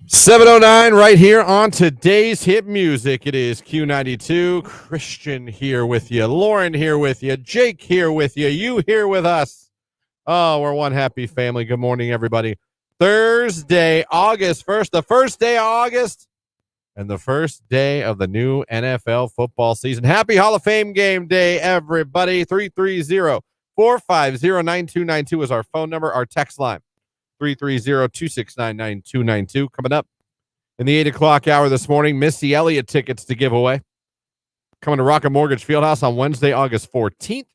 7:09 right here on today's hit music. It is Q92. Christian here with you. Lauren here with you. Jake here with you. You here with us. Oh, we're one happy family. Good morning, everybody. Thursday, August 1st, the first day of August and the first day of the new NFL football season. Happy Hall of Fame game day, everybody. 330-450-9292 is our phone number, our text line. 330-269-9292. Coming up in the 8 o'clock hour this morning, Missy Elliott tickets to give away. Coming to Rocket Mortgage Fieldhouse on Wednesday, August 14th.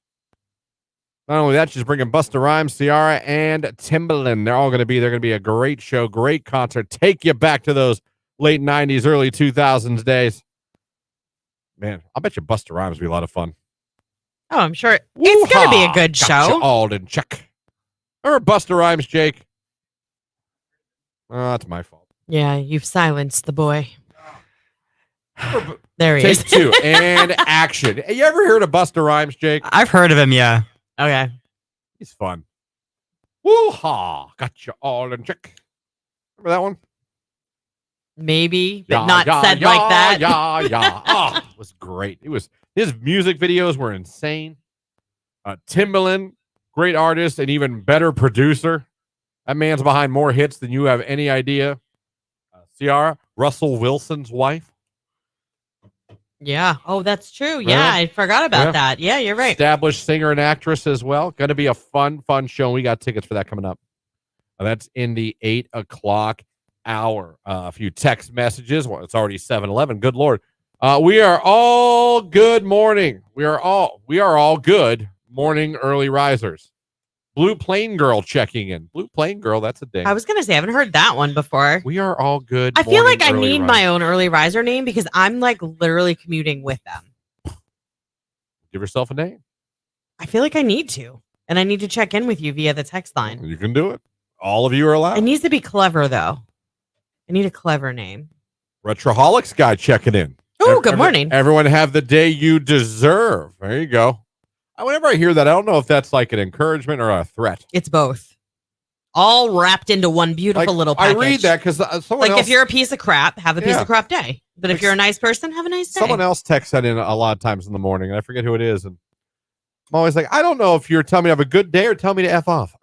Not only that, she's bringing Busta Rhymes, Ciara, and Timbaland. They're all going to be there. Going to be a great show, great concert. Take you back to those late 90s, early 2000s days. Man, I'll bet you Busta Rhymes will be a lot of fun. Oh, I'm sure it's going to be a good show. Got you all in check. Remember Busta Rhymes, Jake? Oh, that's my fault. Yeah, you've silenced the boy. There he Take is. two and action. Hey, you ever heard of Busta Rhymes, Jake? I've heard of him, yeah. Okay. He's fun. Woo-ha! Got you all in check. Remember that one? Maybe, but not said like that. Yeah. Oh, it was great. His music videos were insane. Timbaland, great artist and even better producer. That man's behind more hits than you have any idea. Ciara, Russell Wilson's wife. Yeah. Oh, that's true. Yeah, I forgot about that. Yeah, you're right. Established singer and actress as well. Going to be a fun show. We got tickets for that coming up. That's in the 8 o'clock hour. A few text messages. Well, it's already 7:11. Good Lord. We are all good morning. We are all good morning early risers. Blue Plane Girl checking in. Blue Plane Girl, that's a ding. I was going to say, I haven't heard that one before. We are all good. I feel like I need my own early riser name because I'm like literally commuting with them. Give yourself a name. I feel like I need to. And I need to check in with you via the text line. You can do it. All of you are allowed. It needs to be clever, though. I need a clever name. Retroholics guy checking in. Oh, good morning. Everyone have the day you deserve. There you go. Whenever I hear that, I don't know if that's like an encouragement or a threat. It's both. All wrapped into one beautiful little package. I read that because someone else... if you're a piece of crap, have a piece of crap day. But if you're a nice person, have a nice day. Someone else texts that in a lot of times in the morning, and I forget who it is. And I'm always like, I don't know if you're telling me to have a good day or telling me to F off.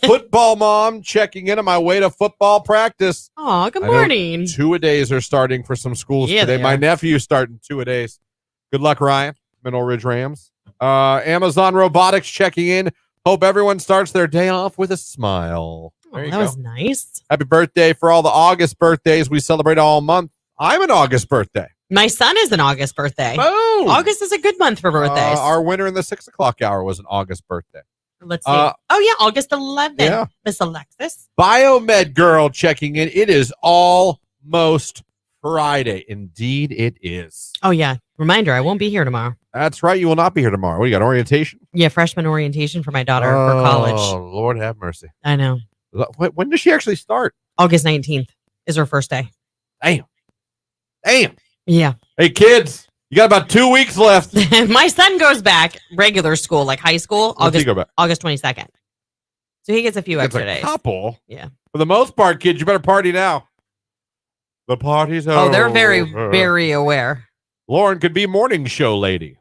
Football mom checking in on my way to football practice. Oh, good morning. Two-a-days are starting for some schools today. My nephew's starting two-a-days. Good luck, Ryan. Mineral Ridge Rams. Amazon Robotics checking in. Hope everyone starts their day off with a smile. That was nice. Happy birthday for all the August birthdays we celebrate all month. I'm an August birthday. My son is an August birthday. Boom! August is a good month for birthdays. Our winner in the 6 o'clock hour was an August birthday. Let's see. August 11th. Yeah. Miss Alexis. Biomed girl checking in. It is almost Friday. Indeed, it is. Oh, yeah. Reminder, I won't be here tomorrow. That's right. You will not be here tomorrow. What, you got orientation? Yeah, freshman orientation for my daughter for college. Oh, Lord have mercy. I know. When does she actually start? August 19th is her first day. Damn. Yeah. Hey, kids, you got about 2 weeks left. My son goes back regular school, like high school, August 22nd. So he gets a few extra days. Couple. Yeah. For the most part, kids, you better party now. The party's over. Oh, they're very, very aware. Lauren could be morning show lady.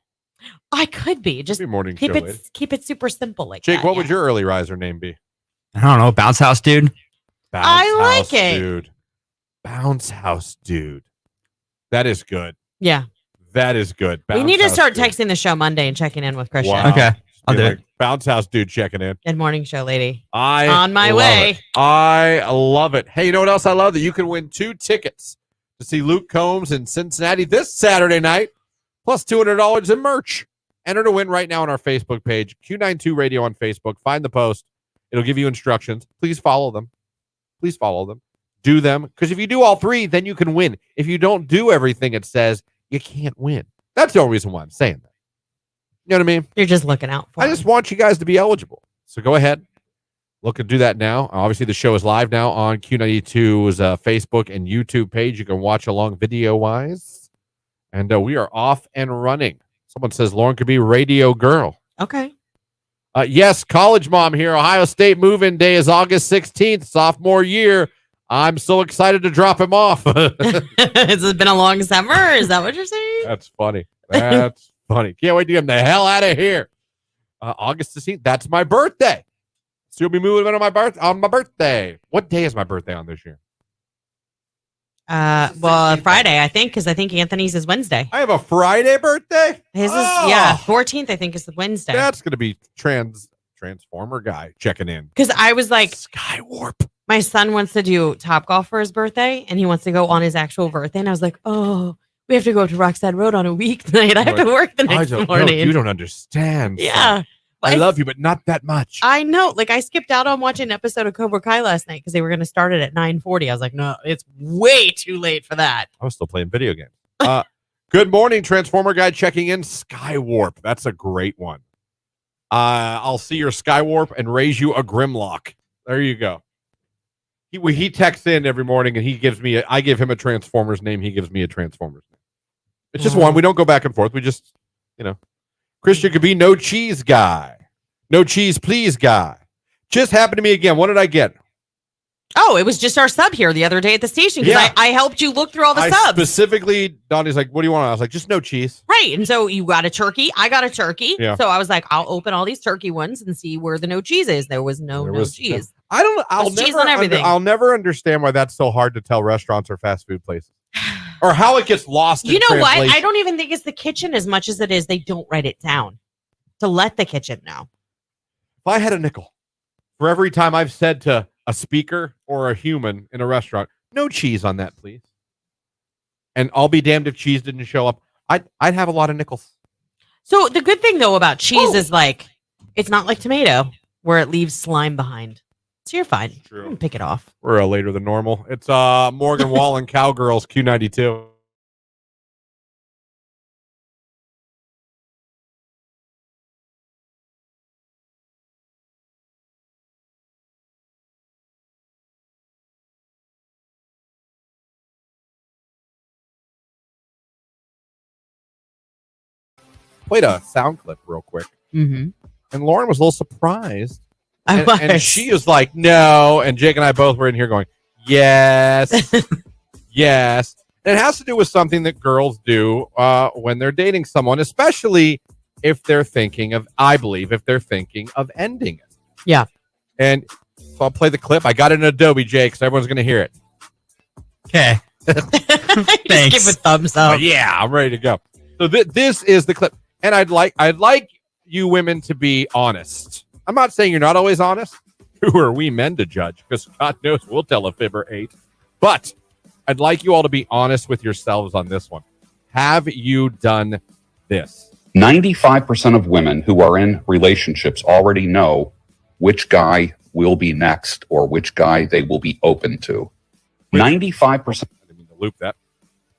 I could be. Just morning keep show it lady. Keep it super simple like Jake, that. what would your early riser name be? I don't know. Bounce House Dude. I like it. Dude. Bounce House Dude. That is good. Yeah. That is good. We need to start texting the show Monday and checking in with Christian. Wow. Okay. I'll do it. Bounce House Dude checking in. Good morning, show lady. On my way. I love it. Hey, you know what else I love? That you can win 2 tickets to see Luke Combs in Cincinnati this Saturday night, plus $200 in merch. Enter to win right now on our Facebook page, Q92 Radio on Facebook. Find the post. It'll give you instructions. Please follow them. Do them. Because if you do all 3, then you can win. If you don't do everything it says, you can't win. That's the only reason why I'm saying that. You know what I mean? You're just looking out for I just want you guys to be eligible. So go ahead. Look and do that now. Obviously, the show is live now on Q92's Facebook and YouTube page. You can watch along video-wise. And we are off and running. Someone says Lauren could be radio girl. Okay. Yes, college mom here. Ohio State move-in day is August 16th, sophomore year. I'm so excited to drop him off. Has it been a long summer? Is that what you're saying? That's funny. That's funny. Can't wait to get him the hell out of here. August 16th. That's my birthday. So you'll be moving in on my birthday. What day is my birthday on this year? Well, Friday, I think, because I think Anthony's is Wednesday. I have a Friday birthday? His is, 14th, I think, is the Wednesday. That's going to be Transformer guy checking in. Because I was like, Skywarp. my son wants to do Topgolf for his birthday, and he wants to go on his actual birthday. And I was like, oh, we have to go to Rockstead Road on a weeknight. I have to work the next morning. You don't understand. Yeah. I love you, but not that much. I know. Like, I skipped out on watching an episode of Cobra Kai last night because they were going to start it at 9:40. I was like, no, it's way too late for that. I was still playing video games. Good morning, Transformer guy checking in. Skywarp. That's a great one. I'll see your Skywarp and raise you a Grimlock. There you go. He texts in every morning and I give him a Transformers name. He gives me a Transformers name. It's just one. We don't go back and forth. We just, Christian could be no cheese guy. No cheese, please guy. Just happened to me again. What did I get? Oh, it was just our sub here the other day at the station because I helped you look through all the subs. Specifically, Donnie's like, what do you want? I was like, just no cheese. Right. And so you got a turkey. I got a turkey. Yeah. So I was like, I'll open all these turkey ones and see where the no cheese is. There was no cheese. I'll never understand why that's so hard to tell restaurants or fast food places. Or how it gets lost in translation. What? I don't even think it's the kitchen as much as it is they don't write it down to let the kitchen know. If I had a nickel for every time I've said to a speaker or a human in a restaurant, no cheese on that, please. And I'll be damned if cheese didn't show up. I'd have a lot of nickels. So the good thing, though, about cheese is it's not like tomato where it leaves slime behind. So you're fine. True. You can pick it off. We're later than normal. It's Morgan Wallen Cowgirls Q92. Played a sound clip real quick. Mm-hmm. And Lauren was a little surprised. I was. And she was like, no. And Jake and I both were in here going, yes, yes. And it has to do with something that girls do when they're dating someone, especially if they're thinking of, if they're thinking of ending it. Yeah. And so I'll play the clip. I got it in Adobe, Jake, so everyone's going to hear it. Okay. Thanks. Give a thumbs up. Oh, yeah, I'm ready to go. So this is the clip. And I'd like you women to be honest. I'm not saying you're not always honest. Who are we men to judge? Because God knows we'll tell a fib or 8. But I'd like you all to be honest with yourselves on this one. Have you done this? 95% of women who are in relationships already know which guy will be next or which guy they will be open to. 95%. I didn't mean to loop that.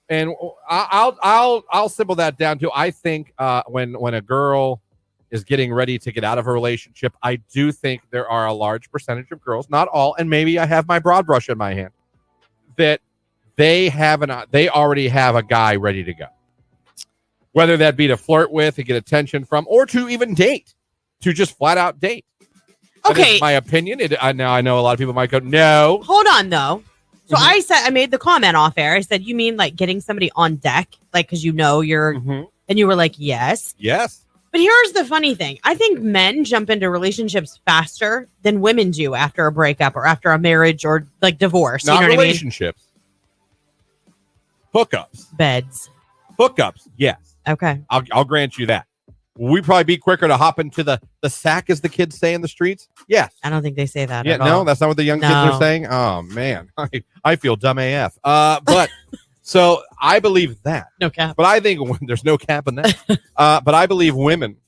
And I'll simple that down to, I think when a girl is getting ready to get out of a relationship, I do think there are a large percentage of girls, not all, and maybe I have my broad brush in my hand, that they already have a guy ready to go. Whether that be to flirt with and get attention from, or to even date, to just flat out date. Okay. My opinion. Now I know a lot of people might go, no. Hold on, though. So I made the comment off air. I said, you mean like getting somebody on deck? Like, because you're, and you were like, yes. Yes. But here's the funny thing. I think men jump into relationships faster than women do after a breakup or after a marriage or like divorce. Not you know relationships. Hookups. Beds. Hookups. Yes. Okay. I'll grant you that. Will we probably be quicker to hop into the sack, as the kids say in the streets? Yes. I don't think they say that. Yeah, at no, all. that's not what the young kids are saying. Oh man, I feel dumb AF. But so I believe that. No cap. But I think there's no cap in that. But I believe women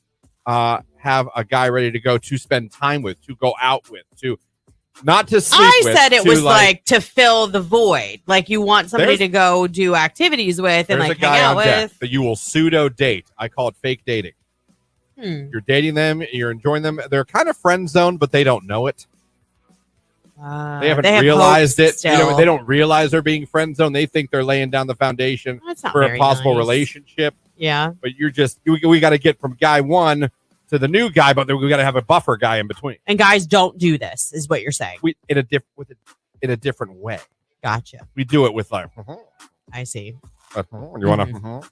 have a guy ready to go to spend time with, to go out with, to not to sleep with. I said it was like to fill the void. Like you want somebody to go do activities with and like hang out with. That you will pseudo date. I call it fake dating. You're dating them, you're enjoying them. They're kind of friend zoned, but they don't know it. They haven't realized it. Still. You know, they don't realize they're being friend zoned. They think they're laying down the foundation for a possible relationship. Yeah. But you're just we got to get from guy one to the new guy, but we got to have a buffer guy in between. And guys don't do this, is what you're saying. In a different way. Gotcha. We do it with like, I see. you want to?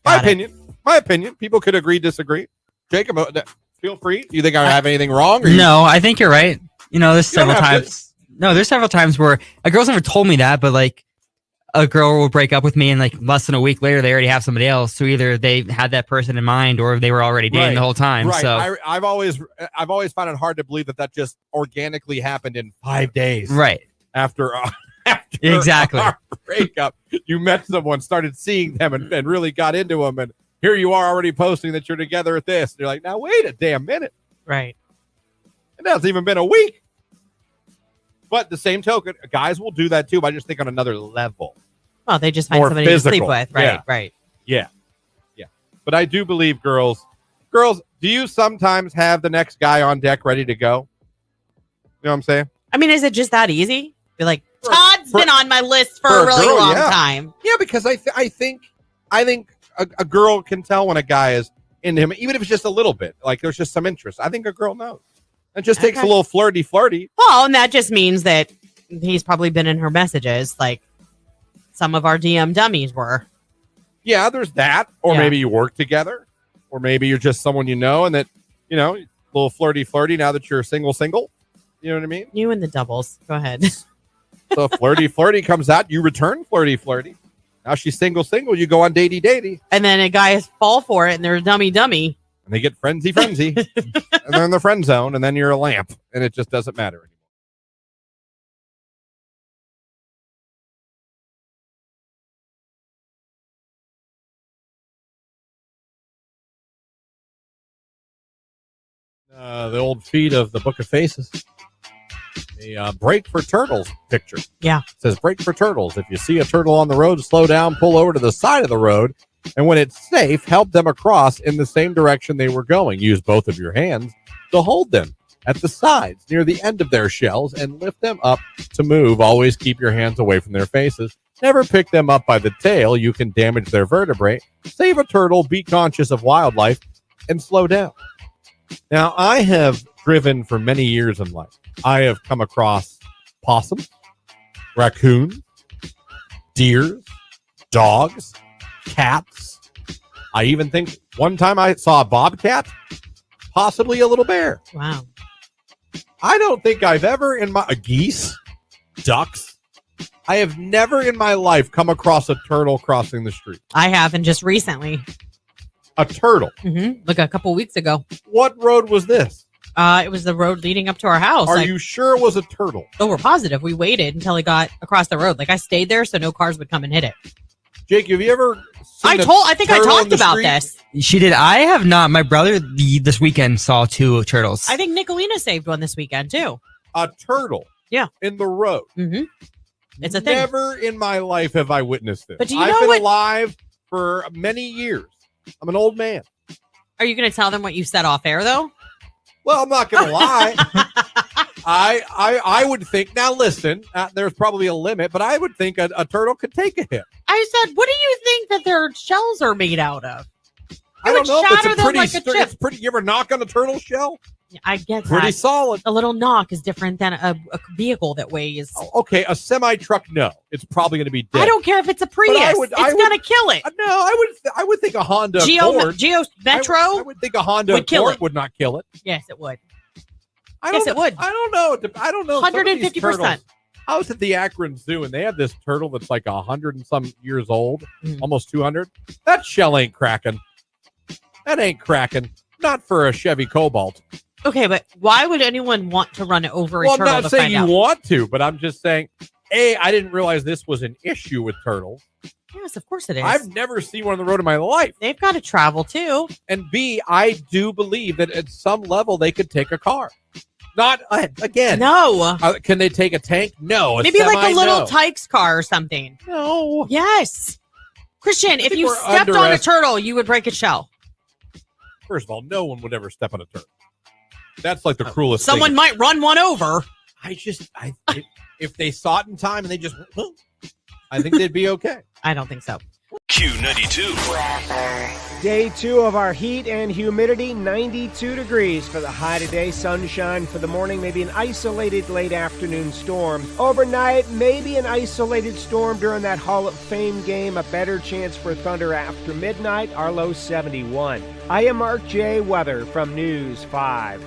Got it. My opinion. People could agree, disagree. Jacob, feel free. Do you think I have anything wrong? Or No, I think you're right. You know, there's You don't several have to. times. No, there's several times where a girl's never told me that, but like a girl will break up with me and like less than a week later they already have somebody else. So either they had that person in mind or they were already dating Right. the whole time. Right. So I've always found it hard to believe that just organically happened in 5 days. right. After Exactly. our breakup, you met someone, started seeing them, and really got into them, and here you are already posting that you're together at this. And you're like, now wait a damn minute. Right. It hasn't even been a week. But the same token, guys will do that too, but I just think on another level. Well, they just find More somebody to sleep physical. with. Right. Yeah. Right. Yeah. But I do believe girls, do you sometimes have the next guy on deck ready to go? You know what I'm saying? I mean, is it just that easy? Be like, For- Todd's for- been on my list for for a a really girl, long yeah. time. Yeah, because I think a girl can tell when a guy is into him, even if it's just a little bit. Like there's just some interest. I think a girl knows. It just takes a Okay. little flirty. Well, and that just means that he's probably been in her messages, like some of our DM dummies were. Yeah, there's that. Or Yeah. maybe you work together. Or maybe you're just someone you know and that, a little flirty now that you're single. You know what I mean? You and the doubles. Go ahead. So flirty comes out, you return flirty. Now she's single, you go on datey. And then a guy fall for it and they're dummy. And they get frenzy. And they're in the friend zone, and then you're a lamp, and it just doesn't matter anymore. The old feed of the Book of Faces. A break for turtles picture. Yeah. It says break for turtles. If you see a turtle on the road, slow down, pull over to the side of the road, and when it's safe, help them across in the same direction they were going. Use both of your hands to hold them at the sides near the end of their shells and lift them up to move. Always keep your hands away from their faces. Never pick them up by the tail. You can damage their vertebrae. Save a turtle, be conscious of wildlife, and slow down. Now, I have driven for many years in life. I have come across possums, raccoons, deer, dogs, cats. I even think one time I saw a bobcat, possibly a little bear. Wow. I don't think I've ever geese, ducks. I have never in my life come across a turtle crossing the street. I have, and just recently. A turtle. Like a couple weeks ago. What road was this? It was the road leading up to our house. Are you sure it was a turtle? Oh, we're positive. We waited until he got across the road. Like I stayed there so no cars would come and hit it. Jake, have you ever seen I think I turtle in talked the about street? this. She did. I have not. My brother this weekend saw 2 turtles. I think Nicolina saved one this weekend too. A turtle. Yeah. In the road. Mm-hmm. It's a thing. Never in my life have I witnessed this. But do you I've know been what- alive for many years. I'm an old man. Are you going to tell them what you said off air though? Well, I'm not going to lie. I would think. Now, listen. There's probably a limit, but I would think a turtle could take a hit. I said, what do you think that their shells are made out of? I would don't know. But shatter it's a them pretty. like a chip. It's pretty. You ever knock on a turtle shell? I get Pretty that. solid. A little knock is different than a vehicle that weighs. Oh, okay, a semi truck. No, it's probably going to be dead. I don't care if it's a Prius. I It's going to kill it. No, I would think a Honda Geo Accord. Metro? I would think a Honda would kill Accord it. would not kill it. Yes, it would. Yes, it would. I don't know. I don't know. Some of these 150%. turtles- I was at the Akron Zoo, and they have this turtle that's like 100 and some years old, almost 200. That shell ain't cracking. That ain't cracking. Not for a Chevy Cobalt. Okay, but why would anyone want to run over a Well, I'm turtle not to saying find you out? want to, but I'm just saying, A, I didn't realize this was an issue with turtles. Yes, of course it is. I've never seen one on the road in my life. They've got to travel too. And B, I do believe that at some level they could take a car. Not, again. No. Can they take a tank? No. Maybe like a little no. Tykes car or something. No. Yes. Christian, if think you we're stepped on a underestimating- turtle, you would break its shell. First of all, no one would ever step on a turtle. That's like the cruelest Someone thing. might run one over. If they saw it in time and they just, I think they'd be okay. I don't think so. Q92. Day 2 of our heat and humidity, 92 degrees for the high today. Sunshine for the morning, maybe an isolated late afternoon storm. Overnight, maybe an isolated storm during that Hall of Fame game. A better chance for thunder after midnight. Our low 71. I am Mark J. Weather from News 5.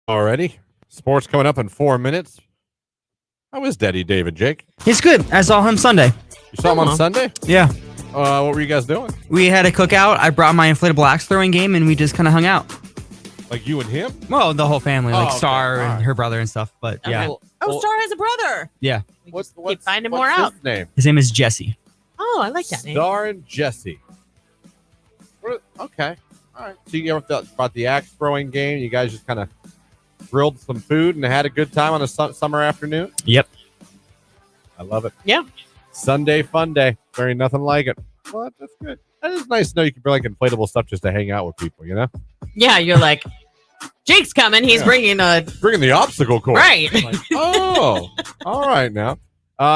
Alrighty. Sports coming up in 4 minutes. How is Daddy David, Jake? He's good. I saw him Sunday. You saw him on Sunday? Yeah. What were you guys doing? We had a cookout. I brought my inflatable axe throwing game, and we just kind of hung out. Like you and him? Well, the whole family, like okay. Star All and right. her brother and stuff. But yeah, Oh, Star has a brother. yeah. What's keep finding more his out. name? His name is Jesse. Oh, I like that name. Star and Jesse. Okay. All right. So you ever thought about the axe throwing game? You guys just kind of grilled some food and had a good time on a summer afternoon? Yep. I love it. Yeah. Sunday fun day. There ain't nothing like it. Well, that's good. That is nice to know you can bring like inflatable stuff just to hang out with people, you know? Yeah, you're like, Jake's coming. He's bringing Bringing the obstacle course. right. Like, oh, all right now.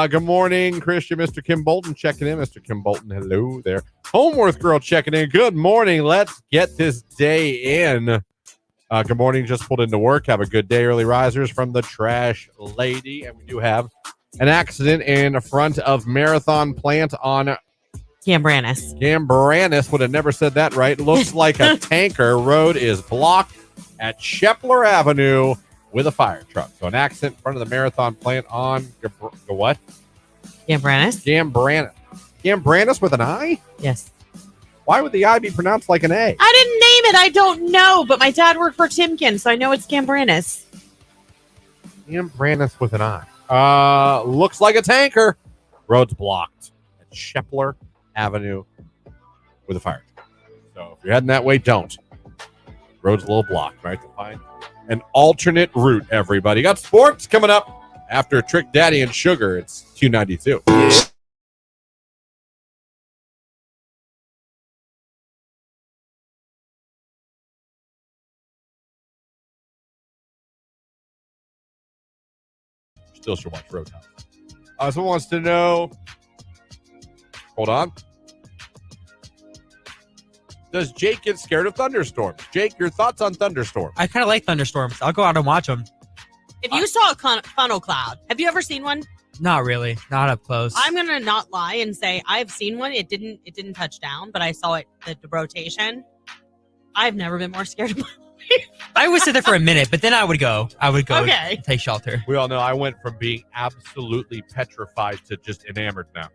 Good morning, Christian. Mr. Kim Bolton checking in. Mr. Kim Bolton, hello there. Homeworth girl checking in. Good morning. Let's get this day in. Good morning. Just pulled into work. Have a good day, early risers from the trash lady. And we do have an accident in front of Marathon Plant on Gambranus. Would have never said that right. Looks like a tanker. Road is blocked at Shepler Avenue with a fire truck. So an accident in front of the Marathon Plant on what? Gambranus? Gambranus with an I? Yes. Why would the I be pronounced like an A? I didn't name it. I don't know, but my dad worked for Timken, so I know it's Gambranus. Gambranus with an I. Looks like a tanker. Road's blocked at Shepler Avenue with a fire truck. So if you're heading that way, don't. Road's a little blocked, right? To find an alternate route, everybody. Got sports coming up after Trick Daddy and Sugar. It's Q92. Still should watch Roadhouse. Someone wants to know. Hold on. Does Jake get scared of thunderstorms? Jake, your thoughts on thunderstorms? I kind of like thunderstorms. I'll go out and watch them. If you saw a funnel cloud, have you ever seen one? Not really. Not up close. I'm gonna not lie and say I've seen one. It didn't touch down, but I saw it the rotation. I've never been more scared of my life. I would sit there for a minute, but then I would go. Okay. and take shelter. We all know I went from being absolutely petrified to just enamored now.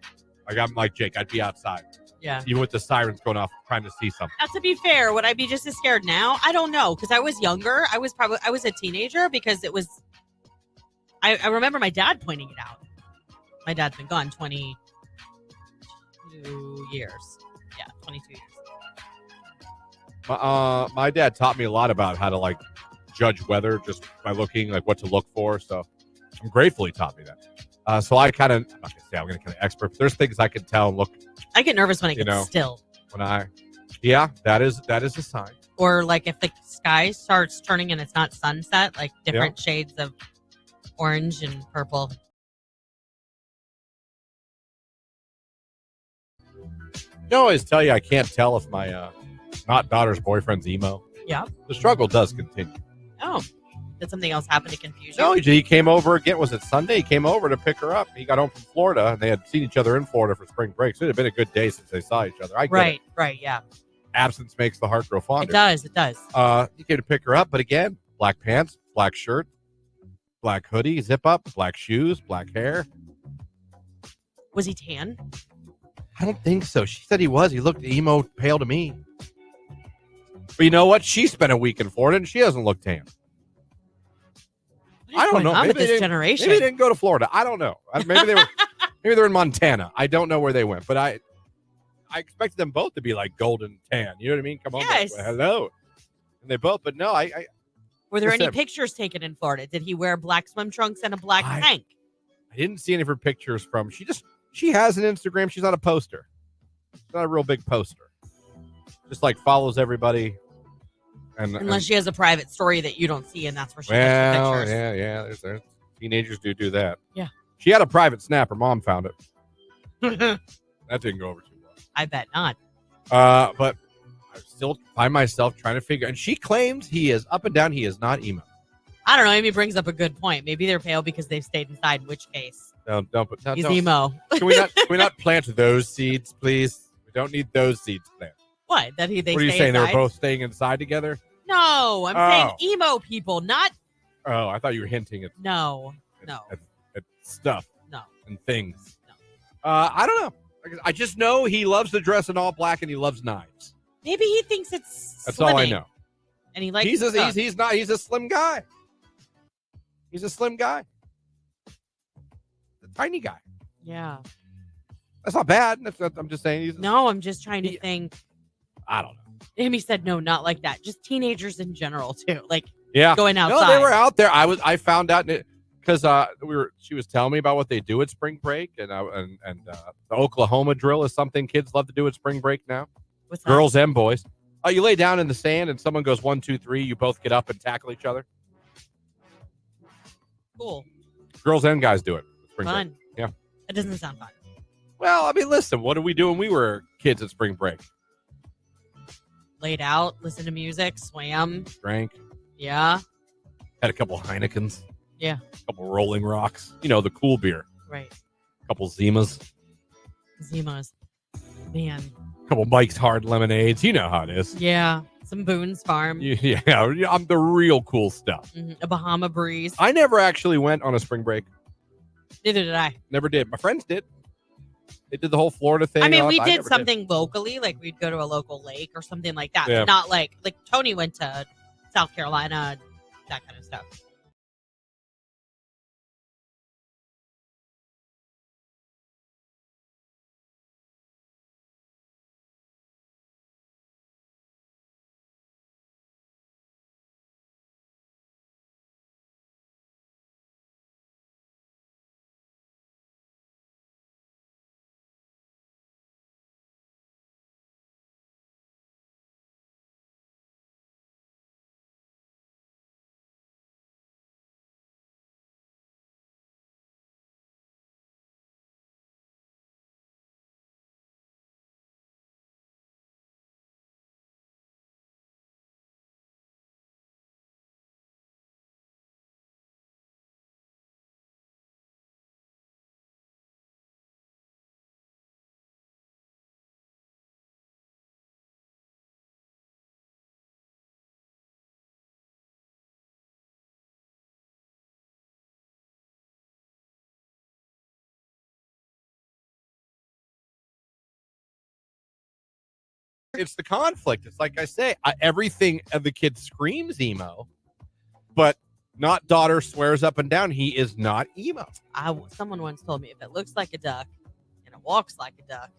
Like I'm like Jake. I'd be outside, Yeah. even with the sirens going off, trying to see something. Now, to be fair, would I be just as scared now? I don't know, because I was younger. I was a teenager because it was. I remember my dad pointing it out. My dad's been gone 22 years. Yeah, 22 years. My dad taught me a lot about how to like judge weather just by looking like what to look for. So I'm grateful he taught me that. So I kind of, I'm not gonna say I'm gonna kind of expert, but there's things I can tell and look I get nervous when it gets still. Yeah, that is a sign. Or like if the sky starts turning and it's not sunset, like different shades of orange and purple. I always tell you I can't tell if my not daughter's boyfriend's emo. Yeah. The struggle does continue. Oh, did something else happen to confuse you? No, he came over again. Was it Sunday? He came over to pick her up. He got home from Florida, and they had seen each other in Florida for spring break. So it had been a good day since they saw each other. Right, yeah. Absence makes the heart grow fonder. It does. He came to pick her up, but again, black pants, black shirt, black hoodie, zip up, black shoes, black hair. Was he tan? I don't think so. She said he was. He looked emo pale to me. But you know what? She spent a week in Florida, and she doesn't look tan. I don't know. Maybe Maybe this generation. Maybe they didn't go to Florida. I don't know. Maybe they were. Maybe they're in Montana. I don't know where they went, but I expected them both to be like golden tan. You know what I mean? Come on, Yes. hello. And they both, but no, Were there any Listen. pictures taken in Florida? Did he wear black swim trunks and a black tank? I didn't see any of her pictures from. She has an Instagram. She's not a poster. She's not a real big poster. Just like follows everybody. Unless she has a private story that you don't see, and that's where she well, gets the pictures. yeah. There's teenagers do that. Yeah. She had a private snap. Her mom found it. That didn't go over too well. I bet not. But I still find myself trying to figure. And she claims he is up and down. He is not emo. I don't know. Amy brings up a good point. Maybe they're pale because they've stayed inside. In which case, Don't he's emo. Can we not plant those seeds, please? We don't need those seeds planted. What? That they What are you stay saying? inside? They were both staying inside together? No, I'm saying emo people, not. Oh, I thought you were hinting at No. at stuff. No. And things. No. I don't know. I just know he loves to dress in all black and he loves knives. Maybe he thinks it's. That's slimming, all I know. And he likes. He's a slim guy. He's a slim guy. A tiny guy. Yeah. That's not bad. I'm just saying. No, I'm just trying to think. I don't know. Amy said no, not like that. Just teenagers in general too. Like Yeah. going outside. No, they were out there. I found out because she was telling me about what they do at spring break, and the Oklahoma drill is something kids love to do at spring break now. What's that? Girls and boys. Oh, you lay down in the sand and someone goes 1, 2, 3. You both get up and tackle each other. Cool. Girls and guys do it. at Spring Fun. break. Yeah. That doesn't sound fun. Well, I mean, listen. What did we do when we were kids at spring break? Laid out, listen to music, swam. Drank. Yeah. Had a couple Heinekens. Yeah. A couple Rolling Rocks. You know, the cool beer. Right. A couple Zimas. Zimas. Man. A couple Mike's Hard Lemonades. You know how it is. Yeah. Some Boone's Farm. Yeah, I'm the real cool stuff. A Bahama Breeze. I never actually went on a spring break. Neither did I. Never did. My friends did. They did the whole Florida thing. I mean, we did never something locally, like we'd go to a local lake or something like that. Yeah. But not like Tony went to South Carolina, that kind of stuff. it's the conflict. It's like I say, everything of the kid screams emo, but not daughter swears up and down he is not emo. Someone once told me if it looks like a duck and it walks like a duck,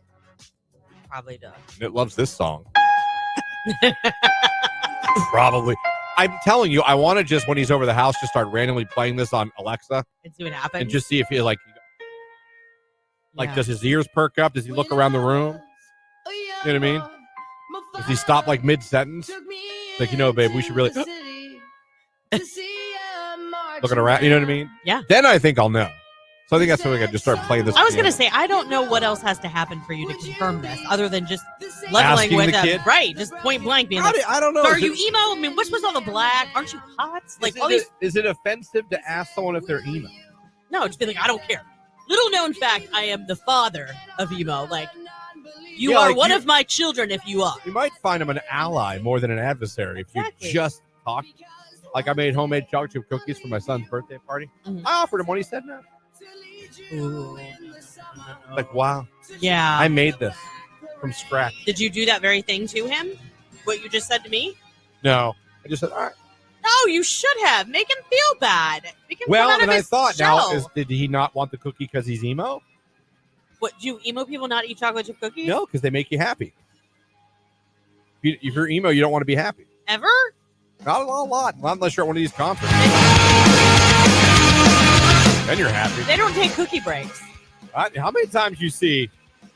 probably a duck. And it loves this song. Probably. I'm telling you, I want to just, when he's over the house, just start randomly playing this on Alexa And see what happens. and just see if he does his ears perk up? Does he look around the room? You know what I mean? Does he stop like mid-sentence? Like, babe, we should really looking around. You know what I mean? Yeah. Then I think I'll know. So I think that's something I just start playing this. I was going to say, I don't know what else has to happen for you to confirm this other than just leveling Asking with the him. kid? Right. Just point blank being like, I don't know. so are you emo? I mean, what's with all the black? Aren't you hot? Like, all these. Is it offensive to ask someone if they're emo? No, just be like, I don't care. Little known fact, I am the father of emo. Like, you are one of my children if you are. You might find him an ally more than an adversary if Exactly. you just talk. Like I made homemade chocolate chip cookies for my son's birthday party. Mhm. I offered him one. He said no. Ooh. Like, wow. Yeah. I made this from scratch. Did you do that very thing to him? What you just said to me? No. I just said, all right. No, you should have. Make him feel bad. Make him come Well, out of and I his thought, shell. did he not want the cookie because he's emo? What, do emo people not eat chocolate chip cookies? No, because they make you happy. If you're emo, you don't want to be happy. Ever? Not a lot. Not unless you're at one of these concerts. Then you're happy. They don't take cookie breaks. How many times you see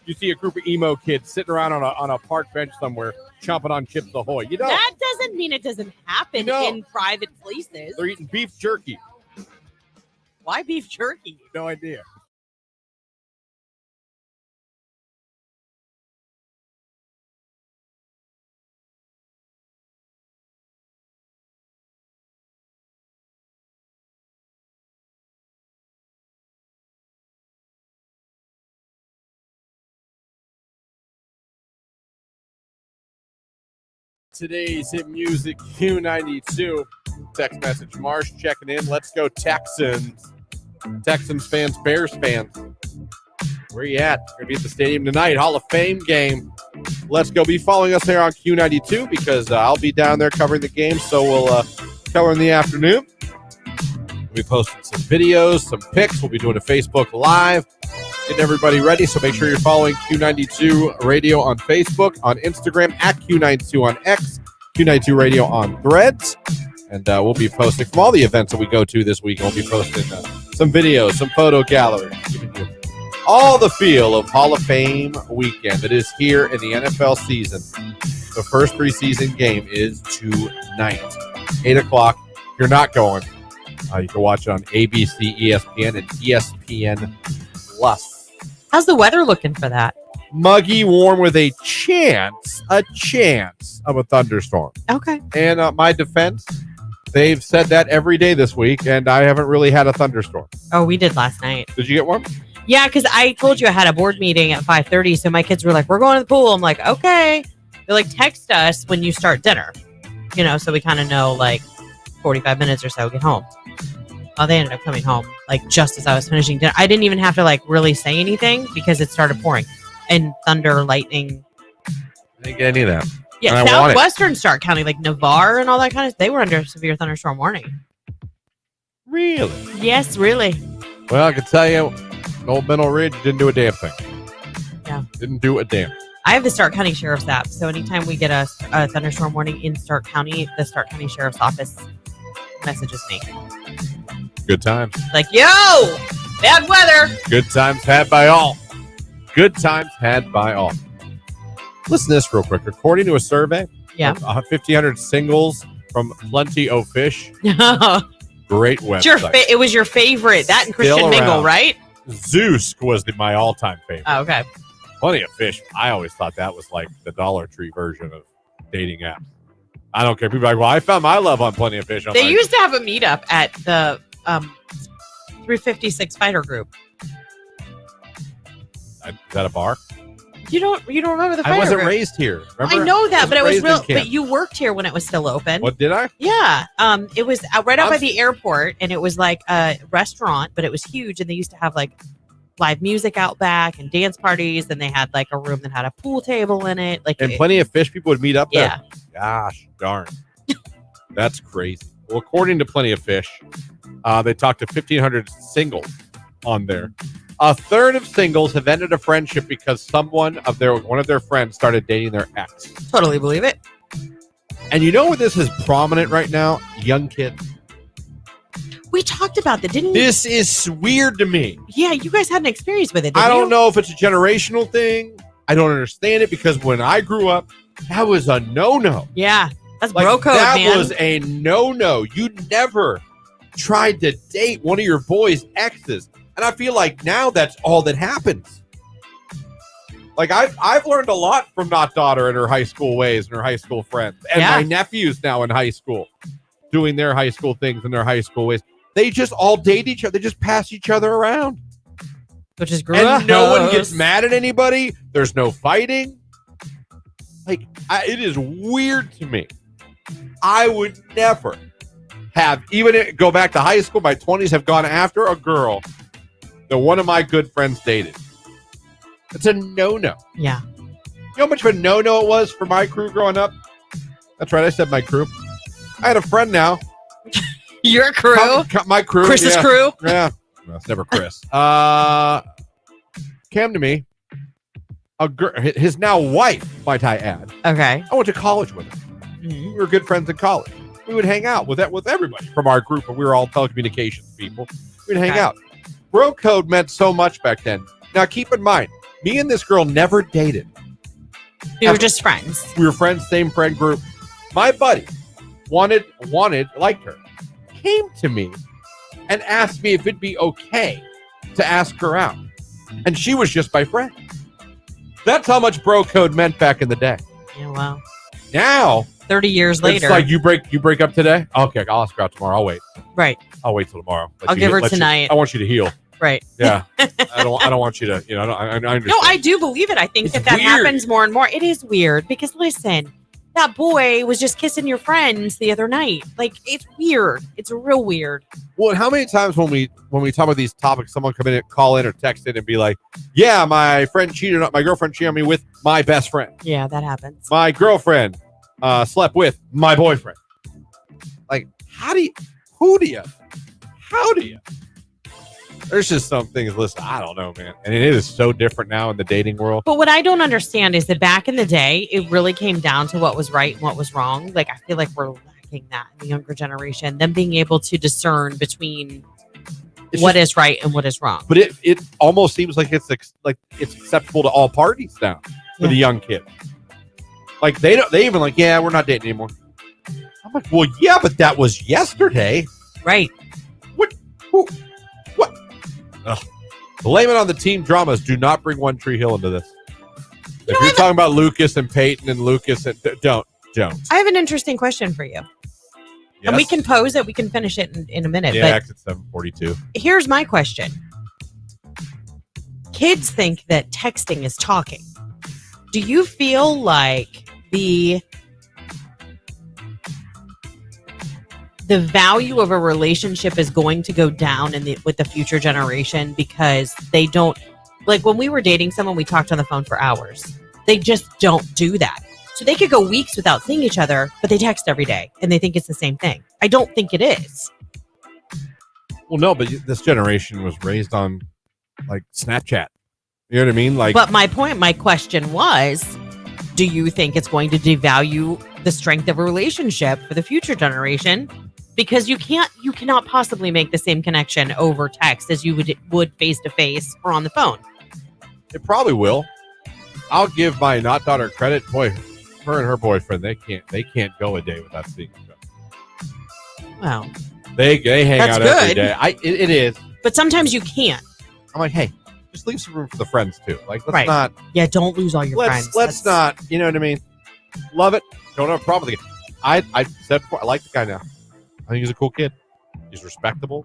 a group of emo kids sitting around on a park bench somewhere chomping on Chips Ahoy? You don't. That doesn't mean it doesn't happen No. in private places. They're eating beef jerky. Why beef jerky? No idea. Today's hit music Q92 text message. Marsh checking in. Let's go Texans. Texans fans, Bears fans. Where you at? Gonna be at the stadium tonight. Hall of Fame game. Let's go. Be following us here on Q92 because I'll be down there covering the game. So we'll cover in the afternoon. We'll be posting some videos, some pics. We'll be doing a Facebook Live. Getting everybody ready. So make sure you're following Q92 Radio on Facebook, on Instagram, at Q92 on X, Q92 Radio on Threads. And we'll be posting from all the events that we go to this week. We'll be posting some videos, some photo galleries, giving you all the feel of Hall of Fame weekend that is here in the NFL season. The first preseason game is tonight, 8 o'clock. If you're not going, you can watch it on ABC, ESPN, and ESPN Plus. How's the weather looking for that? Muggy, warm with a chance of a thunderstorm. Okay. And my defense, they've said that every day this week, and I haven't really had a thunderstorm. Oh, we did last night. Did you get one? Yeah, because I told you I had a board meeting at 5:30, so my kids were like, we're going to the pool. I'm like, okay. They're like, text us when you start dinner, so we kind of know, like, 45 minutes or so, get home. Oh, they ended up coming home, like, just as I was finishing dinner. I didn't even have to, like, really say anything because it started pouring. And thunder, lightning. I didn't get any of that. Yeah, And I want it. Southwestern Stark County, like Navarre and all that kind of, they were under severe thunderstorm warning. Really? Yes, really. Well, I can tell you, Old Middle Ridge didn't do a damn thing. Yeah. Didn't do a damn. I have the Stark County Sheriff's app, so anytime we get a thunderstorm warning in Stark County, the Stark County Sheriff's Office messages me. Good times. Like, yo, bad weather. Good times had by all. Good times had by all. Listen to this real quick. According to a survey, Yeah. 1,500 singles from Plenty O Fish. Great It's your website. it was your favorite. That and Still Christian Mingle, around. right? Zeus was my all-time favorite. Oh, okay. Plenty of Fish. I always thought that was like the Dollar Tree version of dating apps. I don't care. People are like, well, I found my love on Plenty of Fish. I'm They like, used to have a meetup at the 356 Fighter Group. is that a bar? You don't remember the Fighter I wasn't Group? raised here. Remember? I know that, but it was raised in real. Camp. But you worked here when it was still open. What did I? Yeah. It was right out by the airport, and it was like a restaurant, but it was huge, and they used to have like live music out back and dance parties. And they had like a room that had a pool table in it. Like And Plenty of Fish people would meet up there. Yeah. Gosh darn. That's crazy. Well, according to Plenty of Fish, they talked to 1,500 singles on there. A third of singles have ended a friendship because one of their friends started dating their ex. Totally believe it. And you know where this is prominent right now? Young kids. We talked about that, didn't we? This is weird to me. Yeah, you guys had an experience with it. I don't you? know if it's a generational thing. I don't understand it because when I grew up, that was a no-no. Yeah, that's Like, bro code, that man. was a no-no. You never tried to date one of your boys' exes. And I feel like now that's all that happens. Like I've learned a lot from Not Daughter and her high school ways and her high school friends. And my nephews now in high school doing their high school things and their high school ways. They just all date each other. They just pass each other around. Which is gross. And no one gets mad at anybody. There's no fighting. Like, it is weird to me. I would never have, even go back to high school, my 20s, have gone after a girl that one of my good friends dated. It's a no-no. Yeah. You know how much of a no-no it was for my crew growing up? That's right, I said my crew. I had a friend now. Your crew? My crew. Chris's yeah. crew? Yeah. No, it's never Chris. Came to me. His now wife, might I add. Okay. I went to college with her. Mm-hmm. We were good friends in college. We would hang out with everybody from our group, and we were all telecommunications people. We'd hang out. Bro code meant so much back then. Now, keep in mind, me and this girl never dated. We were just friends. We were friends, same friend group. My buddy liked her, came to me and asked me if it'd be okay to ask her out. And she was just my friend. That's how much bro code meant back in the day. Yeah, wow. Now, 30 years later. it's like you break up today? Okay, I'll ask her out tomorrow. I'll wait. Right. I'll wait till tomorrow. I'll give her tonight. I want you to heal. Right. Yeah. I don't want you to, I understand. No, I do believe it. I think It's that weird. happens more and more. It is weird because listen, that boy was just kissing your friends the other night. Like, it's weird. It's real weird. Well, and how many times when we talk about these topics, someone come in and call in or text in and be like, yeah, my girlfriend cheated on me with my best friend. Yeah, that happens. My girlfriend slept with my boyfriend. Like, how do you? There's just some things, listen, I don't know, man. And it is so different now in the dating world. But what I don't understand is that back in the day, it really came down to what was right and what was wrong. Like, I feel like we're lacking that in the younger generation, them being able to discern between what is right and what is wrong. But it almost seems like it's acceptable to all parties now for the young kid. Like they even like, yeah, we're not dating anymore. I'm like, well, yeah, but that was yesterday. Right. What? Ugh. Blame it on the team dramas. Do not bring One Tree Hill into this. If you're talking about Lucas and Peyton and Lucas, and don't. I have an interesting question for you. Yes? And we can pose it. We can finish it in a minute. Yeah, but exit 742. here's my question. Kids think that texting is talking. Do you feel like the value of a relationship is going to go down with the future generation because they don't, like when we were dating someone, we talked on the phone for hours. They just don't do that. So they could go weeks without seeing each other, but they text every day and they think it's the same thing. I don't think it is. Well, no, but this generation was raised on like Snapchat. You know what I mean? Like, But my question was, do you think it's going to devalue the strength of a relationship for the future generation? Because you cannot possibly make the same connection over text as you would face to face or on the phone. it probably will. I'll give my not daughter credit. Boy, her and her boyfriend, they can't go a day without seeing each other. Wow. They hang That's out every good. day. It is. But sometimes you can't. I'm like, hey, just leave some room for the friends too. Like, let's Right. not. Yeah, don't lose all your friends. Let's not. You know what I mean? Love it. Don't have a problem with it. I said before, I like the guy now. I think he's a cool kid. He's respectable.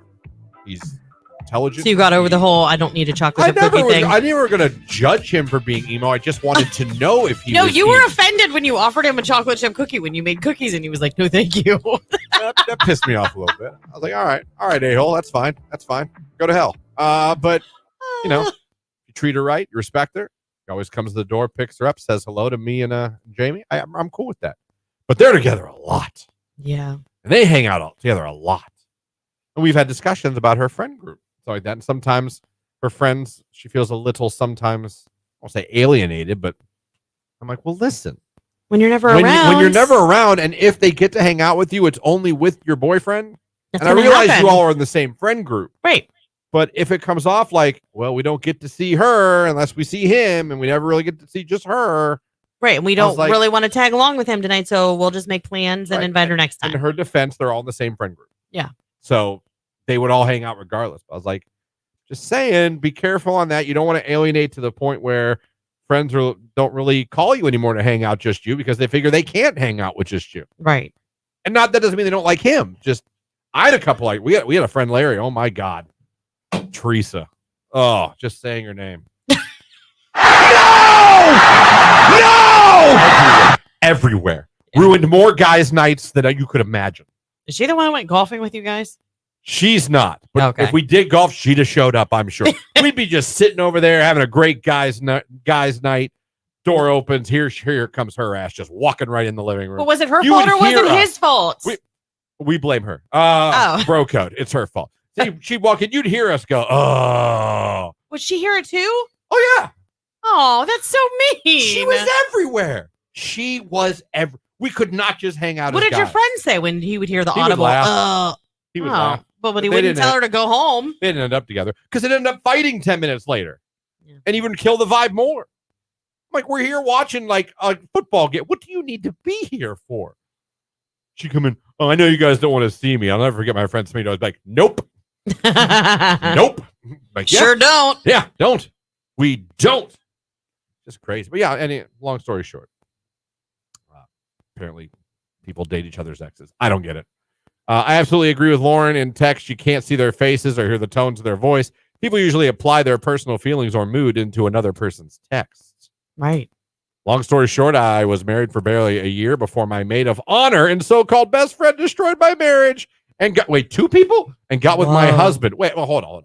He's intelligent. So you got over the whole I don't need a chocolate chip cookie thing. I never going to judge him for being emo. I just wanted to know if he No, was you were emo. offended when you offered him a chocolate chip cookie when you made cookies and he was like, no, thank you. that pissed me off a little bit. I was like, all right, a-hole, that's fine. Go to hell. But, you know, treat her right, you respect her. She always comes to the door, picks her up, says hello to me and Jamie. I'm cool with that. But they're together a lot. Yeah. And they hang out all together a lot. And we've had discussions about her friend group. So like that. And sometimes her friends, she feels a little sometimes, I won't say alienated, but I'm like, well, listen. When you're never around. When you're never around, and if they get to hang out with you, it's only with your boyfriend. That's and I gonna realize happen. you all are in the same friend group. Right. But if it comes off like, well, we don't get to see her unless we see him, and we never really get to see just her. Right. And we I was don't like- really want to tag along with him tonight, so we'll just make plans and Right. invite her next In time. her defense, they're all in the same friend group. Yeah. So they would all hang out regardless. I was like, just saying, be careful on that. You don't want to alienate to the point where friends don't really call you anymore to hang out just you because they figure they can't hang out with just you. Right. And not that doesn't mean they don't like him. Just I had a couple like we had a friend Larry. Oh my God. Teresa. Oh, just saying her name. No! Everywhere. Ruined more guys' nights than you could imagine. Is she the one who went golfing with you guys? She's not. But Okay. if we did golf, she'd have showed up, I'm sure. We'd be just sitting over there having a great guys' night. Door opens. Here comes her ass just walking right in the living room. But was it her You fault would or was hear it us. his fault? We blame her. Oh. Bro code. It's her fault. See, she'd walk in. You'd hear us go, oh. Was she here too? Oh, yeah. Oh, that's so mean. She was everywhere. She was we could not just hang out What as did your guys. friend say when he would hear the He would audible? laugh. He would laugh. But he They wouldn't didn't tell have- her to go home. They didn't end up together because it ended up fighting 10 minutes later Yeah. and even kill the vibe more. I'm like, we're here watching like a football game. What do you need to be here for? She come in. Oh, I know you guys don't want to see me. I'll never forget my friend Smito. I was like, nope. Nope. Like, yeah, Sure don't. yeah, don't. We don't. Just crazy. But yeah, long story short, apparently people date each other's exes. I don't get it. I absolutely agree with Lauren. In text, you can't see their faces or hear the tones of their voice. People usually apply their personal feelings or mood into another person's text. Right. Long story short, I was married for barely a year before my maid of honor and so-called best friend destroyed my marriage and got two people and got with my Whoa. husband. Wait, well, hold on.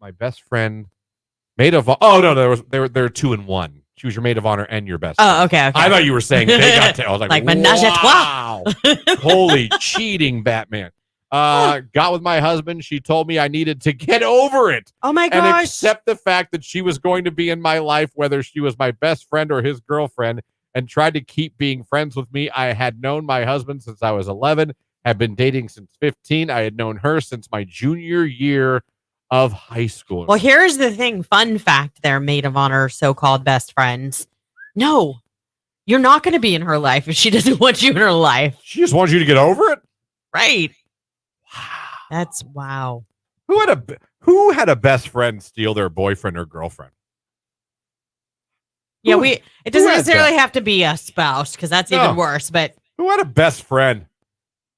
My best friend, maid of oh no, there were 2 in 1. She was your maid of honor and your best. Oh, okay. I thought you were saying they got to. I was like menage a trois. wow, holy cheating Batman. Got with my husband. She told me I needed to get over it Oh my and gosh. accept the fact that she was going to be in my life, whether she was my best friend or his girlfriend, and tried to keep being friends with me. I had known my husband since I was 11, had been dating since 15. I had known her since my junior year of high school. Well, here's the thing. Fun fact there, maid of honor, so-called best friends. No, you're not going to be in her life if she doesn't want you in her life. She just wants you to get over it. Right. Wow. That's wow. Who had a best friend steal their boyfriend or girlfriend? Yeah, Who- it doesn't had necessarily that? have to be a spouse because that's No. even worse. But Who had a best friend?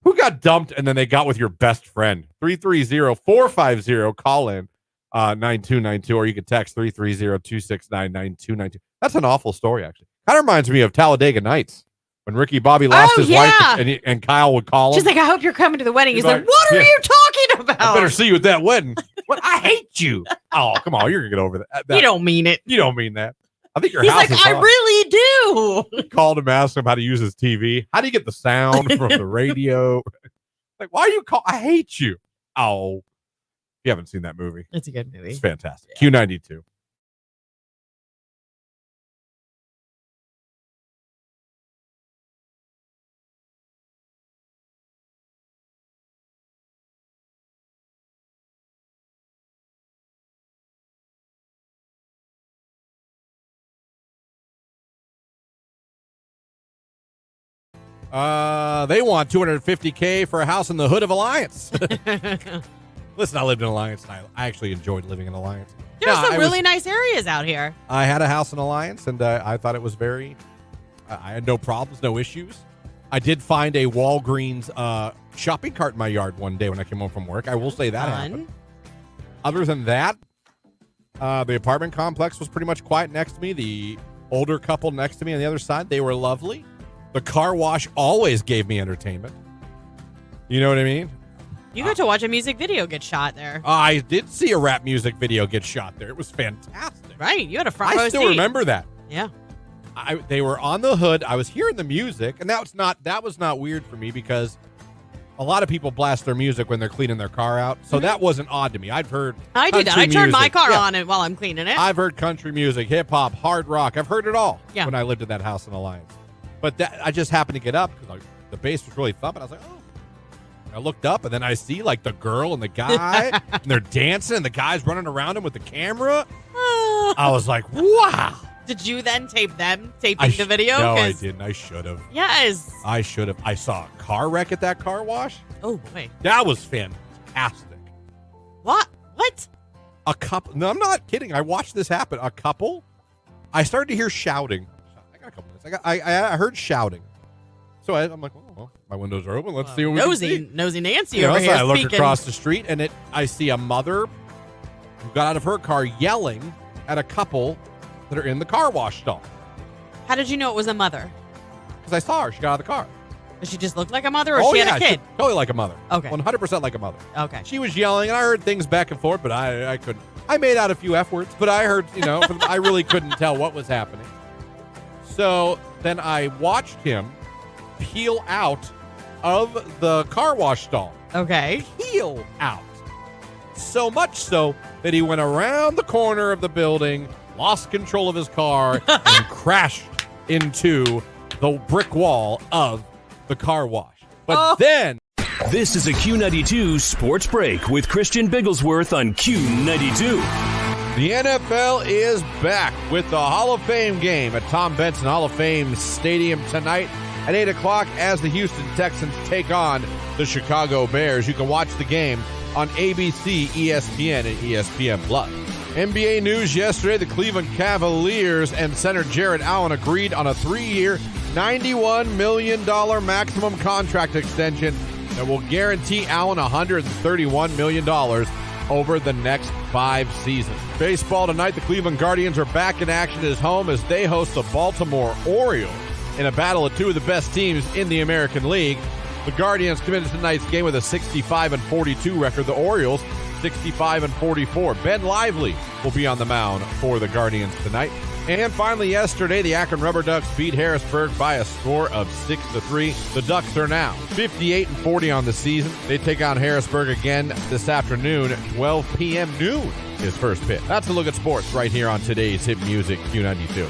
Who got dumped and then they got with your best friend? 330-450, call in 9292, or you can text 330-269-9292. That's an awful story, actually. Kind of reminds me of Talladega Nights when Ricky Bobby lost Oh, his wife yeah. and Kyle would call him. she's like, I hope you're coming to the wedding. He's He's like, like, what are yeah. you talking about? I better see you at that wedding. What? I hate you. Oh, come on. You're going to get over that. You don't mean it. You don't mean that. I think your He's house like, is I on. really do. Called him, asked him how to use his TV. How do you get the sound from the radio? Like, why are you call? I hate you. Oh, you haven't seen that movie. It's a good movie. It's fantastic. Q92. They want $250K for a house in the hood of Alliance. Listen, I lived in Alliance. And I actually enjoyed living in Alliance. There's No, some I really was- nice areas out here. I had a house in Alliance, and I thought it was very. I had no problems, no issues. I did find a Walgreens shopping cart in my yard one day when I came home from work. I will say that happened. Other than that, the apartment complex was pretty much quiet next to me. The older couple next to me on the other side, they were lovely. The car wash always gave me entertainment. You know what I mean? You got to watch a music video get shot there. I did see a rap music video get shot there. It was fantastic. Right. You had a front row I still seat. remember that. Yeah. They were on the hood. I was hearing the music, and that was not weird for me because a lot of people blast their music when they're cleaning their car out. So that wasn't odd to me. I've heard I do that. country I turn my music. car Yeah. on it while I'm cleaning it. I've heard country music, hip hop, hard rock. I've heard it all Yeah. when I lived in that house in Alliance. But I just happened to get up because the bass was really thumping. I was like, oh. I looked up, and then I see like the girl and the guy, and they're dancing, and the guy's running around him with the camera. I was like, wow. Did you then tape them taping the video? No, I 'Cause- didn't. I should have. Yes. I should have. I saw a car wreck at that car wash. Oh, boy. That was fantastic. What? What? A couple. No, I'm not kidding. I watched this happen. A couple. I started to hear shouting. I got a couple minutes. I heard shouting. So I'm like, well, my windows are open. Let's see what we can see. Nosy Nancy You know, over so here I look speaking. across the street, and I see a mother who got out of her car yelling at a couple that are in the car wash stall. How did you know it was a mother? Because I saw her. She got out of the car. Does she just look like a mother, or she had a kid? Totally like a mother. Okay. 100% like a mother. Okay. She was yelling, and I heard things back and forth, but I couldn't. I made out a few F words, but I heard, but I really couldn't tell what was happening. So then I watched him peel out of the car wash stall. Okay. Peel out. So much so that he went around the corner of the building, lost control of his car, and crashed into the brick wall of the car wash. But then This is a Q92 Sports Break with Christian Bigglesworth on Q92. the NFL is back with the Hall of Fame game at Tom Benson Hall of Fame Stadium tonight at 8 o'clock as the Houston Texans take on the Chicago Bears. You can watch the game on ABC, ESPN, and ESPN+. NBA news yesterday, the Cleveland Cavaliers and center Jarrett Allen agreed on a 3-year, $91 million maximum contract extension that will guarantee Allen $131 million over the next 5 seasons. Baseball tonight, the Cleveland Guardians are back in action at his home as they host the Baltimore Orioles in a battle of two of the best teams in the American League. The Guardians committed to tonight's game with a 65-42 record. The Orioles 65-44. Ben Lively will be on the mound for the Guardians tonight. And finally, yesterday, the Akron Rubber Ducks beat Harrisburg by a score of 6-3. The Ducks are now 58-40 on the season. They take on Harrisburg again this afternoon, 12 p.m. noon is first pitch. That's a look at sports right here on today's Hit Music Q92.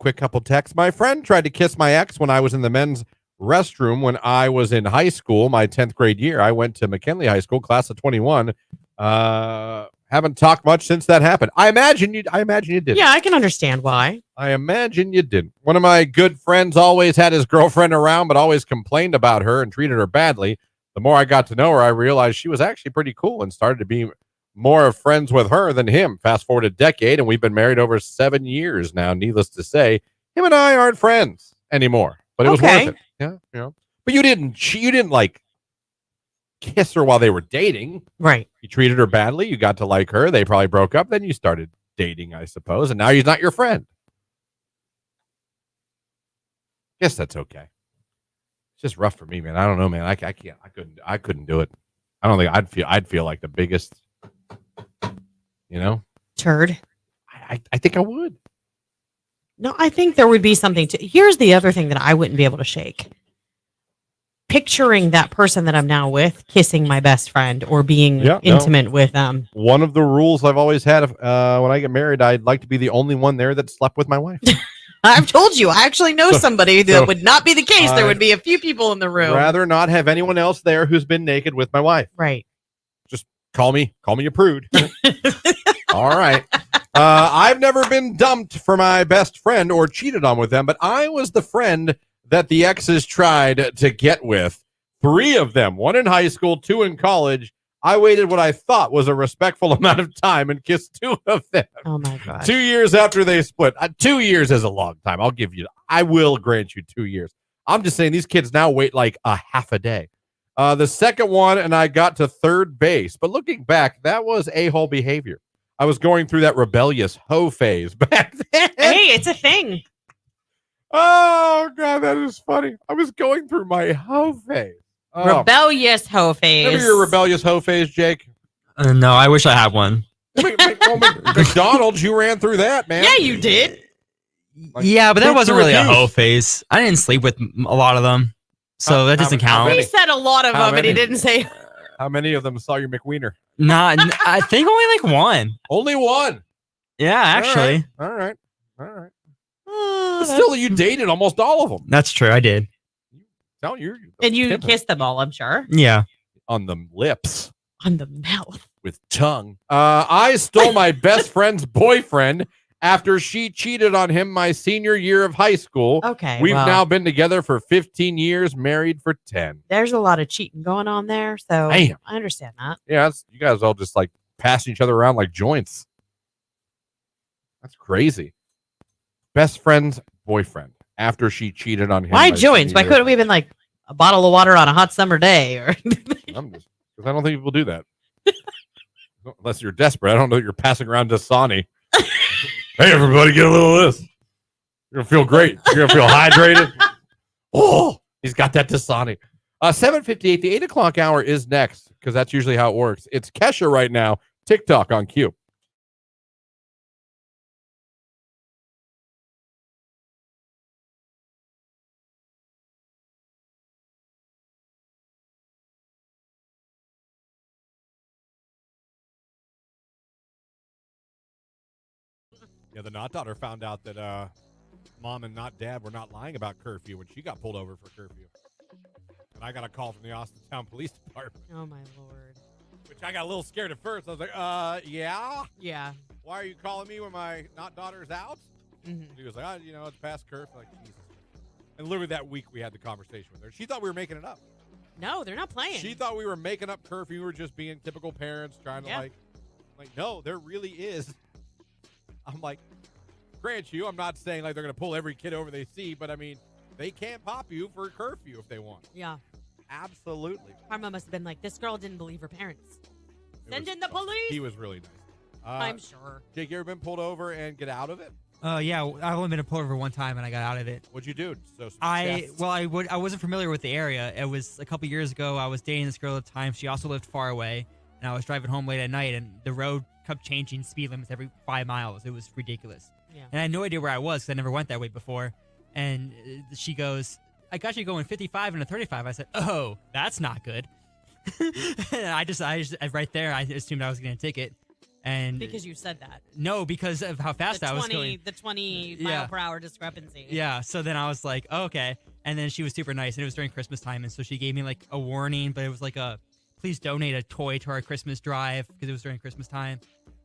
quick couple texts. My friend tried to kiss my ex when I was in the men's restroom when I was in high school, my 10th grade year. I went to McKinley High School, class of 21. Haven't talked much since that happened. I imagine you did. Yeah, I can understand why. I imagine you didn't. One of my good friends always had his girlfriend around, but always complained about her and treated her badly. The more I got to know her, I realized she was actually pretty cool and started to be more of friends with her than him. Fast forward a decade, and we've been married over 7 years now. Needless to say, him and I aren't friends anymore. But it was worth it. Yeah. But you didn't like kiss her while they were dating. Right. You treated her badly. You got to like her. They probably broke up. Then you started dating, I suppose. And now he's not your friend. Guess that's okay. It's just rough for me, man. I don't know, man. I can't. I couldn't do it. I don't think I'd feel like the biggest, Turd. I think I would. No, I think there would be something to. Here's the other thing that I wouldn't be able to shake. Picturing that person that I'm now with kissing my best friend or being intimate with them. One of the rules I've always had when I get married, I'd like to be the only one there that slept with my wife. I've told you, I actually know somebody that would not be the case. There would be a few people in the room. Rather not have anyone else there who's been naked with my wife. Right. Just call me a prude. All right. I've never been dumped for my best friend or cheated on with them, but I was the friend that the exes tried to get with. 3 of them, 1 in high school, 2 in college. I waited what I thought was a respectful amount of time and kissed 2 of them. Oh, my God. 2 years after they split. 2 years is a long time. I will grant you 2 years. I'm just saying these kids now wait like a half a day. The second one, and I got to third base. But looking back, that was a-hole behavior. I was going through that rebellious hoe phase back then. Hey, it's a thing. Oh, God, that is funny. I was going through my hoe phase. Oh. Rebellious hoe phase. Remember your rebellious hoe phase, Jake? No, I wish I had one. McDonald's, you ran through that, man. Yeah, you did. Yeah, but that wasn't really a hoe phase. I didn't sleep with a lot of them, so that doesn't count. He said a lot of them, and he didn't say. How many of them saw your McWiener? I think only like 1. Only 1. Yeah, actually. All right. Still, you dated almost all of them. That's true. I did. No, you're and you kissed them all, I'm sure. Yeah. On the lips. On the mouth. With tongue. I stole my best friend's boyfriend after she cheated on him my senior year of high school. Okay. We've now been together for 15 years, married for 10. There's a lot of cheating going on there, so Damn. I understand that. Yeah, you guys all just like passing each other around like joints. That's crazy. Best friend's boyfriend after she cheated on him. Why joints? Why couldn't we have been like a bottle of water on a hot summer day? Or because I don't think people do that. Unless you're desperate. I don't know that you're passing around Dasani. Hey, everybody, get a little of this. You're going to feel great. You're going to feel hydrated. Oh, he's got that Dasani. 7:58, the 8 o'clock hour is next because that's usually how it works. It's Kesha right now. TikTok on Q. Yeah, the not daughter found out that mom and not dad were not lying about curfew when she got pulled over for curfew. And I got a call from the Austintown Police Department. Oh, my Lord. Which I got a little scared at first. I was like, yeah? Yeah. Why are you calling me when my not daughter's out? Mm-hmm. He was like, it's past curfew. Like, Jesus. And literally that week we had the conversation with her. She thought we were making it up. No, they're not playing. She thought we were making up curfew. We were just being typical parents trying to no, there really is. I'm like, grant you, I'm not saying like they're going to pull every kid over they see, but I mean, they can't pop you for curfew if they want. Yeah. Absolutely. Karma must have been like, this girl didn't believe her parents. Send in the police. He was really nice. I'm sure. Jake, you ever been pulled over and get out of it? Yeah, I've only been pulled over one time and I got out of it. What'd you do? I wasn't familiar with the area. It was a couple years ago. I was dating this girl at the time. She also lived far away, and I was driving home late at night, and the road kept changing speed limits every 5 miles. It was ridiculous. Yeah. And I had no idea where I was because I never went that way before. And she goes, I got you going 55 and a 35. I said, oh, that's not good. And I right there, I assumed I was getting a ticket. And Because you said that. no, because of how fast I was going. The 20 Yeah. mile per hour discrepancy. Yeah, so then I was like, oh, okay. And then she was super nice, and it was during Christmas time, and so she gave me like a warning, but it was like please donate a toy to our Christmas drive because it was during Christmas time.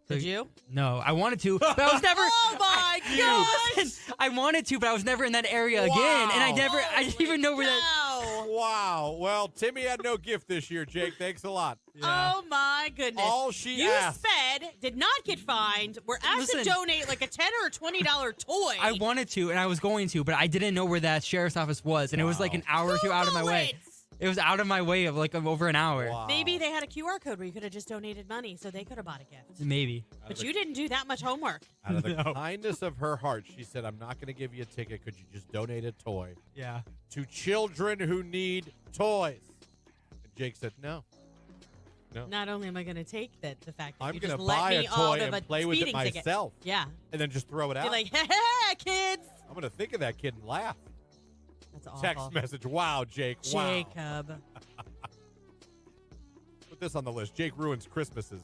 So, Did you? No, I wanted to, but I was never. Oh my gosh! I wanted to, but I was never in that area again, and I didn't even know where that. Wow. Well, Timmy had no gift this year, Jake. Thanks a lot. Yeah. Oh my goodness! All she you asked. sped, did not get fined. We're asked to Listen. donate like a $10 or $20 toy. I wanted to, and I was going to, but I didn't know where that sheriff's office was, and it was like an hour or two out of my Google way. it. It was out of my way of like over an hour. Wow. Maybe they had a QR code where you could have just donated money, so they could have bought a gift. Maybe. But you didn't do that much homework. Out of the No. kindness of her heart, she said, I'm not going to give you a ticket. Could you just donate a toy Yeah. to children who need toys? And Jake said, no. Not only am I going to take the fact that I'm you going just to let buy me a out toy of and a play with it speeding ticket. myself. Yeah. And then just throw it Be out. like, hey, kids. I'm going to think of that kid and laugh. That's awful. Text message. Wow, Jake. Wow. Jacob. Put this on the list. Jake ruins Christmases.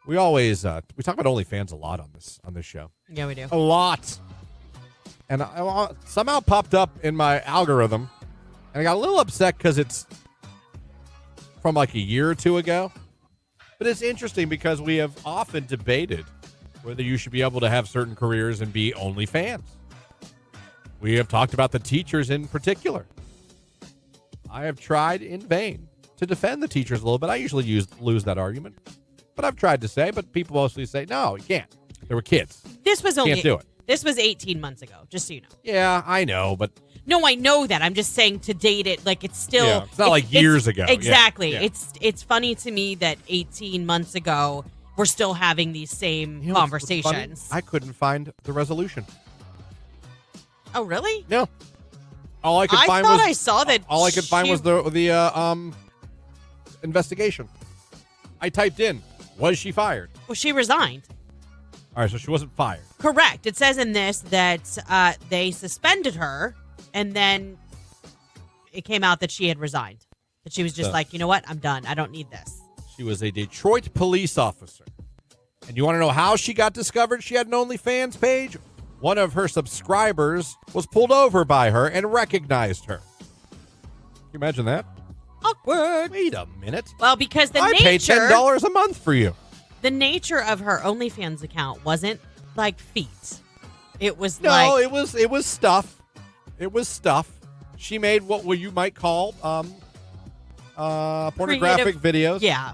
We always we talk about OnlyFans a lot on this show. Yeah, we do. A lot. And I somehow popped up in my algorithm, and I got a little upset because it's from like a year or two ago. But it's interesting because we have often debated whether you should be able to have certain careers and be OnlyFans. We have talked about the teachers in particular. I have tried in vain to defend the teachers a little bit. I usually lose that argument. But I've tried to say, but people mostly say, no, you can't. There were kids. This was Can't do it. This was 18 months ago, just so you know. Yeah, I know, but No, I know that. I'm just saying to date it, like it's still. yeah, it's not like years ago. Exactly. Yeah. It's funny to me that 18 months ago we're still having these same You know what's funny? conversations. I couldn't find the resolution. Oh, really? No. All I could I find thought was I saw that. all I could find she- was the investigation. I typed in, was she fired? Well, she resigned. All right, so she wasn't fired. Correct. It says in this that they suspended her, and then it came out that she had resigned. That she was just So- like, you know what? I'm done. I don't need this. She was a Detroit police officer. And you want to know how she got discovered? She had an OnlyFans page. One of her subscribers was pulled over by her and recognized her. Can you imagine that? Awkward. Wait a minute. Well, because I pay $10 a month for you. the nature of her OnlyFans account wasn't like feet. It was No, like it was stuff. It was stuff. She made what you might call pornographic videos. yeah.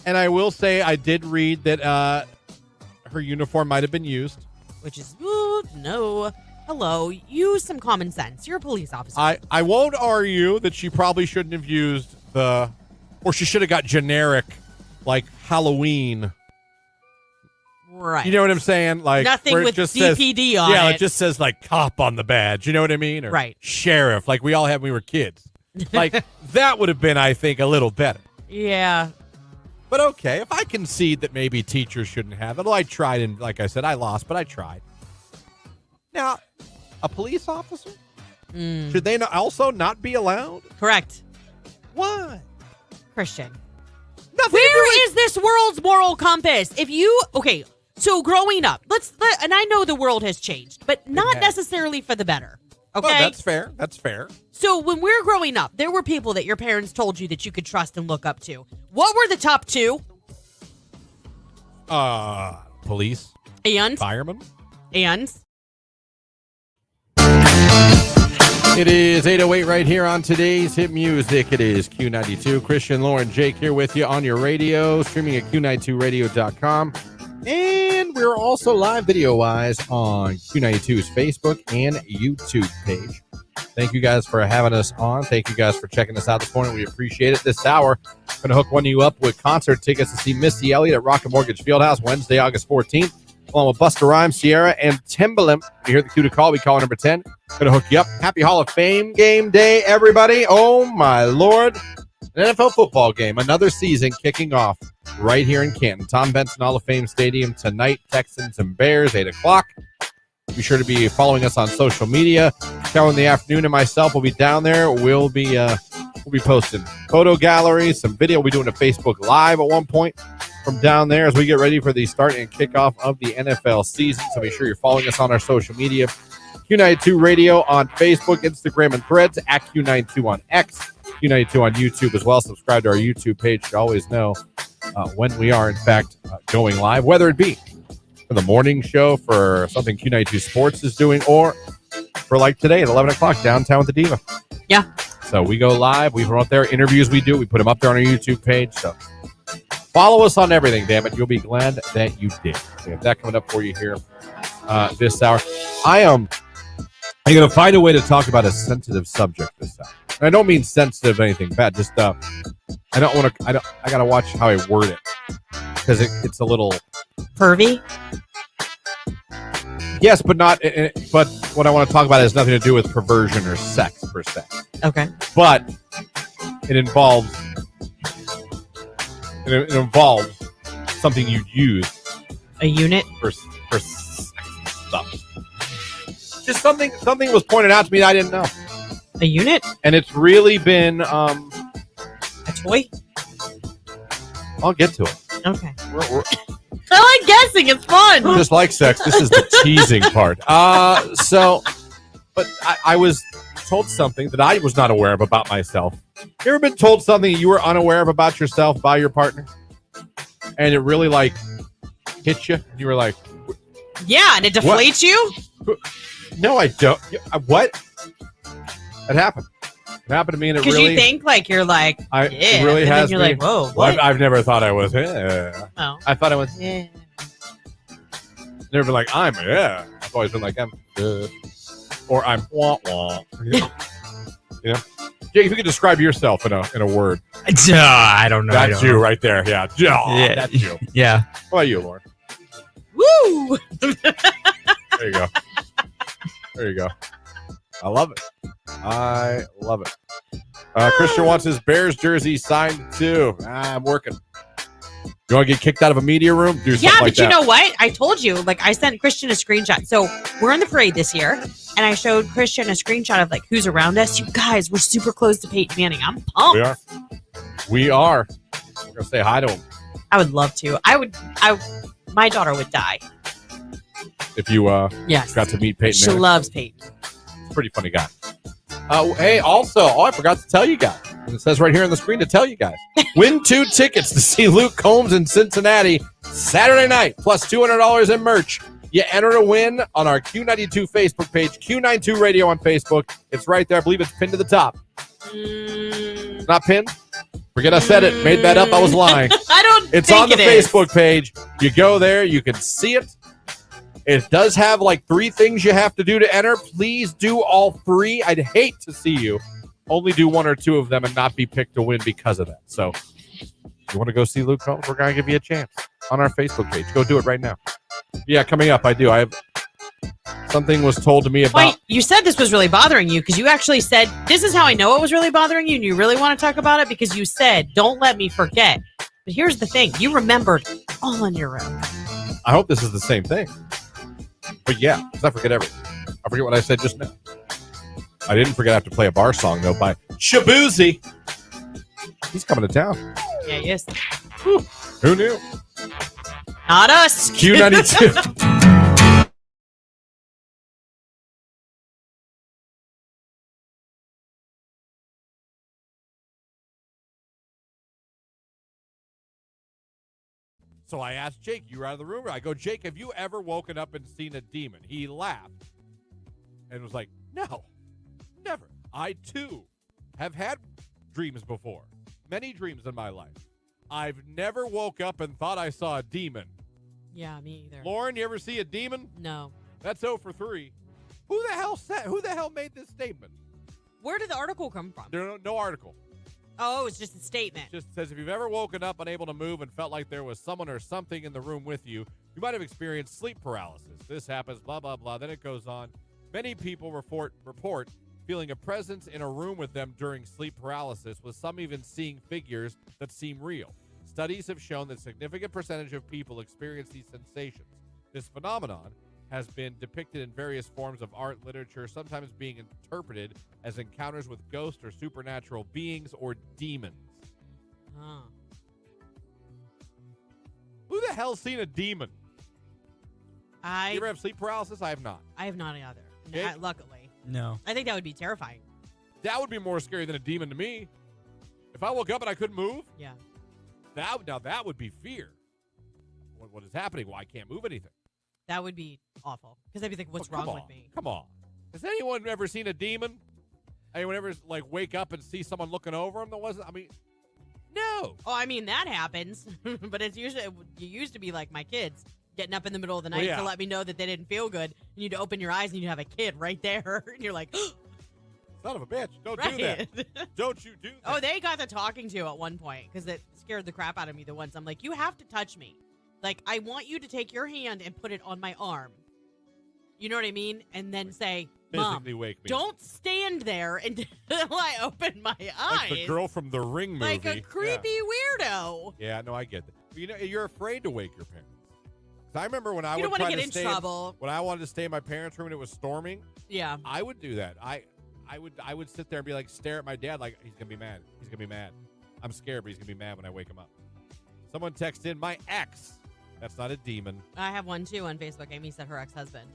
And I will say I did read that her uniform might have been used. Which is no. Hello, use some common sense. You're a police officer. I won't argue that she probably shouldn't have used or she should have got generic, like Halloween. right. You know what I'm saying? Like Nothing where it with just says- DPD on yeah, it. it just says like cop on the badge. You know what I mean? Or Right. sheriff, like we all had when we were kids. Like that would have been, I think, a little better. Yeah. But okay, if I concede that maybe teachers shouldn't have it, well, I tried, and like I said, I lost, but I tried. Now, a police officer? Should they also not be allowed? Correct. Why? Christian. Nothing. Where is this world's moral compass? If you so growing up, and I know the world has changed, but not has. necessarily for the better. Okay, Well, that's fair. That's fair. so when we're growing up, there were people that your parents told you that you could trust and look up to. What were the top two? Police, And firemen. It is 8:08 right here on today's Hit Music. It is Q92. Christian, Lauren, Jake here with you on your radio, streaming at Q92radio.com. And we're also live video-wise on Q92's Facebook and YouTube page. Thank you guys for having us on. Thank you guys for checking us out this morning. We appreciate it. This hour, I'm going to hook one of you up with concert tickets to see Missy Elliott at Rocket Mortgage Fieldhouse Wednesday, August 14th. Along with Busta Rhymes, Sierra, and Timbaland. You hear the cue to call. We call number 10. Going to hook you up. Happy Hall of Fame game day, everybody. Oh, my Lord. An NFL football game. Another season kicking off right here in Canton. Tom Benson Hall of Fame Stadium tonight. Texans and Bears, 8 o'clock. Be sure to be following us on social media. Carol in the afternoon and myself will be down there. We'll be posting photo galleries, some video. We'll be doing a Facebook Live at one point from down there as we get ready for the start and kickoff of the NFL season. So be sure you're following us on our social media. Q92 Radio on Facebook, Instagram, and Threads, at Q92 on X, Q92 on YouTube as well. Subscribe to our YouTube page to always know when we are, in fact, going live, whether it be for the morning show, for something Q92 Sports is doing, or for like today at 11 o'clock downtown with the Diva. Yeah. So we go live. We promote their interviews we do. We put them up there on our YouTube page. So follow us on everything, damn it. You'll be glad that you did. We have that coming up for you here this hour. I'm going to find a way to talk about a sensitive subject this hour. And I don't mean sensitive or anything bad. Just I don't want to. I got to watch how I word it because it's a little pervy. Yes, but not. But what I want to talk about has nothing to do with perversion or sex per se. Okay. But it involves something you'd use A unit. for sex stuff. Just something was pointed out to me that I didn't know, A unit. and it's really been. A toy. I'll get to it. Okay. We're I like guessing. It's fun. just like sex. This is the teasing part. But I was told something that I was not aware of about myself. You ever been told something you were unaware of about yourself by your partner? And it really like hit you? And you were like, Yeah, and it deflates you? no, I don't. What? It happened. It happened to me, and it Because really. you think like you're like, it yeah. really and has then you're me. like, whoa, what? Well, I've never thought I was. Yeah. Oh. I thought I was. Yeah. Never been like I'm. Yeah. I've always been like I'm. Or I'm. Wah wah. You know. Jake, if you could describe yourself in a word. I don't know. That's you right there. Yeah. Yeah. That's you. Yeah. What about you, Lauren? Woo! There you go. There you go. I love it. I love it. Christian wants his Bears jersey signed too. I'm working. You want to get kicked out of a media room? Do something Yeah, but like you that. know what? I told you, like, I sent Christian a screenshot. So we're in the parade this year, and I showed Christian a screenshot of like who's around us. You guys, we're super close to Peyton Manning. I'm pumped. We are. We're gonna say hi to him. I would love to. My daughter would die. If you Yes. got to meet Peyton She Manning. loves Peyton. Pretty funny guy. Hey, also, I forgot to tell you guys. And it says right here on the screen to tell you guys. Win 2 tickets to see Luke Combs in Cincinnati Saturday night, plus $200 in merch. You enter to win on our Q92 Facebook page, Q92 Radio on Facebook. It's right there. I believe it's pinned to the top. It's not pinned? Forget I said it. Made that up. I was lying. I don't It's think on the it is. Facebook page. You go there. You can see it. It does have like 3 things you have to do to enter. Please do all 3. I'd hate to see you only do 1 or 2 of them and not be picked to win because of that. So if you want to go see Luke Combs, we're going to give you a chance on our Facebook page. Go do it right now. Yeah, coming up, I do. I have something was told to me about. Wait, you said this was really bothering you because you actually said, this is how I know it was really bothering you and you really want to talk about it because you said, don't let me forget. But here's the thing. You remembered all on your own. I hope this is the same thing. But yeah, because I forget everything. I forget what I said just now. I didn't forget I have to play a bar song, though, by Shabuzi. He's coming to town. Yeah, yes. Who knew? Not us. Q92. So I asked Jake, you were out of the room. I go, Jake, have you ever woken up and seen a demon? He laughed and was like, no, never. I, too, have had dreams before. Many dreams in my life. I've never woke up and thought I saw a demon. Yeah, me either. Lauren, you ever see a demon? No. That's 0 for 3. Who the hell made this statement? Where did the article come from? There no article. Oh, it's just a statement. It just says if you've ever woken up unable to move and felt like there was someone or something in the room with you, you might have experienced sleep paralysis. This happens, blah, blah, blah. Then it goes on. Many people report feeling a presence in a room with them during sleep paralysis, with some even seeing figures that seem real. Studies have shown that a significant percentage of people experience these sensations. This phenomenon has been depicted in various forms of art, literature, sometimes being interpreted as encounters with ghosts or supernatural beings or demons. Huh. Who the hell's seen a demon? You I ever have sleep paralysis? I have not. have not either. Jake? Luckily. No. I think that would be terrifying. That would be more scary than a demon to me. If I woke up and I couldn't move, Yeah. that would be fear. What is happening? Well, I can't move anything. That would be awful. Because I'd be thinking, what's Oh, come wrong on. with me? Come on. Has anyone ever seen a demon? Anyone ever like wake up and see someone looking over them that wasn't? I mean, no. Oh, I mean, that happens. But it's usually, you used to be like my kids, getting up in the middle of the night Well, yeah. to let me know that they didn't feel good. And you'd open your eyes and you'd have a kid right there. And you're like, Son of a bitch. Don't right. do that. Don't you do that. Oh, they got the talking to at one point because it scared the crap out of me the once. I'm like, you have to touch me. Like, I want you to take your hand and put it on my arm. You know what I mean? And then say, Mom, physically wake me. don't stand there until I open my eyes. Like the girl from the Ring movie. Like a creepy weirdo. Yeah, no, I get that. You know, you're afraid to wake your parents. 'Cause I remember when I You would don't want to try get to in stay trouble. when I wanted to stay in my parents' room and it was storming, Yeah. I would do that. I would sit there and be like, stare at my dad like he's gonna be mad. He's gonna be mad. I'm scared, but he's gonna be mad when I wake him up. Someone texted in, my ex. That's not a demon. I have one too on Facebook. Amy said her ex-husband.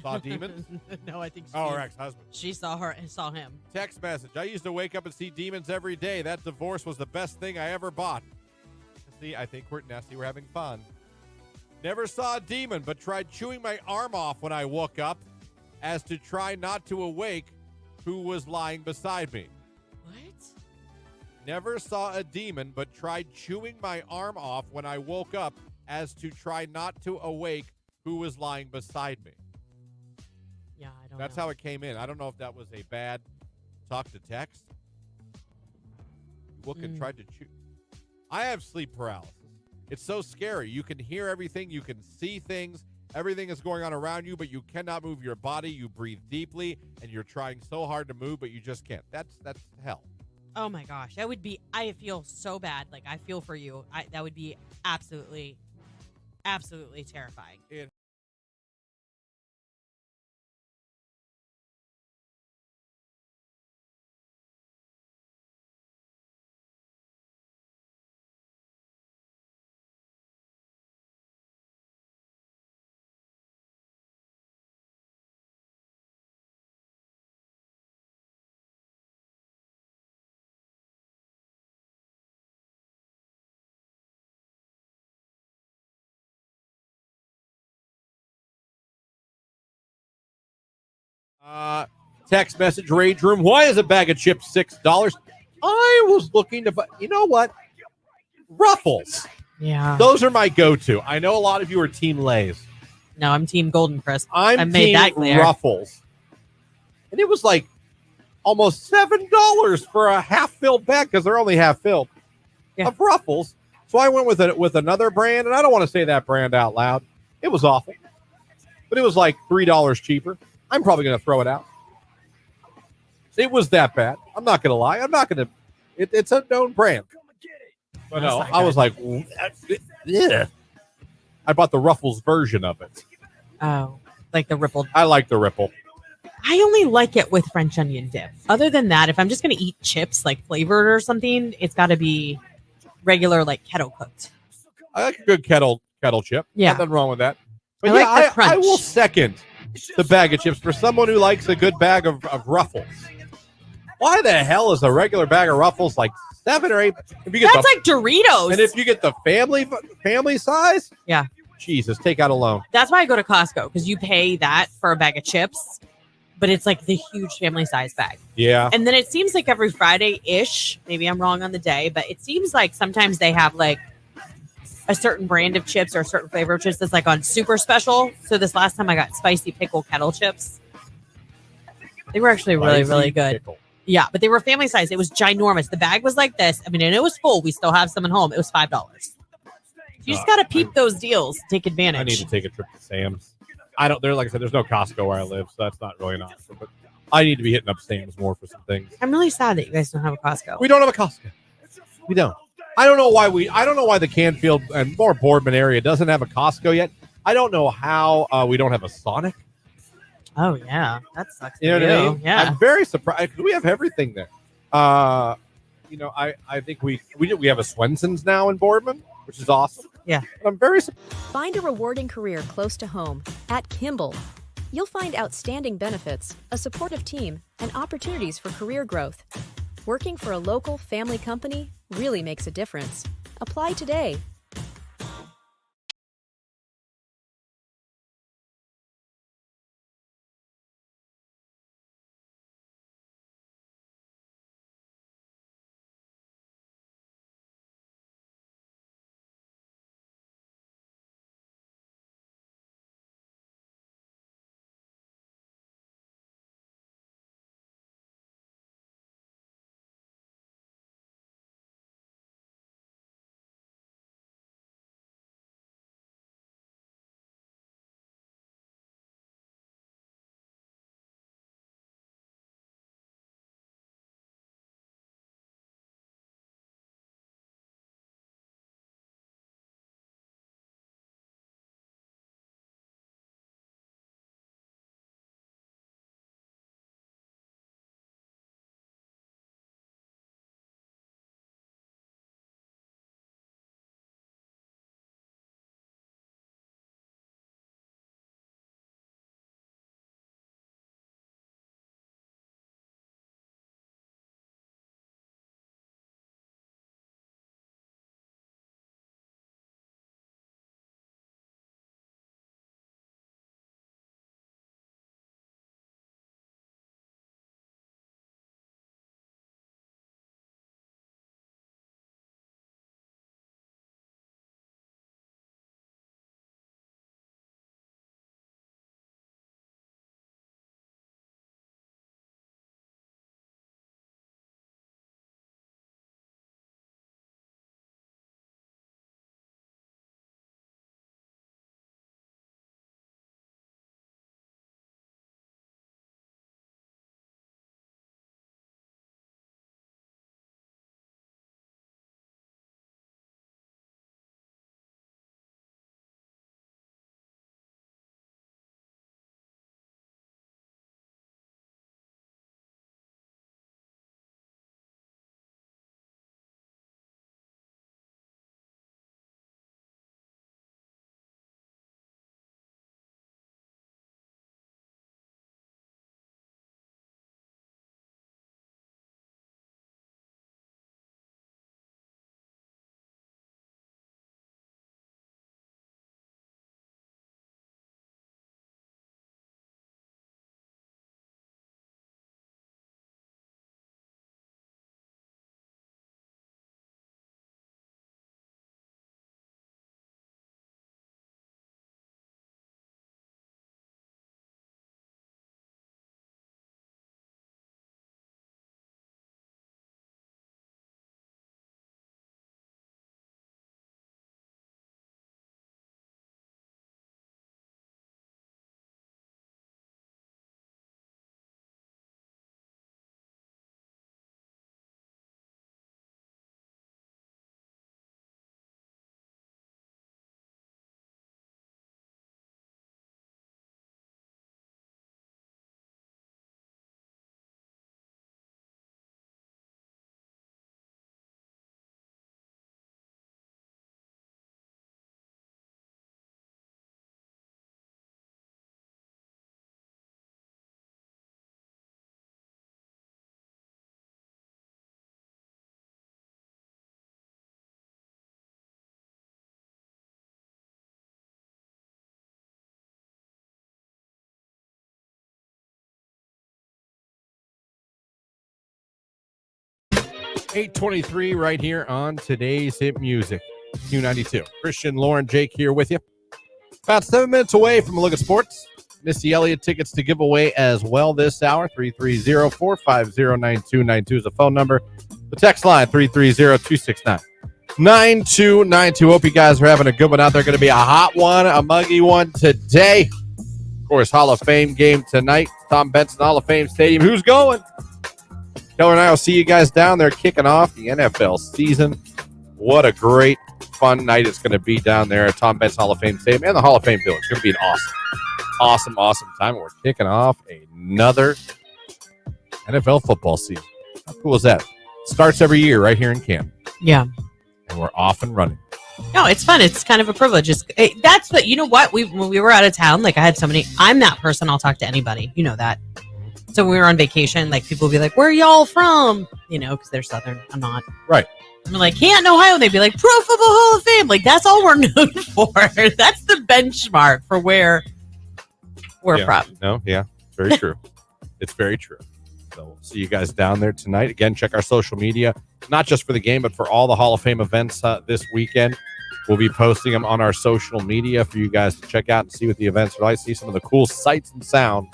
Saw demons? No, I think Oh, her ex-husband. she saw her and saw him. Text message. I used to wake up and see demons every day. That divorce was the best thing I ever bought. See, I think we're having fun. Never saw a demon, but tried chewing my arm off when I woke up as to try not to awake who was lying beside me. What? Never saw a demon, but tried chewing my arm off when I woke up as to try not to awake who was lying beside me. Yeah, I don't That's know. how it came in. I don't know if that was a bad talk to text. Look and tried to chew. I have sleep paralysis. It's so scary. You can hear everything. You can see things. Everything is going on around you, but you cannot move your body. You breathe deeply, and you're trying so hard to move, but you just can't. That's hell. Oh my gosh, that would be. I feel so bad. Like I feel for you. That would be absolutely, absolutely terrifying. Text message, Rage Room. Why is a bag of chips $6? I was looking to buy, you know what? Ruffles. Yeah. Those are my go-to. I know a lot of you are Team Lay's. No, I'm Team Golden Crisp. I'm I Team made that clear. Ruffles. And it was like almost $7 for a half-filled bag because they're only half-filled of Ruffles. So I went with another brand, and I don't want to say that brand out loud. It was awful. But it was like $3 cheaper. I'm probably going to throw it out. It was that bad. I'm not going to lie. I'm not going to. It's a known brand. But no, I was like, yeah. I bought the Ruffles version of it. Oh, like the rippled. I like the Ripple. I only like it with French onion dip. Other than that, if I'm just going to eat chips like flavored or something, it's got to be regular, like kettle cooked. I like a good kettle chip. Yeah. Nothing wrong with that. But I yeah, like the crunch. I will second the bag of chips for someone who likes a good bag of Ruffles. Why the hell is a regular bag of Ruffles like 7 or 8? If you get That's like Doritos. and if you get the family size, yeah, Jesus, take out a loan. that's why I go to Costco because you pay that for a bag of chips, but it's like the huge family size bag. Yeah. And then it seems like every Friday-ish, maybe I'm wrong on the day, but it seems like sometimes they have like a certain brand of chips or a certain flavor of chips that's like on super special. So this last time I got spicy pickle kettle chips. They were actually really, Spicy really good. pickle. Yeah, but they were family size. It was ginormous. The bag was like this. I mean, and it was full. We still have some at home. It was $5. You just got to peep those deals. Take advantage. I need to take a trip to Sam's. Like I said, there's no Costco where I live, so that's not really an option. But I need to be hitting up Sam's more for some things. I'm really sad that you guys don't have a Costco. We don't have a Costco. We don't. I don't know why the Canfield and more Boardman area doesn't have a Costco yet. I don't know how we don't have a Sonic. Oh yeah, that sucks. You know what I mean? Yeah. I'm very surprised. We have everything there. I think we have a Swenson's now in Boardman, which is awesome. Yeah. But I'm very Find a rewarding career close to home at Kimball. You'll find outstanding benefits, a supportive team, and opportunities for career growth. Working for a local family company really makes a difference. Apply today. 8:23 right here on today's hit music. Q92. Christian, Lauren, Jake here with you. About 7 minutes away from a look at sports. Missy Elliott tickets to give away as well this hour. 330-450-9292 is the phone number. The text line, 330-269-9292. Hope you guys are having a good one out there. Going to be a hot one, a muggy one today. Of course, Hall of Fame game tonight. Tom Benson Hall of Fame Stadium. Who's going? Keller and I will see you guys down there kicking off the NFL season. What a great, fun night it's going to be down there at Tom Benson Hall of Fame Stadium and the Hall of Fame Field. It's going to be an awesome time. We're kicking off another NFL football season. How cool is that? Starts every year right here in Canton. Yeah. And we're off and running. No, it's fun. It's kind of a privilege. That's the, you know what? When we were out of town, like I had so many, I'm that person. I'll talk to anybody. You know that. So when we were on vacation, like people would be like, where are y'all from? You know, because they're Southern. I'm not. Right. I'm like, Canton, Ohio. And they'd be like, Pro Football Hall of Fame. Like, that's all we're known for. That's the benchmark for where we're from. No, yeah. Very true. It's very true. So we'll see you guys down there tonight. Again, check our social media, not just for the game, but for all the Hall of Fame events this weekend. We'll be posting them on our social media for you guys to check out and see what the events are like, see some of the cool sights and sound.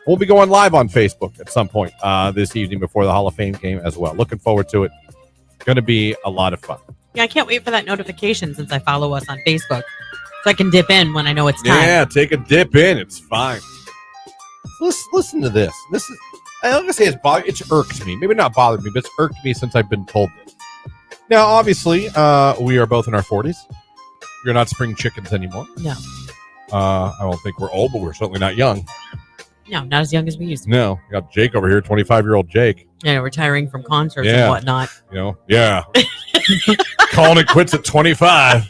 We'll be going live on Facebook at some point this evening before the Hall of Fame game as well. Looking forward to it. Going to be a lot of fun. Yeah, I can't wait for that notification since I follow us on Facebook. So I can dip in when I know it's time. Yeah, take a dip in. It's fine. Listen to this. This is, I'm going to say it's irked me. Maybe not bothered me, but it's irked me since I've been told this. Now, obviously, we are both in our 40s. We're not spring chickens anymore. No. I don't think we're old, but we're certainly not young. No, not as young as we used to be. No. We got Jake over here, 25-year-old Jake. Yeah, retiring from concerts and whatnot. You know, yeah. Calling it quits at 25.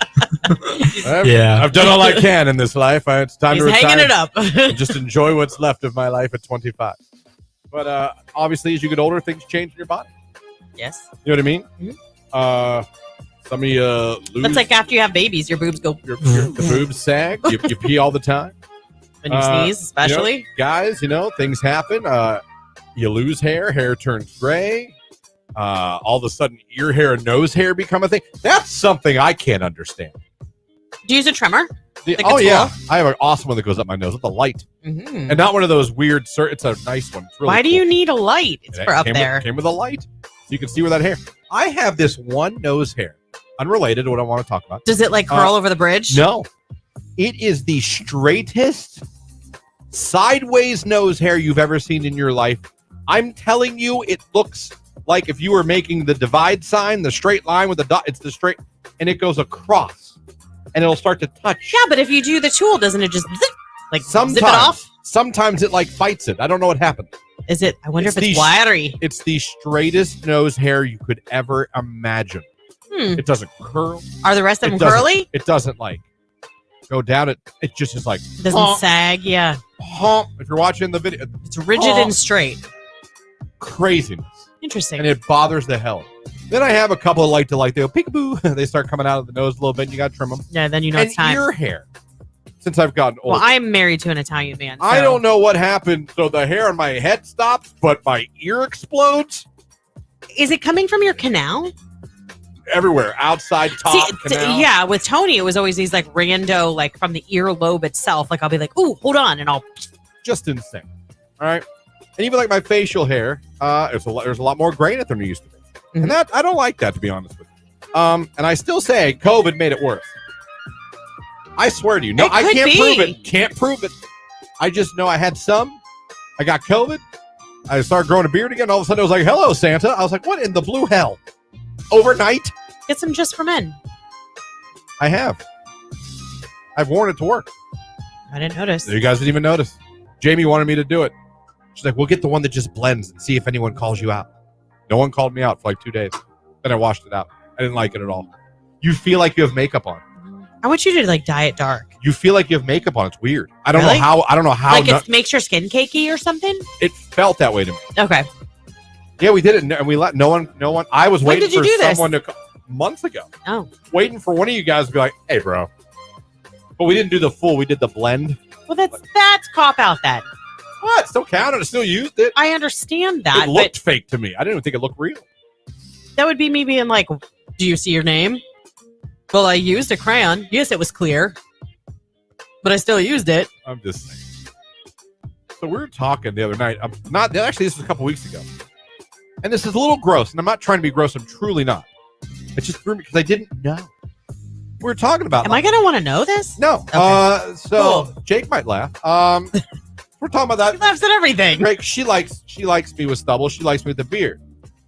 I've done all I can in this life. It's time to retire. Hanging it up. And just enjoy what's left of my life at 25. But obviously, as you get older, things change in your body. Yes. You know what I mean? Mm-hmm. Some of you lose. That's like after you have babies, your boobs go. The boobs sag. You pee all the time. When you sneeze, especially. You know, guys, things happen. You lose hair. Hair turns gray. All of a sudden, ear hair and nose hair become a thing. That's something I can't understand. Do you use a trimmer? Yeah, I have an awesome one that goes up my nose with a light, and not one of those weird. It's a nice one. It's really Why do cool. you need a light? It's for up there. Came with a light, so you can see where that hair. I have this one nose hair, unrelated to what I want to talk about. Does it like curl over the bridge? No, it is the straightest sideways nose hair you've ever seen in your life. I'm telling you, it looks like if you were making the divide sign, the straight line with the dot. It's the straight, and it goes across, and it'll start to touch. Yeah, but if you do the tool, doesn't it just zip it off? Sometimes it fights it. I don't know what happened. Is it? I wonder if it's wiry. It's the straightest nose hair you could ever imagine. It doesn't curl. Are the rest of them curly? It doesn't go down. It just is doesn't sag. Yeah. If you're watching the video, it's rigid and straight. Craziness. Interesting. And it bothers the hell. Then I have a couple of they go peekaboo. They start coming out of the nose a little bit, and you got to trim them. Yeah, then it's time. Ear hair. Since I've gotten older. Well, I'm married to an Italian man. So. I don't know what happened. So the hair on my head stops, but my ear explodes. Is it coming from your canal? Everywhere, outside, top, canal. Yeah, with Tony, it was always these rando, from the earlobe itself. I'll be like, "Ooh, hold on," and I'll just insane. All right, and even my facial hair, there's a lot more gray in it than there used to be, and that I don't like that, to be honest with you. And I still say COVID made it worse. I swear to you, no, I can't prove it. Can't prove it. I just know I had some. I got COVID. I started growing a beard again. All of a sudden, it was like, "Hello, Santa." I was like, "What in the blue hell?" Overnight. Get some just for men. I have. I've worn it to work. I didn't notice. You guys didn't even notice. Jamie wanted me to do it. She's like, we'll get the one that just blends and see if anyone calls you out. No one called me out for 2 days. Then I washed it out. I didn't like it at all. You feel like you have makeup on. I want you to dye it dark. You feel like you have makeup on. It's weird. I don't know how. It makes your skin cakey or something? It felt that way to me. Okay. Yeah, we did it, and we let no one. I was waiting for someone to call months ago. Oh, waiting for one of you guys to be like, "Hey, bro," but we didn't do the full. We did the blend. Well, that's cop out then. What? Still counted. I still used it. I understand that. It looked fake to me. I didn't even think it looked real. That would be me being like, do you see your name? Well, I used a crayon. Yes, it was clear. But I still used it. I'm just saying. So we were talking the other night. Actually, this was a couple weeks ago. And this is a little gross. And I'm not trying to be gross. I'm truly not. It just threw me because I didn't know. We were talking about. Am I going to want to know this? No. Okay. So Jake might laugh. We're talking about that. He laughs at everything. Greg, she likes me with stubble. She likes me with the beard.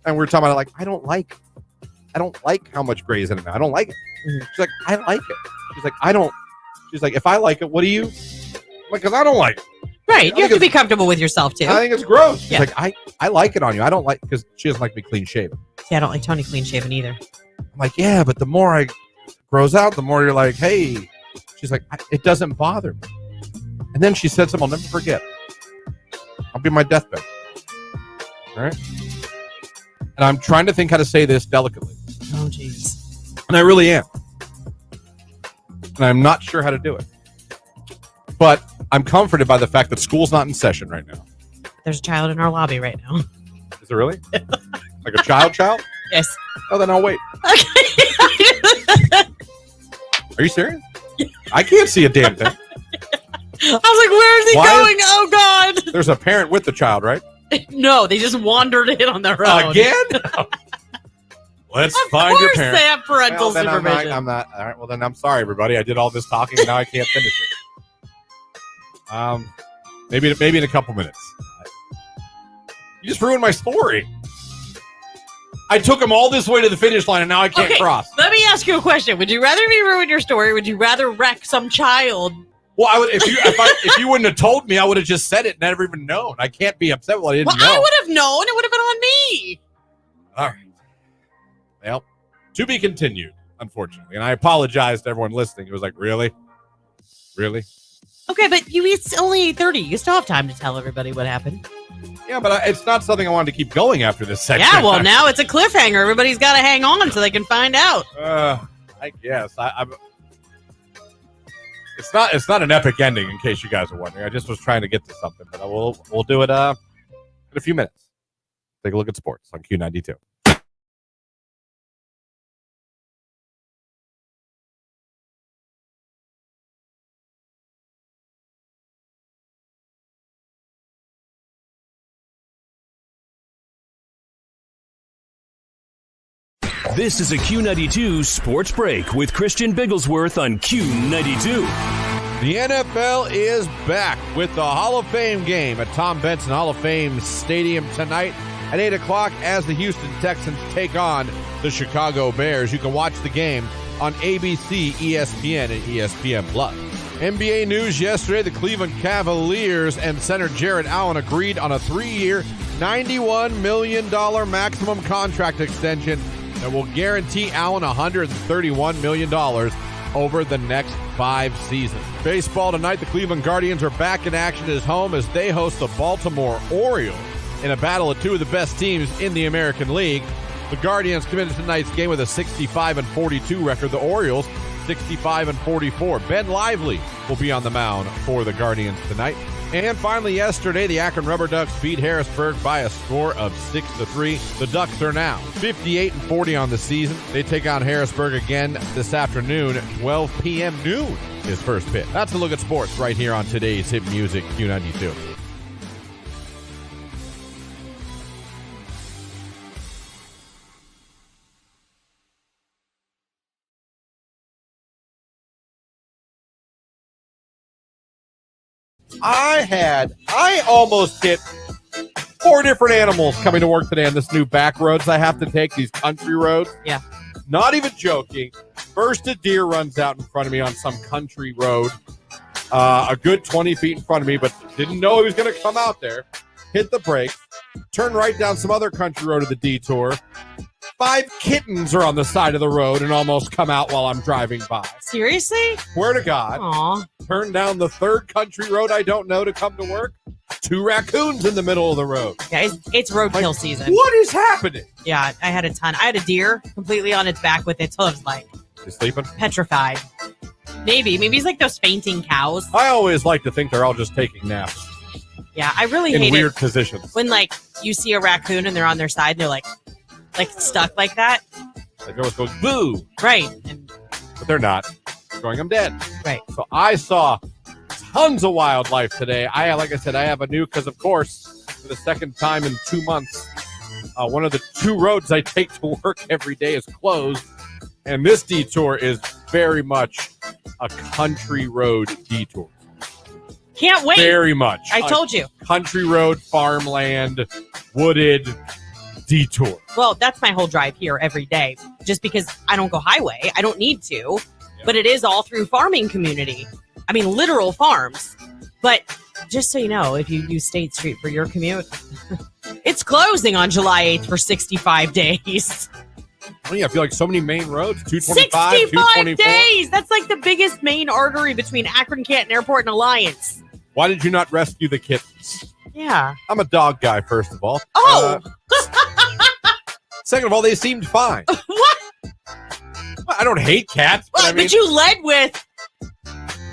And we're talking about like I don't like how much gray is in it now. I don't like it. Mm-hmm. She's like, I like it. She's like, I don't. She's like, if I like it, what do you? I'm like, because I don't like it. Right. You have to be comfortable with yourself too. I think it's gross. She's Yeah. like, I like it on you. I don't like because she doesn't like me clean shaven. See, I don't like Tony clean shaven either. I'm like, yeah, but the more I grows out, the more you're like, hey. She's like, it doesn't bother me. And then she said something I'll never forget. I'll be on my deathbed. All right. And I'm trying to think how to say this delicately. Oh, jeez. And I really am. And I'm not sure how to do it. But I'm comforted by the fact that school's not in session right now. There's a child in our lobby right now. Is it really? Like a child? Yes. Oh, then I'll wait. Okay. Are you serious? I can't see a damn thing. I was like, where is he going? Oh, God. There's a parent with the child, right? No, they just wandered in on their own. Again? Let's find your Of course parent. they have parental Then supervision. I'm not. All right. Well, then I'm sorry, everybody. I did all this talking, and now I can't finish it. Maybe in a couple minutes. You just ruined my story. I took him all this way to the finish line, and now I can't cross. Let me ask you a question. Would you rather me ruin your story? Or would you rather wreck some child? Well, I would if you wouldn't have told me, I would have just said it, and never even known. I can't be upset with what I didn't know. I would have known. It would have been on me. All right. Well, to be continued, unfortunately. And I apologize to everyone listening. It was like, really? Really? Okay, but it's only 8:30. You still have time to tell everybody what happened. Yeah, but it's not something I wanted to keep going after this section. Yeah, well, now it's a cliffhanger. Everybody's got to hang on so they can find out. I guess. It's not an epic ending, in case you guys are wondering. I just was trying to get to something, but we'll do it in a few minutes. Take a look at sports on Q92. This is a Q92 Sports Break with Christian Bigglesworth on Q92. The NFL is back with the Hall of Fame game at Tom Benson Hall of Fame Stadium tonight at 8 o'clock as the Houston Texans take on the Chicago Bears. You can watch the game on ABC, ESPN, and ESPN+. NBA news yesterday, the Cleveland Cavaliers and center Jarrett Allen agreed on a 3-year, $91 million maximum contract extension that will guarantee Allen $131 million over the next 5 seasons. Baseball tonight, the Cleveland Guardians are back in action at his home as they host the Baltimore Orioles in a battle of two of the best teams in the American League. The Guardians committed to tonight's game with a 65-42 record. The Orioles 65-44. Ben Lively will be on the mound for the Guardians tonight. And finally, yesterday, the Akron Rubber Ducks beat Harrisburg by a score of 6-3. The Ducks are now 58-40 on the season. They take on Harrisburg again this afternoon, 12 p.m. noon is first pitch. That's a look at sports right here on today's Hit Music Q92. I almost hit 4 different animals coming to work today on this new back roads I have to take, these country roads. Yeah. Not even joking. First, a deer runs out in front of me on some country road, a good 20 feet in front of me, but didn't know he was going to come out there. Hit the brakes, turn right down some other country road at the detour. 5 kittens are on the side of the road and almost come out while I'm driving by. Seriously? Swear to God. Aw. Turn down the 3rd country road I don't know to come to work. 2 raccoons in the middle of the road. Yeah, it's roadkill season. What is happening? Yeah, I had a ton. I had a deer completely on its back with its hooves, like, You sleeping? petrified. Maybe it's like those fainting cows. I always like to think they're all just taking naps Yeah, I really in hate weird it positions. when, like, you see a raccoon and they're on their side and they're like, like stuck like that. Like it always goes boo, Right. And but they're not. They're going, I'm dead. right. So I saw tons of wildlife today. Like I said, I have a new, because of course, for the second time in 2 months, one of the 2 roads I take to work every day is closed. And this detour is very much a country road detour. Can't wait. Very much. I told you. Country road, farmland, wooded detour. Well, that's my whole drive here every day. Just because I don't go highway. I don't need to. But it is all through farming community. I mean, literal farms. But just so you know, if you use State Street for your commute, it's closing on July 8th for 65 days. Oh, yeah, I feel like so many main roads, 225, 65 224. days! That's like the biggest main artery between Akron, Canton Airport, and Alliance. Why did you not rescue the kittens? Yeah. I'm a dog guy, first of all. Oh! Second of all, they seemed fine. What? I don't hate cats, but Well, I mean, but you led with,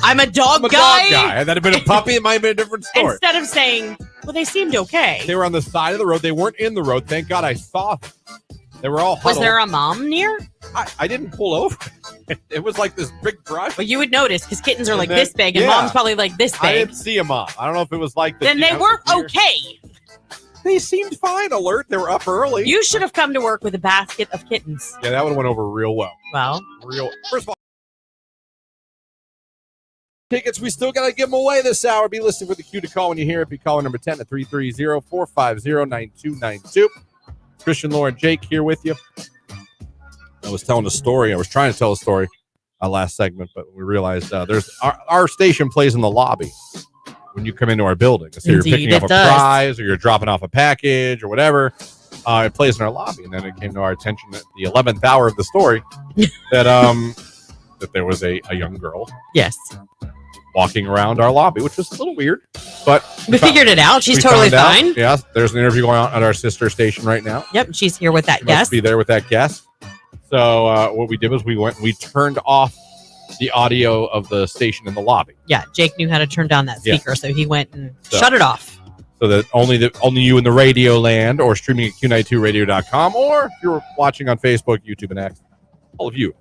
I'm a dog I'm a guy. dog guy. Had that been a puppy, it might have been a different story. Instead of saying, well, they seemed okay. They were on the side of the road. They weren't in the road. Thank God I saw them. They were all huddled. Was there a mom near? I didn't pull over. It was like this big brush. Well, you would notice because kittens are And like then- this big and yeah. mom's probably like this I big. didn't see a mom. I don't know if it was like the Then they were okay. They seemed fine, alert. They were up early. You should have come to work with a basket of kittens. Yeah, that would have went over real well. Well, First of all, tickets, we still got to give them away this hour. Be listening for the cue to call when you hear it. Be caller number 10 at 330-450-9292. Christian, Lauren, Jake here with you. I was telling a story. I was trying to tell a story last segment, but we realized there's our station plays in the lobby when you come into our building. So you're Indeed, picking up it a does. prize or you're dropping off a package or whatever. It plays in our lobby. And then it came to our attention at the 11th hour of the story that that there was a young girl yes. walking around our lobby, which was a little weird. But We figured it out. She's we totally found out. fine. Yes, there's an interview going on at our sister station right now. Yep, she's here with that She must guest. be there with that guest. So what we did was we turned off the audio of the station in the lobby, Yeah, Jake knew how to turn down that Yeah. speaker, so he went and So- shut it off. so that only you in the radio land or streaming at Q92radio.com, or if you're watching on Facebook, YouTube, and X, all of you.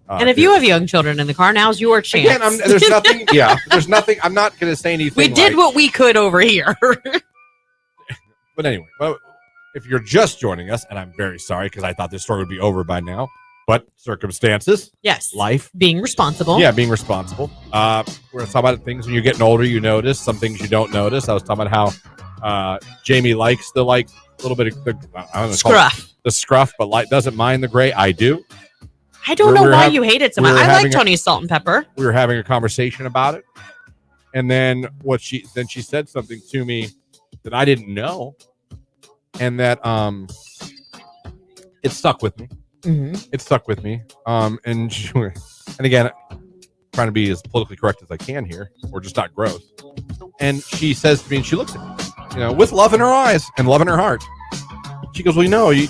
And if you have young children in the car, now's your chance. again, there's nothing. Yeah, there's nothing. I'm not going to say anything. We did what we could over here. But anyway, well, if you're just joining us, and I'm very sorry because I thought this story would be over by now, but circumstances, Yes. life. Being responsible. Yeah, being responsible. We're going to talk about things when you're getting older, you notice. Some things you don't notice. I was talking about how Jamie likes the little bit of the, I don't know, Scruff. the scruff, but doesn't mind the gray. I do. I don't know why you hate it so much. I like having Tony's salt and pepper. We were having a conversation about it. And then she said something to me that I didn't know. And that it stuck with me. Mm-hmm. It stuck with me. And again, trying to be as politically correct as I can here, or just not gross. And she says to me, and she looks at me, with love in her eyes and love in her heart. She goes, "Well, you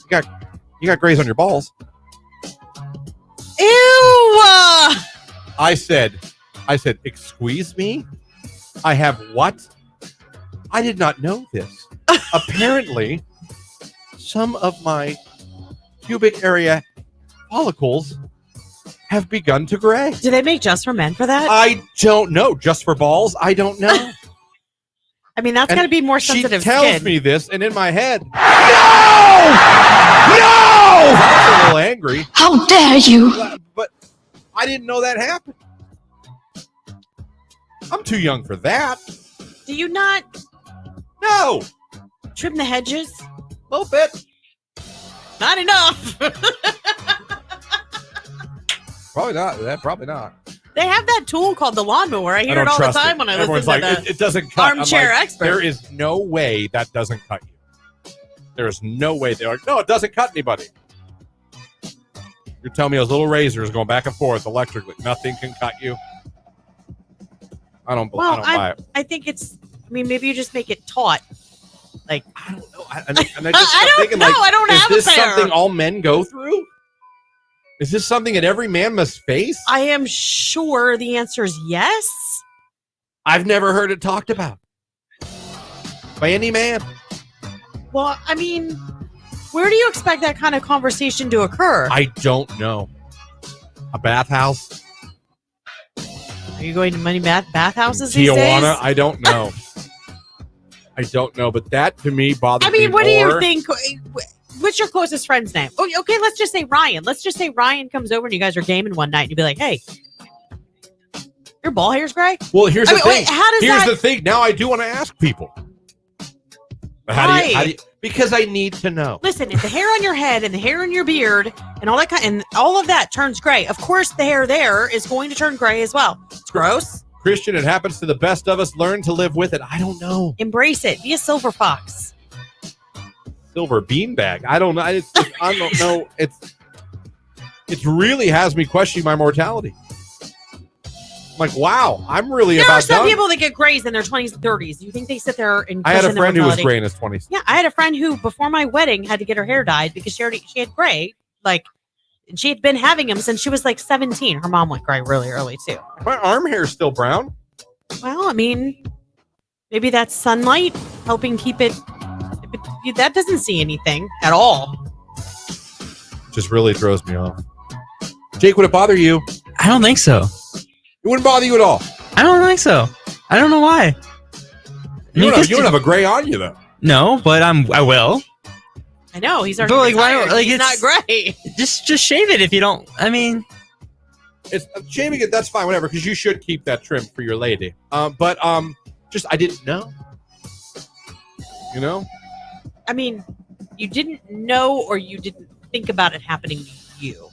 got grays on your balls." Ew! I said, "Excuse me? I have what? I did not know this. Apparently, some of my pubic area follicles have begun to gray." Do they make just for men for that? I don't know. Just for balls? I don't know. I mean, that's And got to be more sensitive She tells skin. me this, and in my head, no! I was a little angry. How dare you! But I didn't know that happened. I'm too young for that. Do you not No, trim the hedges? a little bit. Not enough. Probably not. Probably not. They have that tool called the lawnmower. I hear it all the time when I Everyone's listen like, to the it doesn't cut. I'm armchair like, expert. There is no way that doesn't cut you. There is no way. They're like, no, it doesn't cut anybody. You're telling me those little razors going back and forth electrically, nothing can cut you? I don't buy it. I think it's. I mean, maybe you just make it taut. Like I don't know. And I just kept I don't thinking, know. like, I don't have is a this pair. something all men go through? Is this something that every man must face? I am sure the answer is yes. I've never heard it talked about by any man. Well, I mean, Where do you expect that kind of conversation to occur? I don't know. A bathhouse? Are you going to many bathhouses these Tijuana? days? I don't know. I don't know, but that to me bothers me. I mean, what do more. you think? What's your closest friend's name? Oh, okay, let's just say Ryan. Let's just say Ryan comes over and you guys are gaming one night and you'd be like, hey, your ball hair's gray? Well, here's the thing. Wait, here's the thing. Now I do want to ask people. How do you, because I need to know. Listen, if the hair on your head and the hair on your beard and all that and all of that turns gray, of course the hair there is going to turn gray as well. It's gross. Christian, it happens to the best of us. Learn to live with it. I don't know. Embrace it. Be a silver fox. Silver beanbag. I don't know. I don't know. It really has me questioning my mortality. I'm like, wow, I'm really there about are some done. people that get grays in their 20s and 30s. You think they sit there and I had a question their friend who was mortality? gray in his 20s. Yeah, I had a friend who, before my wedding, had to get her hair dyed because she had gray. Like, she had been having them since she was like 17. Her mom went gray really early, too. My arm hair is still brown. Well, I mean, maybe that's sunlight helping keep it. That doesn't see anything at all. Just really throws me off. Jake, would it bother you? I don't think so. It wouldn't bother you at all. I don't think so. I don't know why. You don't have a gray on you, though. No, but I will. I know he's already But, like, why- retired. like, He's it's- not gray. Just shave it if you don't. I mean, It's shaving it. That's fine, whatever. Because you should keep that trim for your lady. But just I didn't know. You know. I mean, you didn't know or you didn't think about it happening to you.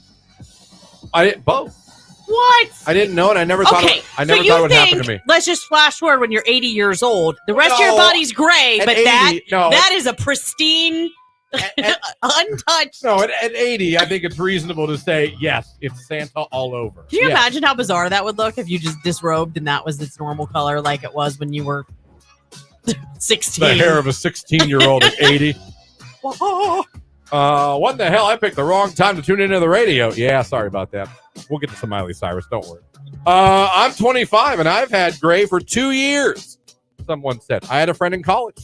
I didn't both. What? I didn't know it. I never thought. I never thought it would happen to me. Let's just flash forward when you're 80 years old. The rest of your No, body's gray, at but 80, that is a pristine, untouched. No, at 80, I think it's reasonable to say yes. It's Santa all over. Can you Yes. imagine how bizarre that would look if you just disrobed and that was its normal color, like it was when you were 16? The hair of a 16-year-old at 80. What in the hell? I picked the wrong time to tune into the radio. Yeah, sorry about that. We'll get to some Miley Cyrus. Don't worry. I'm 25, and I've had gray for 2 years. Someone said. I had a friend in college.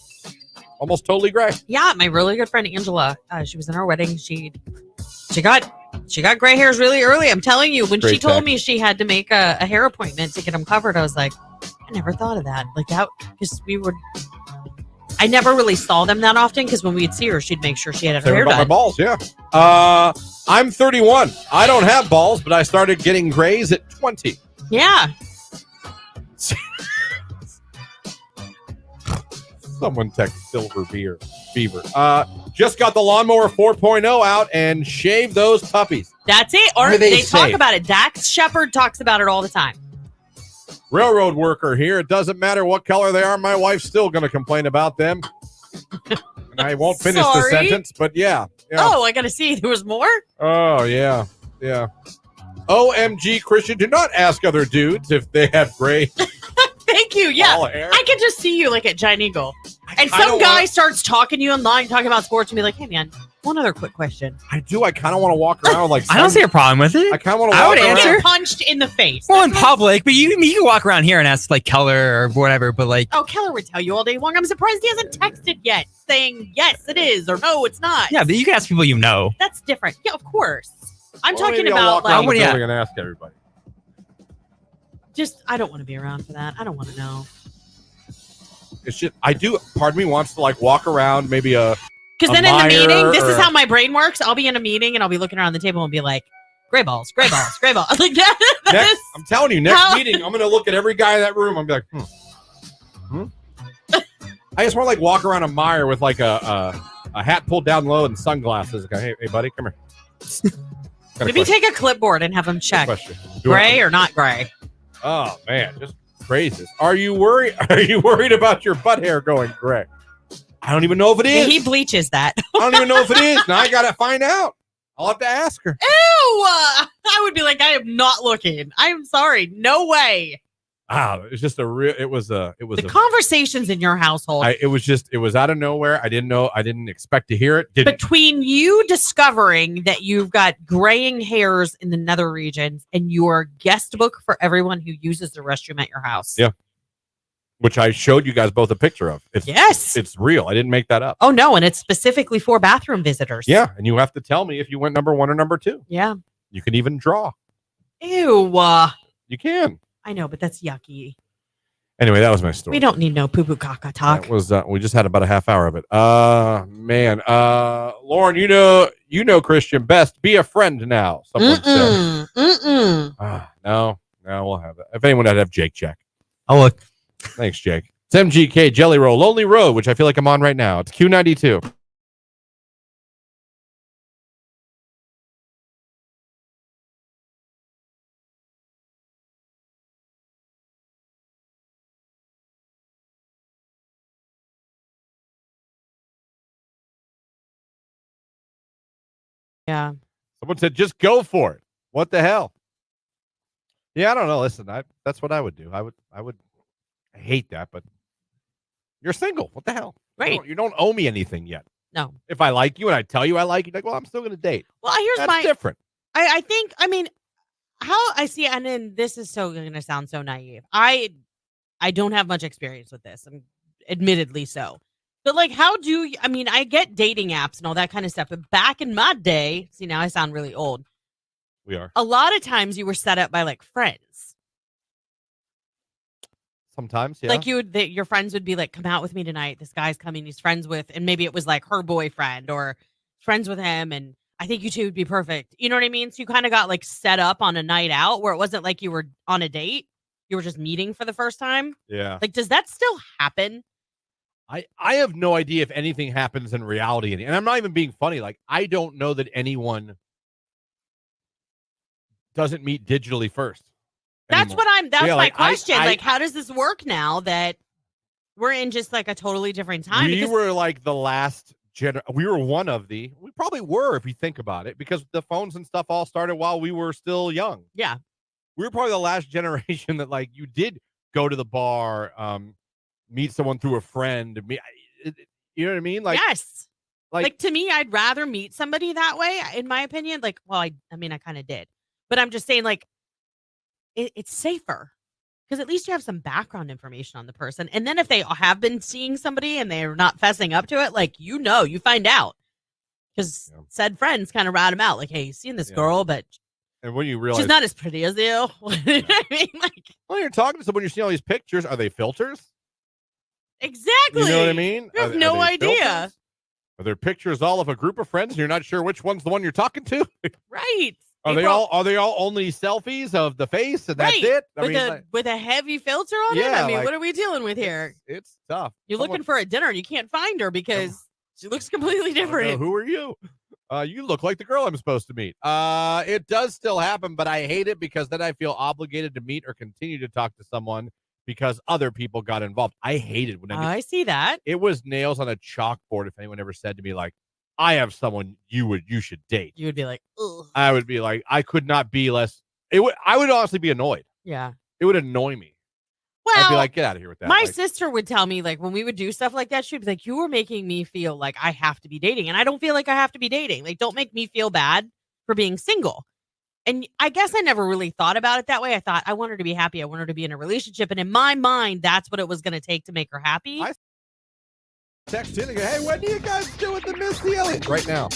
Almost totally gray. Yeah, my really good friend Angela. She was in our wedding. She got gray hairs really early. I'm telling you, when Great she told tech. me she had to make a hair appointment to get them covered, I was like, I never thought of that. Like that, because I never really saw them that often because when we'd see her, she'd make sure she had her Same hair about my done. balls, yeah. I'm 31. I don't have balls, but I started getting grays at 20. Yeah. Someone text Silver Beaver. Just got the lawnmower 4.0 out and shaved those puppies. That's it. Or What do they they talk say? about it. Dax Shepard talks about it all the time. Railroad worker here. It doesn't matter what color they are. My wife's still going to complain about them. And I won't finish the Sorry? sentence, but yeah. Oh, I got to see. There was more? Oh, yeah. Yeah. OMG, Christian, do not ask other dudes if they have gray Thank you. Yeah. ball hair. I can just see you like at Giant Eagle. And I some don't guy wanna- starts talking to you online, talking about sports, and be like, hey, man, one other quick question. I do. I kind of want to walk around with, like, I don't see a problem with it. I kind of want to I walk would around. answer. Get punched in the face. Well, in public, but you can walk around here and ask like color or whatever. But like, Oh, Keller would tell you all day long. I'm surprised he hasn't texted yet saying, yes, it is, or no, it's not. yeah, but you can ask people you know. That's different. Yeah, of course. I'm Well, talking maybe I'll about, walk around like, the yeah. building and ask everybody. just, I don't want to be around for that. I don't want to know. It's just, I do, part of me wants to, like, walk around maybe Because A then in the Meyer meeting, this is or- how my brain works. I'll be in a meeting and I'll be looking around the table and be like, gray balls, gray balls, gray balls. Like that. next, I'm telling you, next How- meeting, I'm going to look at every guy in that room. I'm going to be like, I just want to, like, walk around a Meyer with, like, a hat pulled down low and sunglasses. Go, hey, buddy, come here. Got a Maybe question. take a clipboard and have them check Question. Do you want- gray or not gray. Oh man, just praises. Are you worried? Are you worried about your butt hair going gray? I don't even know if it is. He bleaches that. I don't even know if it is. Now I gotta find out. I'll have to ask her. Ew! I would be like, I am not looking. I am sorry. No way. It's just a real. It was The conversations in your household It was out of nowhere. I didn't expect to hear it. between you discovering that you've got graying hairs in the nether regions and your guest book for everyone who uses the restroom at your house. Yeah. which I showed you guys both a picture of. It's real. I didn't make that up. Oh, no. And it's specifically for bathroom visitors. Yeah. And you have to tell me if you went number 1 or number 2. Yeah. You can even draw. Ew. You can. I know, but that's yucky. Anyway, that was my story. We don't need no poo-poo caca talk. That was we just had about a half hour of it. Man. Lauren, you know Christian best. Be a friend now. Someone said. No, we'll have it. If anyone would have Jake check. Oh, look. Thanks, Jake. It's MGK Jelly Roll, Lonely Road, which I feel like I'm on right now. It's Q92. Yeah. Someone said, just go for it. What the hell? Yeah, I don't know. Listen, that's what I would do. I hate that, but you're single. What the hell? Right. You don't owe me anything yet. No. If I like you and I tell you I like you, like, well, I'm still going to date. Well, here's That's different. I think, I mean, how I see, and then this is so going to sound so naive. I don't have much experience with this, admittedly so. But like, how do you, I mean, I get dating apps and all that kind of stuff, but back in my day, see, now I sound really old. We are. A lot of times you were set up by like friends. Sometimes, yeah. Like your friends would be like, come out with me tonight. This guy's coming. He's friends with, and maybe it was like her boyfriend or friends with him. And I think you two would be perfect. You know what I mean? So you kind of got like set up on a night out where it wasn't like you were on a date. You were just meeting for the first time. Yeah. Like, does that still happen? I have no idea if anything happens in reality. And I'm not even being funny. Like, I don't know that anyone doesn't meet digitally first. That's anymore. that's Yeah, my like, question. I- like, how does this work now that we're in just like a totally different time? We Because were like the last we were one of we probably were, if you think about it, because the phones and stuff all started while we were still young. yeah, We were probably the last generation that like you did go to the bar, meet someone through a friend. You know what I mean? Like, yes. like Like to me, I'd rather meet somebody that way, in my opinion. Like, well, I mean, I kind of did, but I'm just saying, like, it's safer because at least you have some background information on the person. And then if they have been seeing somebody and they're not fessing up to it, like, you find out because said friends kind of rat them out. Like, hey, you seen this girl, but and when you realize she's not as pretty as you. You know what I mean? Like, when you're talking to someone, you're seeing all these pictures. Are they filters? exactly. You know what I mean? You have Are no they idea. filters? Are there pictures all of a group of friends and you're not sure which one's the one you're talking to? Right. Are they all only selfies of the face and that's Right. it? With a heavy filter on it? Yeah, I mean, like, what are we dealing with here? It's tough. You're looking for a dinner and you can't find her because she looks completely different. Who are you? You look like the girl I'm supposed to meet. It does still happen, but I hate it because then I feel obligated to meet or continue to talk to someone because other people got involved. I hate it when I see that. It was nails on a chalkboard if anyone ever said to me, like, I have someone you should date. You would be like, ugh. I would be like, I could not be less. I would honestly be annoyed. Yeah. It would annoy me. Well, I'd be like, get out of here with that. My Like, sister would tell me, like, when we would do stuff like that, she'd be like, you were making me feel like I have to be dating. And I don't feel like I have to be dating. Like, don't make me feel bad for being single. And I guess I never really thought about it that way. I thought I want her to be happy. I want her to be in a relationship. And in my mind, that's what it was going to take to make her happy. text in and go, hey, when do you guys doing the Missy Elliott? Right now.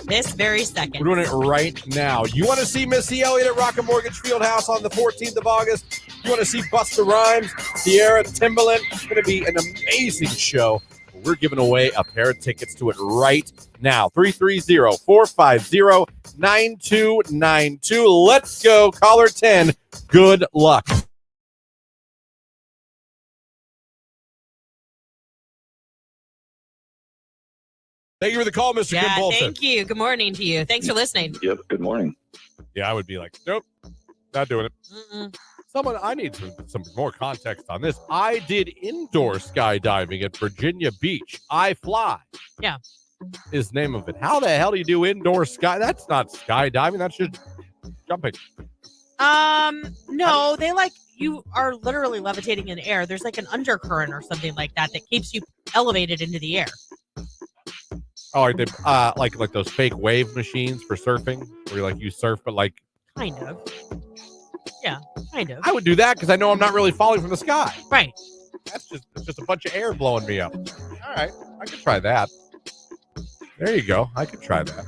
This very second. We're doing it right now. You want to see Missy Elliott at Rocket Mortgage Fieldhouse on the 14th of August? You want to see Busta Rhymes, Sierra, Timbaland? It's going to be an amazing show. We're giving away a pair of tickets to it right now. 330-450-9292. Let's go. Caller 10. Good luck. Thank you for the call, Mr. Kim Yeah, Bolton. thank you. Good morning to you. Thanks for listening. Yep. Good morning. Yeah, I would be like, nope, not doing it. Mm-mm. I need some more context on this. I did indoor skydiving at Virginia Beach. I Fly. Yeah. Is the name of it. How the hell do you do indoor sky? That's not skydiving. That's just jumping. No, they you are literally levitating in air. There's like an undercurrent or something like that keeps you elevated into the air. Oh, they like those fake wave machines for surfing, where you surf, but like kind of. Yeah, kind of. I would do that because I know I'm not really falling from the sky. Right. That's just a bunch of air blowing me up. All right, I could try that. There you go. I could try that.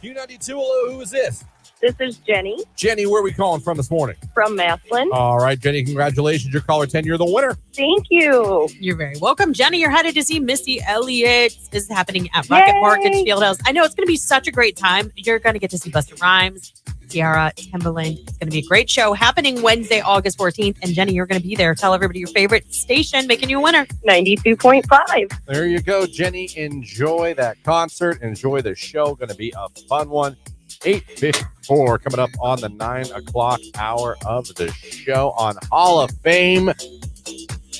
Q92, hello, who is this? This is Jenny Jenny, where are we calling from this morning? from Maslin. All right, Jenny, congratulations. You're caller 10. You're the winner. Thank you. You're very welcome. Jenny, you're headed to see Missy Elliott. This is happening at Rocket Park in Yay. Fieldhouse. I know it's going to be such a great time. You're going to get to see Busta Rhymes, Ciara, Timbaland. It's going to be a great show happening Wednesday, August 14th. And Jenny, you're going to be there. Tell everybody your favorite station, making you a winner. 92.5. There you go, Jenny. Enjoy that concert. Enjoy the show. Going to be a fun one. 8:54 coming up on the 9 o'clock hour of the show on Hall of Fame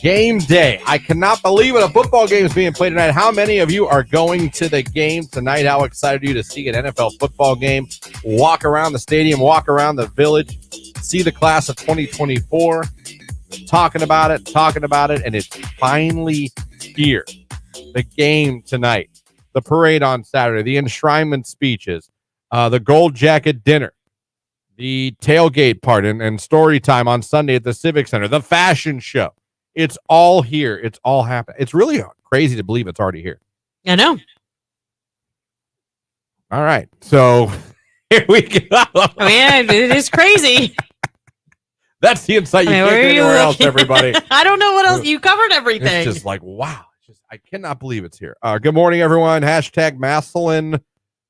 game day. I cannot believe it. A football game is being played tonight. How many of you are going to the game tonight? How excited are you to see an NFL football game? Walk around the stadium, walk around the village, see the class of 2024. Talking about it, and it's finally here. The game tonight, the parade on Saturday, the enshrinement speeches, the gold jacket dinner, the tailgate part, and story time on Sunday at the Civic Center, the fashion show. It's all here. It's all happening. It's really crazy to believe it's already here. I know. All right. So here we go. I mean, it is crazy. That's the insight you can't get anywhere else, everybody. I don't know what else. You covered everything. It's just like, wow. I cannot believe it's here. Good morning, everyone. Hashtag Maslin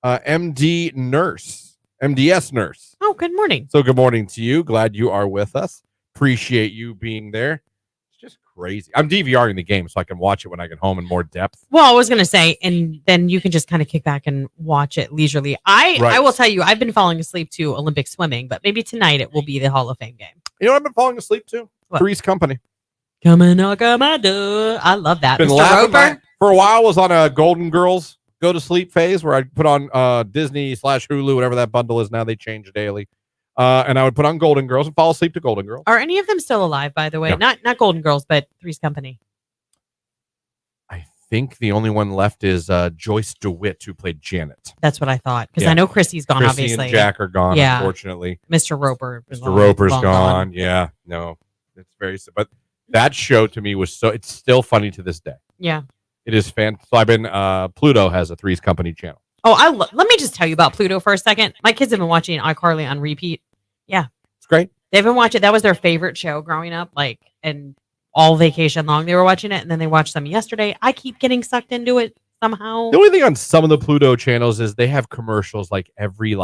MD nurse, MDS nurse. Oh, good morning. So good morning to you. Glad you are with us. Appreciate you being there. It's just crazy. I'm DVRing the game so I can watch it when I get home in more depth. Well, I was going to say, and then you can just kind of kick back and watch it leisurely. I will tell you, I've been falling asleep to Olympic swimming, but maybe tonight it will be the Hall of Fame game. You know what I've been falling asleep to? What? Three's Company. Come and knock on my door. I love that. Been Mr. laughing Roper. for a while. Was on a Golden Girls go to sleep phase where I'd put on Disney/Hulu, whatever that bundle is now. They change daily. And I would put on Golden Girls and fall asleep to Golden Girls. Are any of them still alive, by the way? No. Not Golden Girls, but Three's Company. I think the only one left is Joyce DeWitt, who played Janet. That's what I thought. Because Yeah. I know Chrissy's gone, Chrissy obviously. and Jack are gone, Yeah. unfortunately. Mr. Roper. is Mr. long- Roper's long gone. Yeah, no, it's very sad. But that show to me was it's still funny to this day. Yeah. It is fan. So I've been, Pluto has a Three's Company channel. Oh, let me just tell you about Pluto for a second. My kids have been watching iCarly on repeat. Yeah. It's great. They've been watching. That was their favorite show growing up, and all vacation long they were watching it. And then they watched some yesterday. I keep getting sucked into it somehow. The only thing on some of the Pluto channels is they have commercials every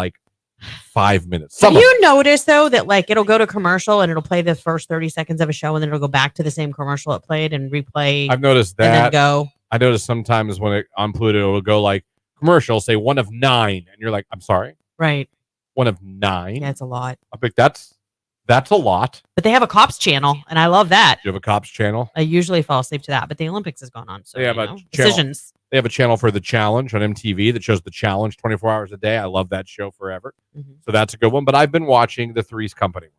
5 minutes. Have you noticed though that it'll go to commercial and it'll play the first 30 seconds of a show and then it'll go back to the same commercial it played and replay. I've noticed and then that. go. I noticed sometimes when on Pluto it'll go commercial, say 1 of 9, and you're like, I'm sorry, Right. 1 of 9. Yeah, it's a lot. I'm like, that's a lot. But they have a cops channel, and I love that. Do you have a cops channel? I usually fall asleep to that, but the Olympics is going on, so They have a channel. decisions. They have a channel for The Challenge on MTV that shows The Challenge 24 hours a day. I love that show forever. Mhm. So that's a good one. But I've been watching the Three's Company one.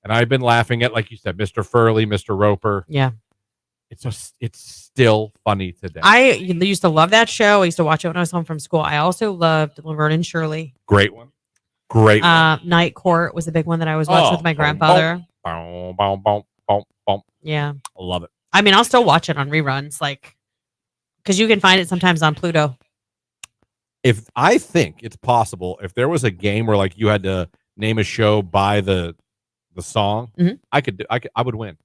And I've been laughing at, like you said, Mr. Furley, Mr. Roper. Yeah. It's still funny today. I used to love that show. I used to watch it when I was home from school. I also loved Laverne and Shirley. Great one. Great one. Night Court was a big one that I always watched with my grandfather. Boom, boom, boom, boom, boom. Yeah. I love it. I mean, I'll still watch it on reruns, because you can find it sometimes on Pluto. If I think it's possible, if there was a game where you had to name a show by the song, Mhm. I would win.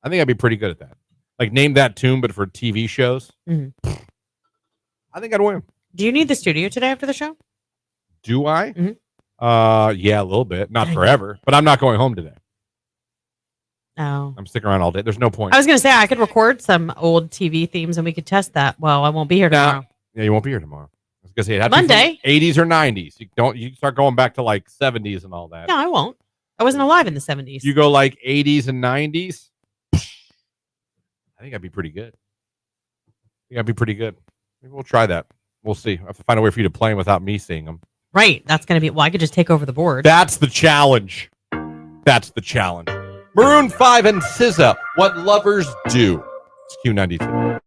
I think I'd be pretty good at that. Name that tune, but for TV shows. Mhm. I think I'd win. Do you need the studio today after the show? Do I? Mhm. Yeah, a little bit. Not Dang. forever, but I'm not going home today. No. I'm sticking around all day. There's no point. I was going to say I could record some old TV themes and we could test that. Well, I won't be here tomorrow. Yeah, you won't be here tomorrow. I was gonna say it had to be from Monday. 80s or 90s. You start going back to 70s and all that. No, I won't. I wasn't alive in the 70s. You go 80s and 90s. I think I'd be pretty good. Maybe we'll try that. We'll see. I have to find a way for you to play them without me seeing them. Right. That's going to be, well, I could just take over the board. That's the challenge. Maroon 5 and SZA, What Lovers Do. It's Q92.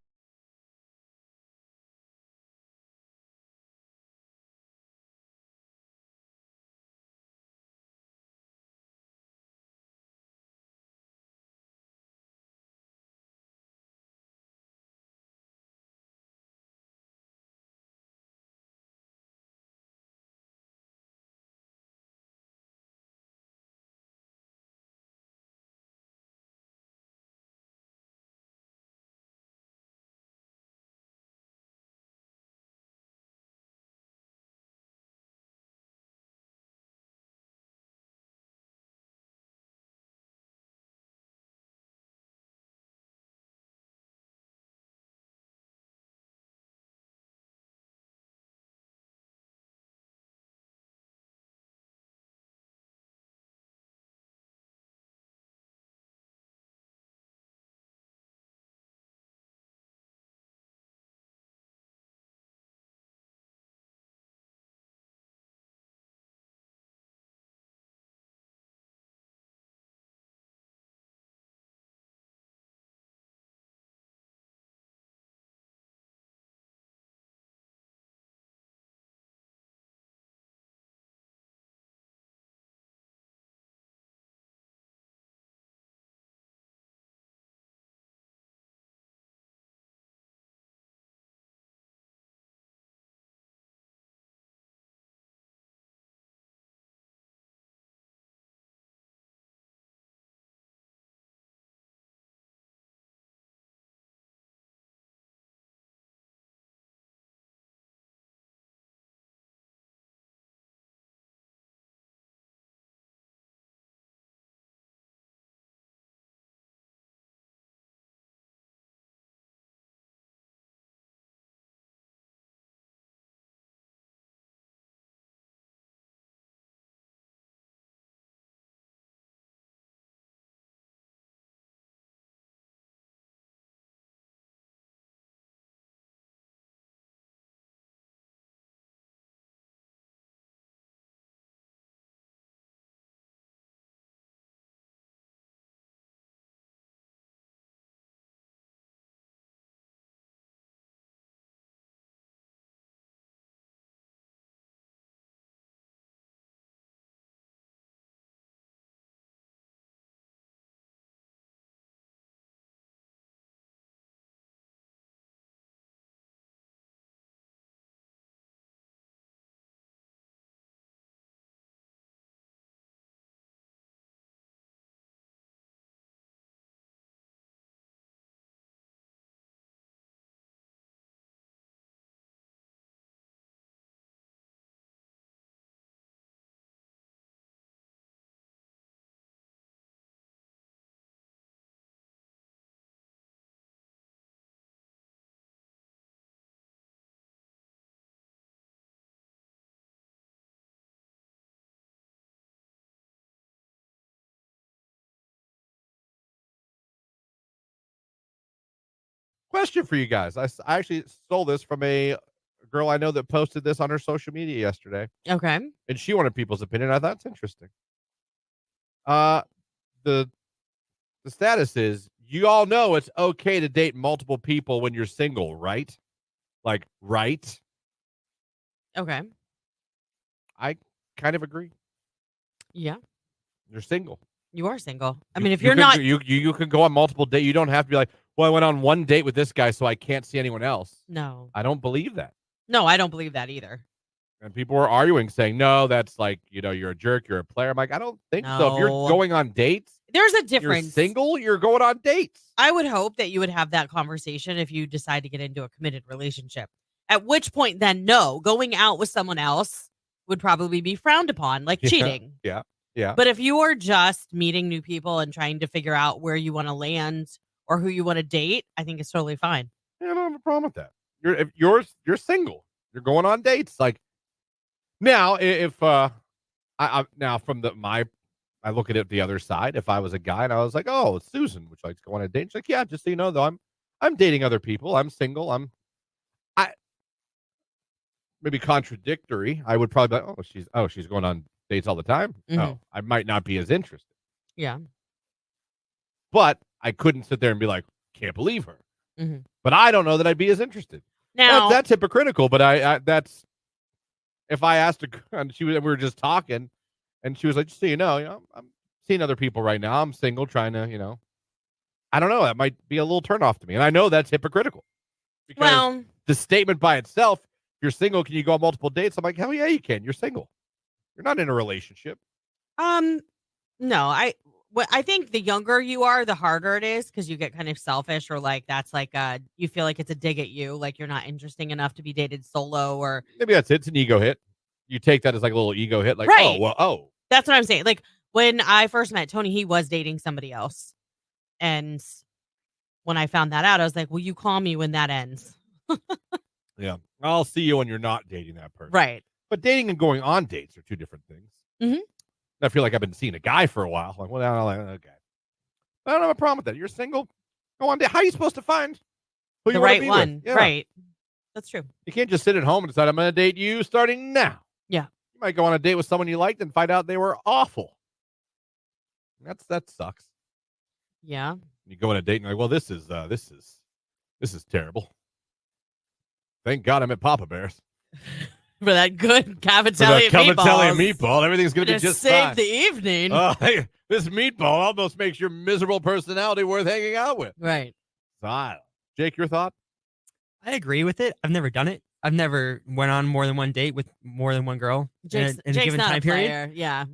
Question for you guys. I actually stole this from a girl I know that posted this on her social media yesterday, Okay. and she wanted people's opinion. I thought it's interesting. Uh, the the status is you all know it's okay to date multiple people when you're single, right? Like, right? Okay. I kind of agree. Yeah. You're single. You are single. I You- mean, if you you're can, not, you can go on multiple dates. You don't have to be like, well, I went on one date with this guy, so I can't see anyone else. no, I don't believe that. no, I don't believe that either. And people were arguing, saying, no, that's like, you're a jerk, you're a player. I'm like, I don't think so. If you're No. going on dates, There's a you're difference. single, you're going on dates. I would hope that you would have that conversation if you decide to get into a committed relationship. At which point, then no, going out with someone else would probably be frowned upon, like Yeah. cheating. Yeah. Yeah. But if you are just meeting new people and trying to figure out where you want to land or who you want to date, I think it's totally fine. I don't have a problem with that. You're single. You're going on dates. Like now, if I now from I look at it the other side. If I was a guy and I was like, oh, it's Susan, which likes to go on a date. She's like, yeah, just so you know, though, I'm dating other people. I'm single. I maybe contradictory. I would probably be like, she's going on dates all the time. Oh, I might not be as interested. Yeah. But I couldn't sit there and be like, can't believe her. Mhm. But I don't know that I'd be as interested. Now, That's hypocritical. But I that's if I asked her, and we were just talking, and she was like, just so you know, I'm seeing other people right now. I'm single, trying to, I don't know. That might be a little turnoff to me, and I know that's hypocritical. Because well, the statement by itself, if you're single, can you go on multiple dates? I'm like, hell yeah, you can. You're single. You're not in a relationship. no, I think the younger you are, the harder it is because you get kind of selfish or like that's like you feel like it's a dig at you, like you're not interesting enough to be dated solo or Maybe that's it. It's an ego hit. You take that as like a little ego hit, like, Right. oh. That's what I'm saying. Like when I first met Tony, he was dating somebody else. And when I found that out, I was like, will you call me when that ends? Yeah. I'll see you when you're not dating that person. Right. But dating and going on dates are two different things. Mhm. I feel like I've been seeing a guy for a while. Like, well, I'm like, okay. I don't have a problem with that. You're single. Go on date. How are you supposed to find who The you want to right be one. with? Yeah. Right. That's true. You can't just sit at home and decide I'm going to date you starting now. Yeah. You might go on a date with someone you liked and find out they were awful. That sucks. Yeah. You go on a date and you're like, well, this is terrible. Thank God I'm at Papa Bear's. For that good For cavatelli that and cavatelli and meatballs. meatball, everything's going to be Just just save fine. the evening. Oh, hey, this meatball almost makes your miserable personality worth hanging out with. Right. Style. Jake, your thought? I agree with it. I've never done it. I've never went on more than one date with more than one girl Jake's in a given not time a period. player. Yeah.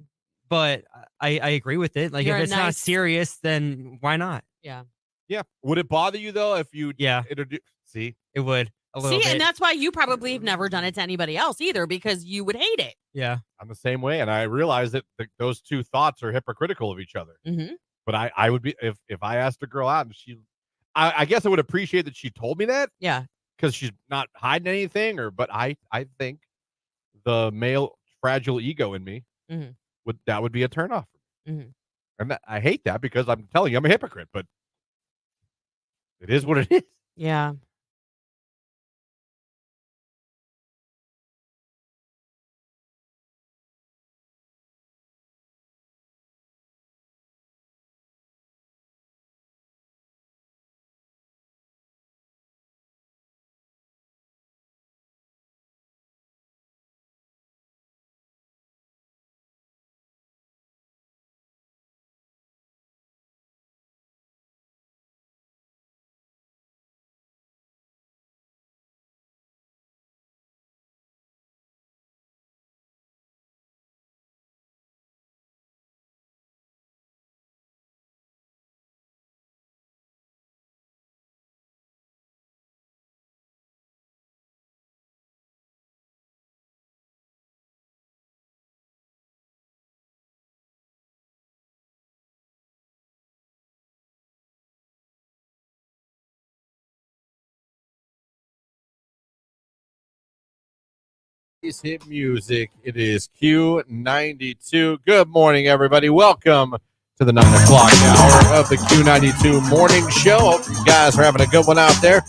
But I agree with it. Like You're if a it's not nice- serious, then why not? Yeah. Yeah. Would it bother you though if you Yeah, introduce? See, it would a little See, bit. and that's why you probably have never done it to anybody else either because you would hate it. Yeah, I'm the same way, and I realize that those two thoughts are hypocritical of each other. Mm-hmm. But I would be if I asked a girl out and I guess I would appreciate that she told me that Yeah. because she's not hiding anything. But I think the male fragile ego in me Mhm. would be a turnoff. Mhm. And I hate that because I'm telling you I'm a hypocrite, but it is what it is. Yeah. Hit music. It is Q92. Good morning, everybody. Welcome to the 9 o'clock hour of the Q92 Morning Show. Hope you guys are having a good one out there.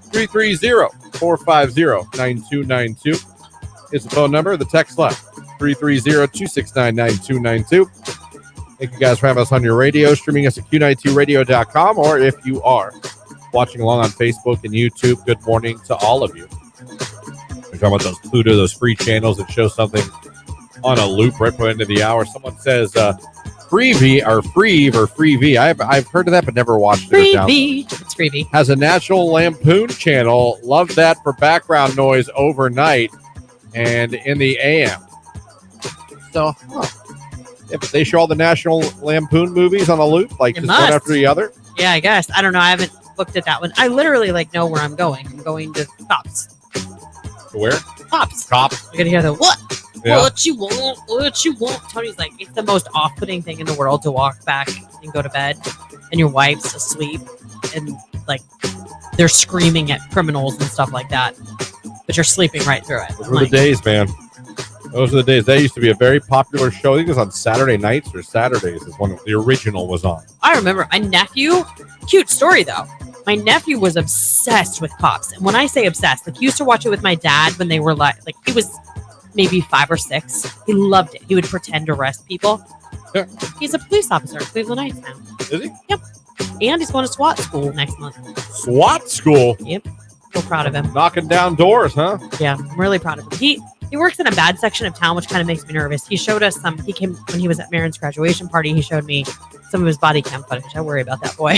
330-450-9292 is the phone number. The text line, 330-269-9292. Thank you guys for having us on your radio, streaming us at Q92radio.com, or if you are watching along on Facebook and YouTube, good morning to all of you. We're talking about those Pluto, those free channels that show something on a loop right by the end of the hour. Someone says Freevee or Freevee. I've heard of that, but never watched it. Freebie. It's Freebie. Has a National Lampoon channel. Love that for background noise overnight and in the AM. So, yeah, but they show all the National Lampoon movies on a loop, like It just one must. after the other. Yeah, I guess. I don't know. I haven't looked at that one. I literally know where I'm going. I'm going to Cops. To where? Cops. Cops. You're gonna hear the what? Yeah. What you want? What you want? Tony's like, it's the most off-putting thing in the world to walk back and go to bed, and your wife's asleep, and they're screaming at criminals and stuff like that, but you're sleeping right through it. Those were the days, man. Those are the days. That used to be a very popular show. I think it was on Saturday nights or Saturdays is when the original was on. I remember my nephew. Cute story though. My nephew was obsessed with Cops, and when I say obsessed, he used to watch it with my dad when they were like he was maybe 5 or 6. He loved it. He would pretend to arrest people. Yeah. He's a police officer at Cleveland Heights now. Is he? Yep. And he's going to SWAT school next month. SWAT school. Yep. So proud of him. Knocking down doors, huh? Yeah, I'm really proud of him. He works in a bad section of town, which kind of makes me nervous. He showed us some. He came when he was at Marin's graduation party. He showed me some of his body cam footage. I worry about that boy.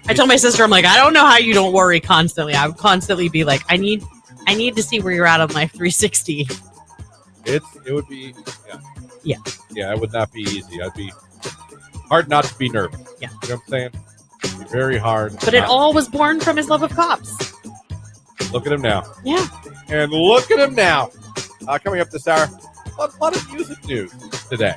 I told my sister, I'm like, I don't know how you don't worry constantly. I would constantly be like, I need to see where you're at on life 360. It would be Yeah. It would not be easy. I'd be hard not to be nervous. Yeah. You know what I'm saying? It'd be very hard. But it all was born from his love of Cops. Look at him now. Yeah. And look at him now. Coming up this hour, a lot of music news today.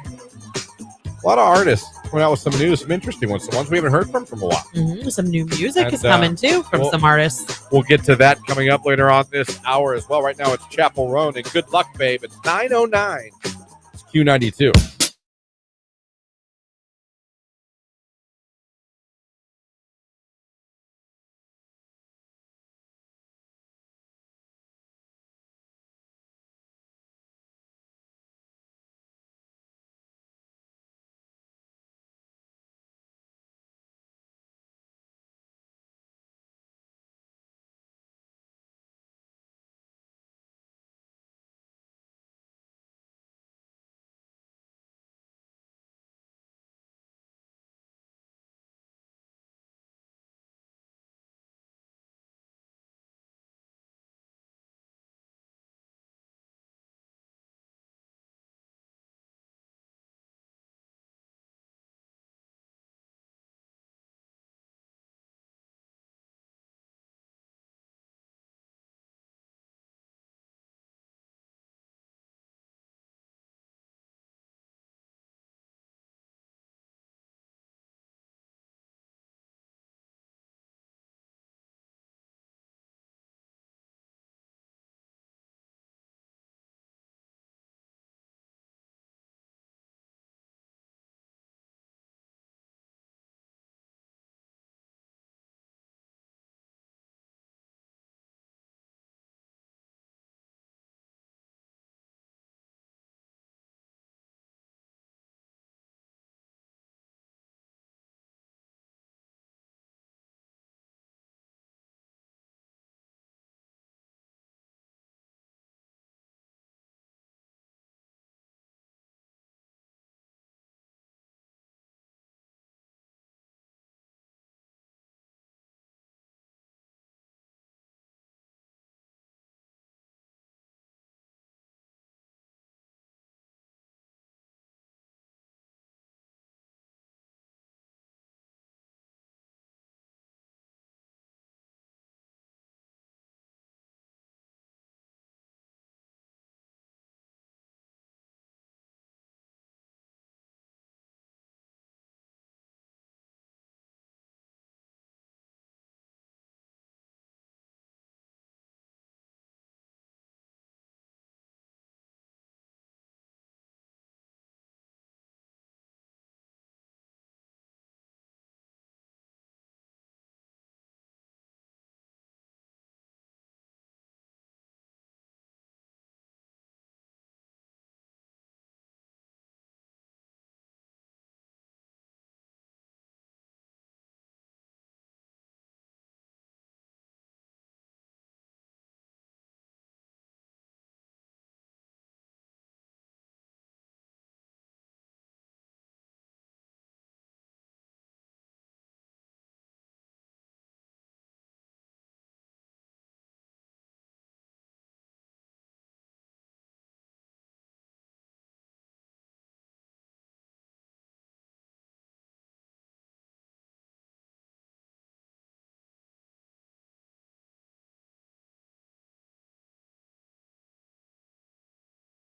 A lot of artists coming out with some news, some interesting ones, some ones we haven't heard from a while. Mm-hmm. Some new music And, is coming too from some artists. We'll get to that coming up later on this hour as well. Right now it's Chapel Roan and Good Luck, Babe. It's 9:09. It's Q92.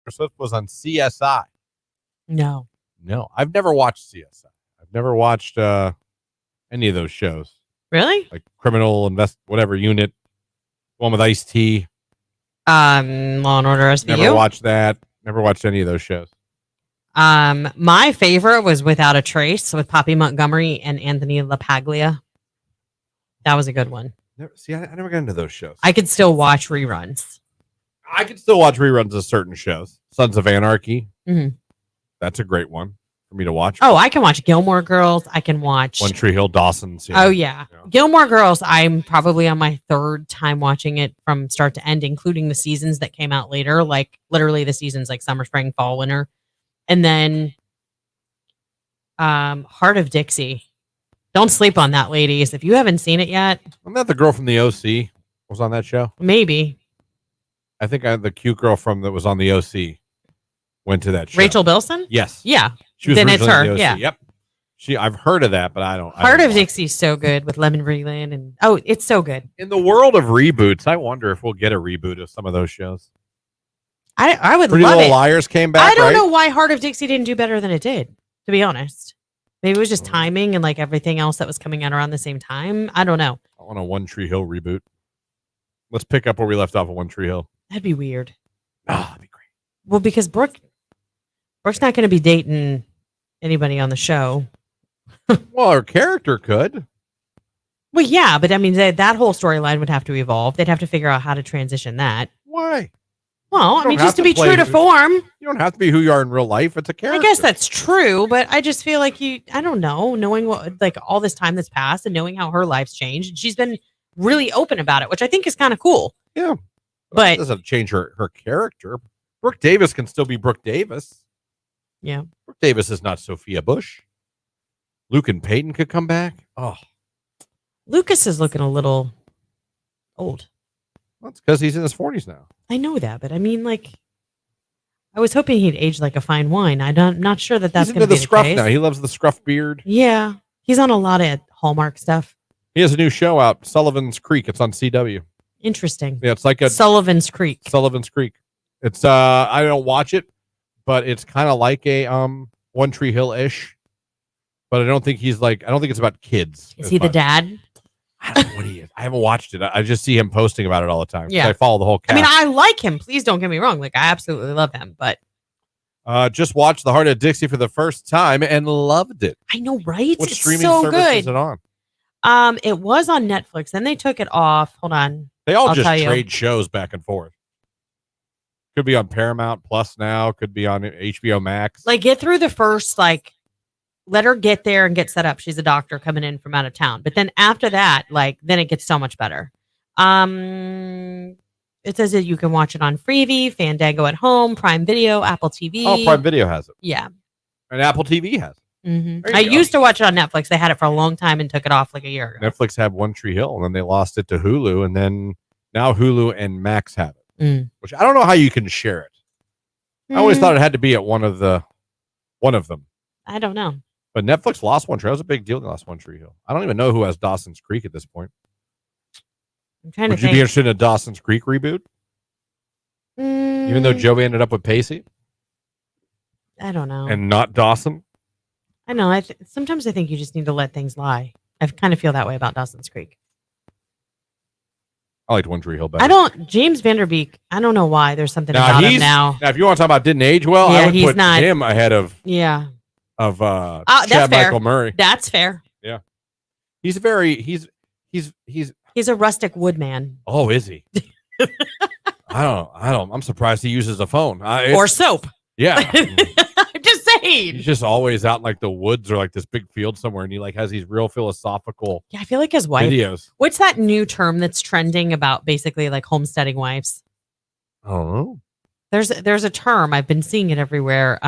Taylor Swift was on CSI. No. No, I've never watched CSI. I've never watched any of those shows. Really? Like Criminal whatever unit, one with Ice-T. Law and Order SVU. Never watched that. Never watched any of those shows. My favorite was Without a Trace with Poppy Montgomery and Anthony LaPaglia. That was a good one. I never got into those shows. I could still watch reruns. I could still watch reruns of certain shows. Sons of Anarchy. Mhm. That's a great one for me to watch. Oh, I can watch Gilmore Girls. I can watch One Tree Hill, Dawson's. Oh yeah. Gilmore Girls, I'm probably on my third time watching it from start to end, including the seasons that came out later, like literally the seasons like summer, spring, fall, winter. And then Heart of Dixie. Don't sleep on that, ladies. If you haven't seen it yet. I'm not the girl from the OC was on that show. Maybe. I think the cute girl that was on the OC went to that show. Rachel Bilson? Yes. Yeah. She was Then it's originally her. in the OC. Yeah. Yep. I've heard of that, but I don't. Heart of Dixie's so good with Lemon Vreeland and it's so good. In the world of reboots, I wonder if we'll get a reboot of some of those shows. I would Pretty love Little it. Liars came back. I don't right? know why Heart of Dixie didn't do better than it did, to be honest. Maybe it was just timing and like everything else that was coming out around the same time. I don't know. I want a One Tree Hill reboot. Let's pick up where we left off of One Tree Hill. That'd be weird. That'd be great. Well, because Brooke's not going to be dating anybody on the show. Well, her character could. Well, yeah, but I mean, that whole storyline would have to evolve. They'd have to figure out how to transition that. Why? Well, I don't mean, have just to to be play true to who- form. You don't have to be who you are in real life. It's a character. I guess that's true, but I just feel like I don't know, knowing what, like all this time that's passed and knowing how her life's changed. And she's been really open about it, which I think is kind of cool. Yeah. But it doesn't change her character. Brooke Davis can still be Brooke Davis. yeah, Brooke Davis is not Sophia Bush. Luke and Peyton could come back. Oh, Lucas is looking a little old. that's because he's in his 40s now. I know that, but I mean, like, I was hoping he'd age like a fine wine. I'm not sure that that's He's going into to be the scruff case. now. He loves the scruff beard. Yeah, he's on a lot of Hallmark stuff. He has a new show out, Sullivan's Creek. It's on CW. Interesting. Yeah, it's like a Sullivan's Creek. Sullivan's Creek. It's I don't watch it, but it's kind of like a One Tree Hill ish. But I don't think it's about kids. Is he the dad? I don't know what he is. I haven't watched it. I just see him posting about it all the time. 'Cause Yeah. I follow the whole cast. I mean, I like him. Please don't get me wrong. Like, I absolutely love him, but just watched The Heart of Dixie for the first time and loved it. I know, right? What It's streaming so service good. is it on? It was on Netflix. Then they took it off. Hold on. They all I'll just tell you. trade shows back and forth. Could be on Paramount Plus now. Could be on HBO Max. Like, get through the first, like, let her get there and get set up. She's a doctor coming in from out of town. But then after that, like, then it gets so much better. It says that you can watch it on Freevee, Fandango at Home, Prime Video, Apple TV. Oh, Prime Video has it. Yeah. And Apple TV has it. hmm There you I go. used to watch it on Netflix. They had it for a long time and took it off like a year ago. Netflix had One Tree Hill, and then they lost it to Hulu, and then now Hulu and Max have it. Mm. Which I don't know how you can share it. I always Mm, thought it had to be at one of them. I don't know. But Netflix lost One Tree Hill. That was a big deal. They lost One Tree Hill. I don't even know who has Dawson's Creek at this point. I'm trying Would to you think. be interested in a Dawson's Creek reboot? Even though Joey ended up with Pacey I don't know. and not Dawson? I know. Sometimes I think you just need to let things lie. I kind of feel that way about Dawson's Creek. I liked One Tree Hill better. James Vanderbeek, I don't know why. There's something Now, about him now. Now, if you want to talk about didn't age well, Yeah, I would he's put not- him ahead of Yeah. Chad that's fair. Michael Murray. That's fair. He's He's a rustic woodman. oh, is he? I don't. I'm surprised he uses a phone. Or soap. Yeah. I'm just saying. He's just always out in like the woods or like this big field somewhere, and he like has these real philosophical Yeah, I feel like his wife. videos. What's that new term that's trending about basically like homesteading wives? I don't know. There's a term. I've been seeing it everywhere.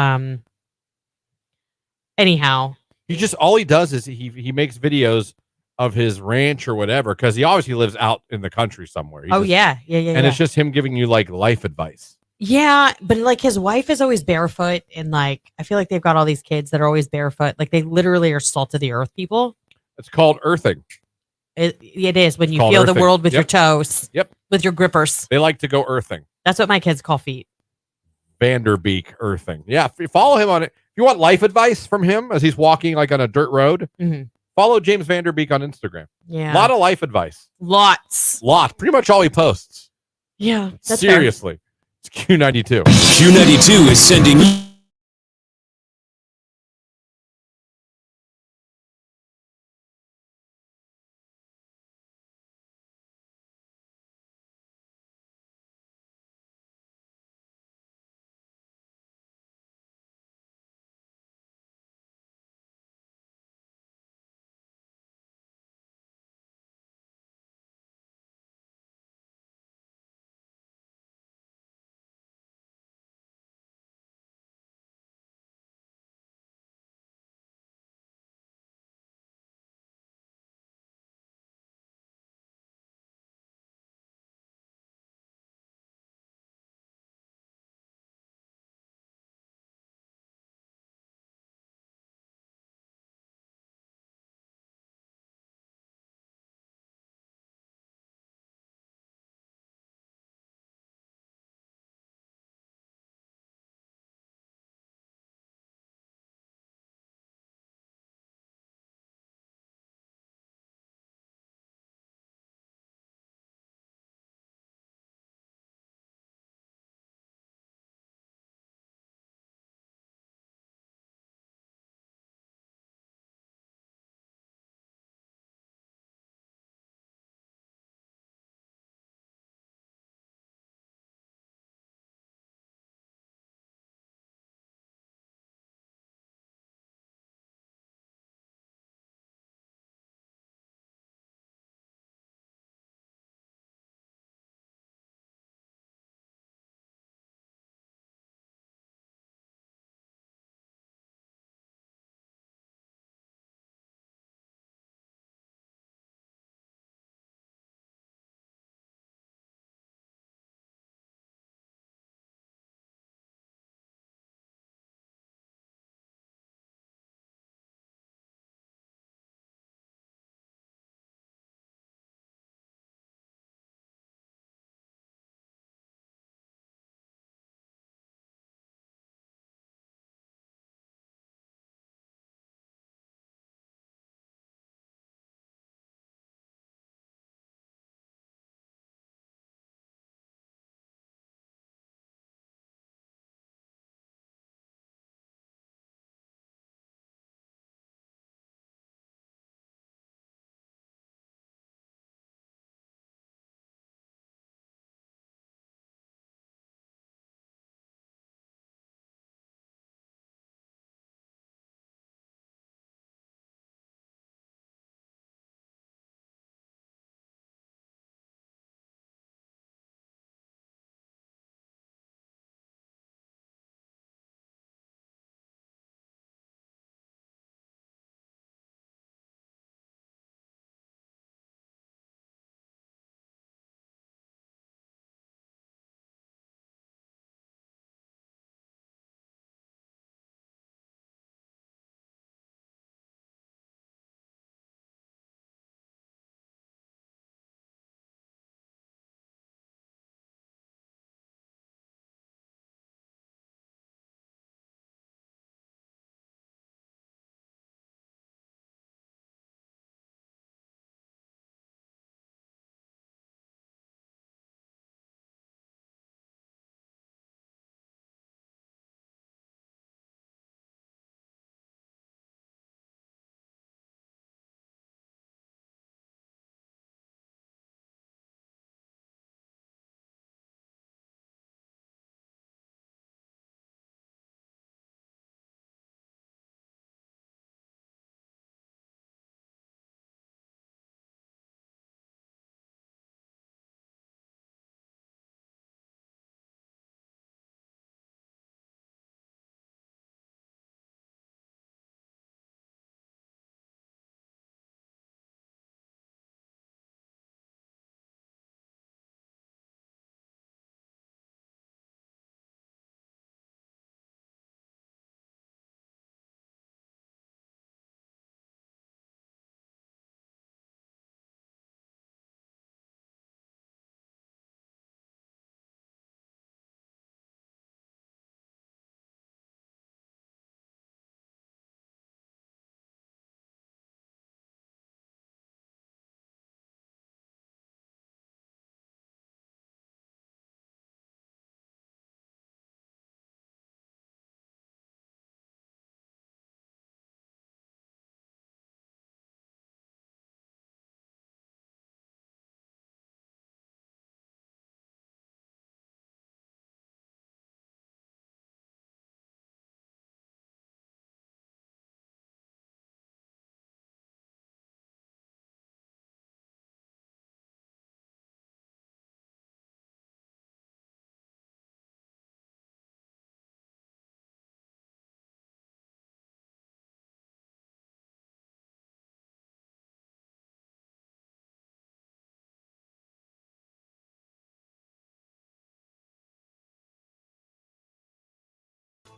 Anyhow. He just all he does is he makes videos of his ranch or whatever because he obviously lives out in the country somewhere. He Oh just- yeah. and it's just him giving you like life advice. Yeah, but like his wife is always barefoot, and like I feel like they've got all these kids that are always barefoot. Like they literally are salt of the earth people. It's called earthing. It is when you called feel the earthing. world with your Yep. toes. Yep. With your grippers. They like to go earthing. That's what my kids call feet. Vanderbeek earthing. Yeah, follow him on it. If you want life advice from him as he's walking like on a dirt road, follow James Vanderbeek on Instagram. Yeah. A lot of life advice. Lots. Pretty much all he posts. Yeah. That's Seriously. It's Q92. Q92 is sending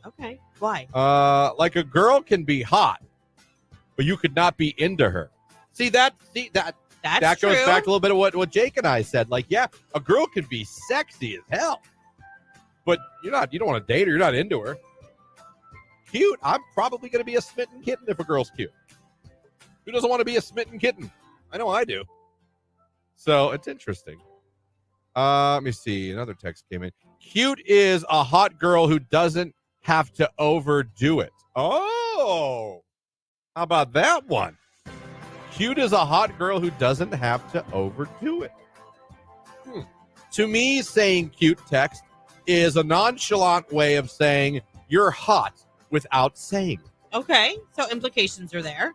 Okay. Why? Like a girl can be hot, but you could not be into her. That That's goes true. back to a little bit of what Jake and I said. Like, yeah, a girl can be sexy as hell, but you don't want to date her. You're not into her. Cute. I'm probably going to be a smitten kitten if a girl's cute. Who doesn't want to be a smitten kitten? I know I do. So it's interesting. Let me see. Another text came in. Cute is a hot girl who doesn't have to overdo it. Oh, how about that one? Cute is a hot girl who doesn't have to overdo it. To me, saying cute text is a nonchalant way of saying you're hot without saying it. Okay. So implications are there.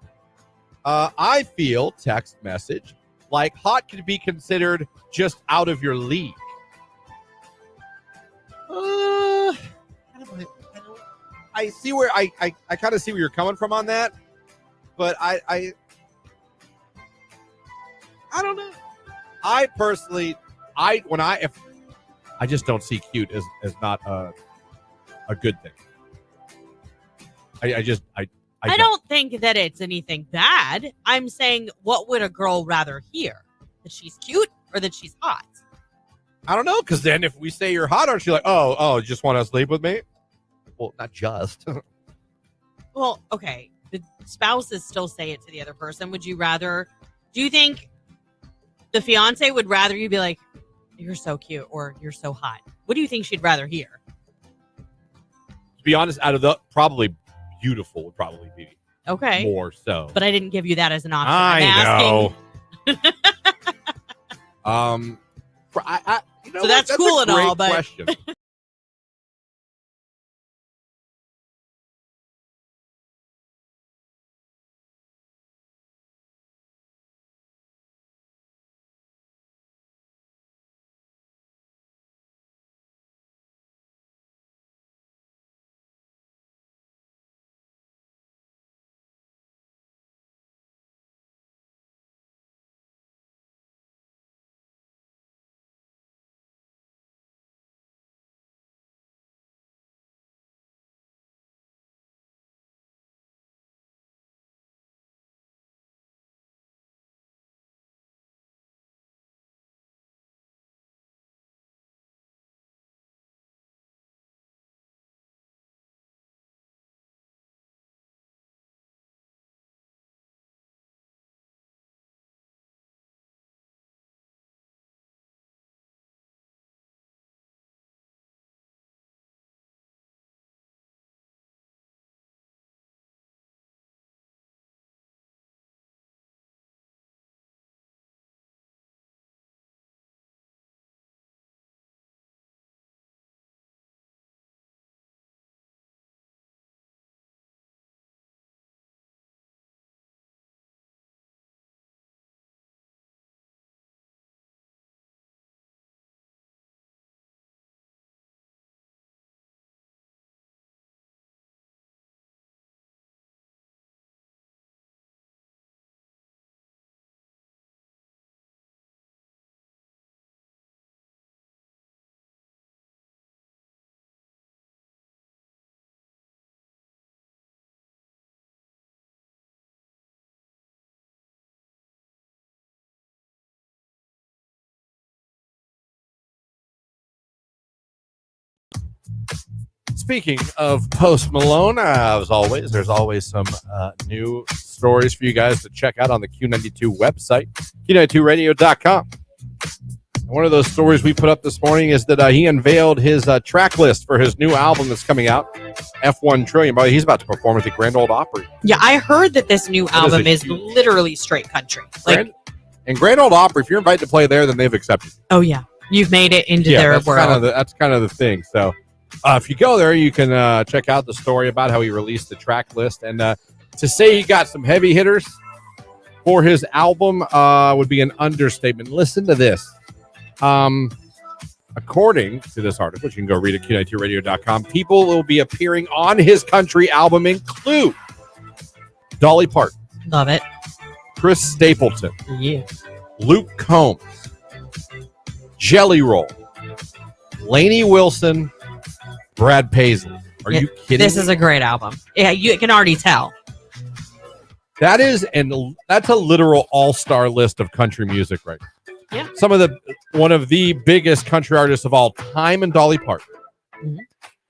I feel text message like hot could be considered just out of your league. I see where I kind of see where you're coming from on that, but I don't know. I personally, I just don't see cute as not a good thing. I don't think that it's anything bad. I'm saying, what would a girl rather hear? That she's cute or that she's hot? I don't know, because then if we say you're hot, aren't you like, oh, just want to sleep with me? Well, not just. Well, okay. The spouses still say it to the other person. Would you rather? Do you think the fiance would rather you be like, you're so cute or you're so hot? What do you think she'd rather hear? To be honest, out of the probably beautiful would probably be okay more so. But I didn't give you that as an option. I know. So that's cool and all, but question. Speaking of Post Malone, as always, there's always some new stories for you guys to check out on the Q92 website, Q92radio.com. One of those stories we put up this morning is that he unveiled his track list for his new album that's coming out, F1 Trillion. But he's about to perform at the Grand Ole Opry. yeah, I heard that this new album is literally straight country. Like, Grand Ole Opry, if you're invited to play there, then they've accepted you. oh yeah, you've made it into their world. That's kind of the thing. So if you go there, you can check out the story about how he released the track list. And to say he got some heavy hitters for his album would be an understatement. Listen to this. According to this article, which you can go read at Q92radio.com, people will be appearing on his country album include Dolly Parton. Love it. Chris Stapleton. Yeah. Luke Combs. Jelly Roll. Lainey Wilson. Brad Paisley. Are you kidding This me? is a great album. Yeah, you can already tell. That is, and that's a literal all-star list of country music, right? Yeah. One of the biggest country artists of all time, and Dolly Parton.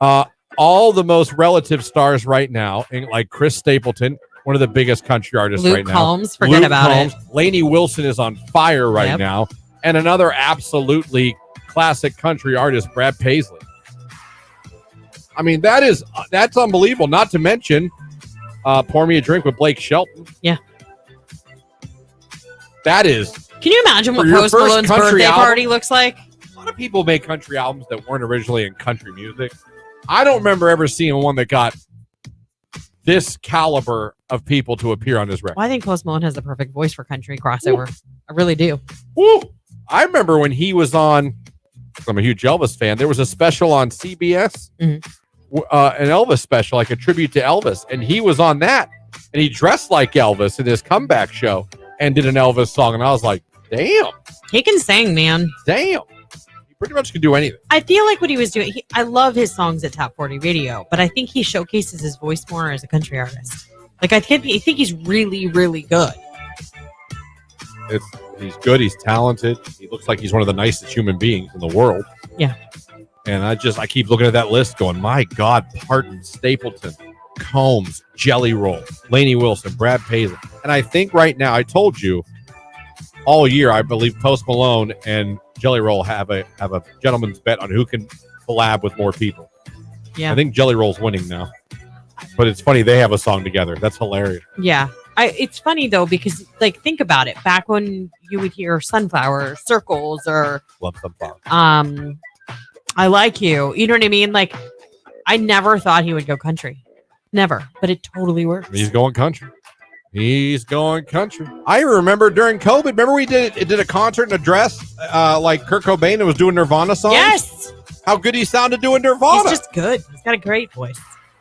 Mhm. All the most relative stars right now, like Chris Stapleton, one of the biggest country artists Luke right now. Combs, forget about it. Lainey Wilson is on fire right now, and another absolutely classic country artist, Brad Paisley. I mean, that's unbelievable. Not to mention, Pour Me a Drink with Blake Shelton. Yeah. That is. Can you imagine what For your Post first Malone's country birthday album? party looks like? A lot of people make country albums that weren't originally in country music. I don't remember ever seeing one that got this caliber of people to appear on his record. Well, I think Post Malone has the perfect voice for country crossover. I really do. Woo! I remember when he was on, I'm a huge Elvis fan, there was a special on CBS, an Elvis special, like a tribute to Elvis, and he was on that, and he dressed like Elvis in his comeback show and did an Elvis song, and I was like, damn. He can sing, man. Damn. He pretty much can do anything. I feel like what he was doing, I love his songs at Top 40 Radio, but I think he showcases his voice more as a country artist. Like, I think he's really, really good. He's good. He's talented. He looks like he's one of the nicest human beings in the world. Yeah. And I keep looking at that list going, my God, Parton, Stapleton, Combs, Jelly Roll, Lainey Wilson, Brad Paisley. And I think right now, I told you all year, I believe Post Malone and Jelly Roll have a gentleman's bet on who can collab with more people. Yeah. I think Jelly Roll's winning now. But it's funny, they have a song together. That's hilarious. Yeah. It's funny, though, because, like, think about it. Back when you would hear Sunflower, Circles, or Love Sunflower. I Like You. You know what I mean? Like, I never thought he would go country. Never. But it totally works. He's going country. He's going country. I remember during COVID, remember we did a concert in a dress like Kurt Cobain that was doing Nirvana songs? Yes. How good he sounded doing Nirvana. He's just good. He's got a great voice.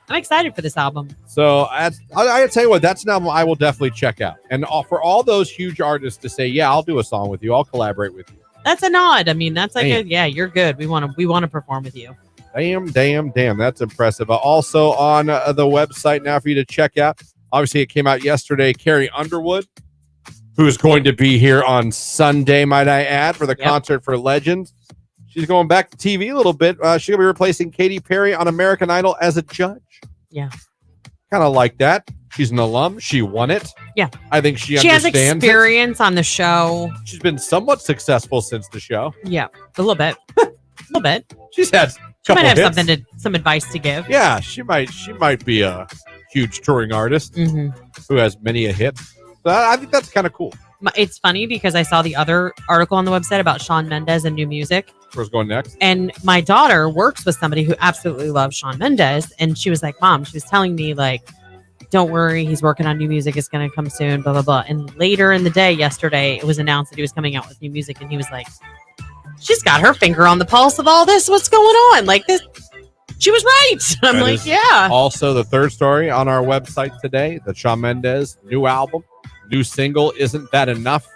I'm excited for this album. So I tell you what, that's an album I will definitely check out. And for all those huge artists to say, yeah, I'll do a song with you. I'll collaborate with you. That's a nod. I mean, that's like Damn. yeah, you're good. We want to perform with you. Damn. That's impressive. Also on the website now for you to check out. Obviously, it came out yesterday. Carrie Underwood, who's going to be here on Sunday, might I add, for the concert for Legends. She's going back to TV a little bit. She's going to be replacing Katy Perry on American Idol as a judge. Yeah. Kind of like that. She's an alum. She won it. Yeah. I think she has understands experience on the show. She's been somewhat successful since the show. Yeah. A little bit. A little bit. She's had She couple might have hits. some advice to give. Yeah, she might be a huge touring artist who has many a hit. So I think that's kind of cool. It's funny because I saw the other article on the website about Shawn Mendes and new music. Where's going next? And my daughter works with somebody who absolutely loves Shawn Mendes. And she was like, Mom, she was telling me, like, don't worry, he's working on new music. It's going to come soon, blah, blah, blah. And later in the day, yesterday, it was announced that he was coming out with new music. And he was like, she's got her finger on the pulse of all this. What's going on? Like this. She was right. I'm That like, is yeah. Also, the third story on our website today, the Shawn Mendes new album, new single, Isn't That Enough,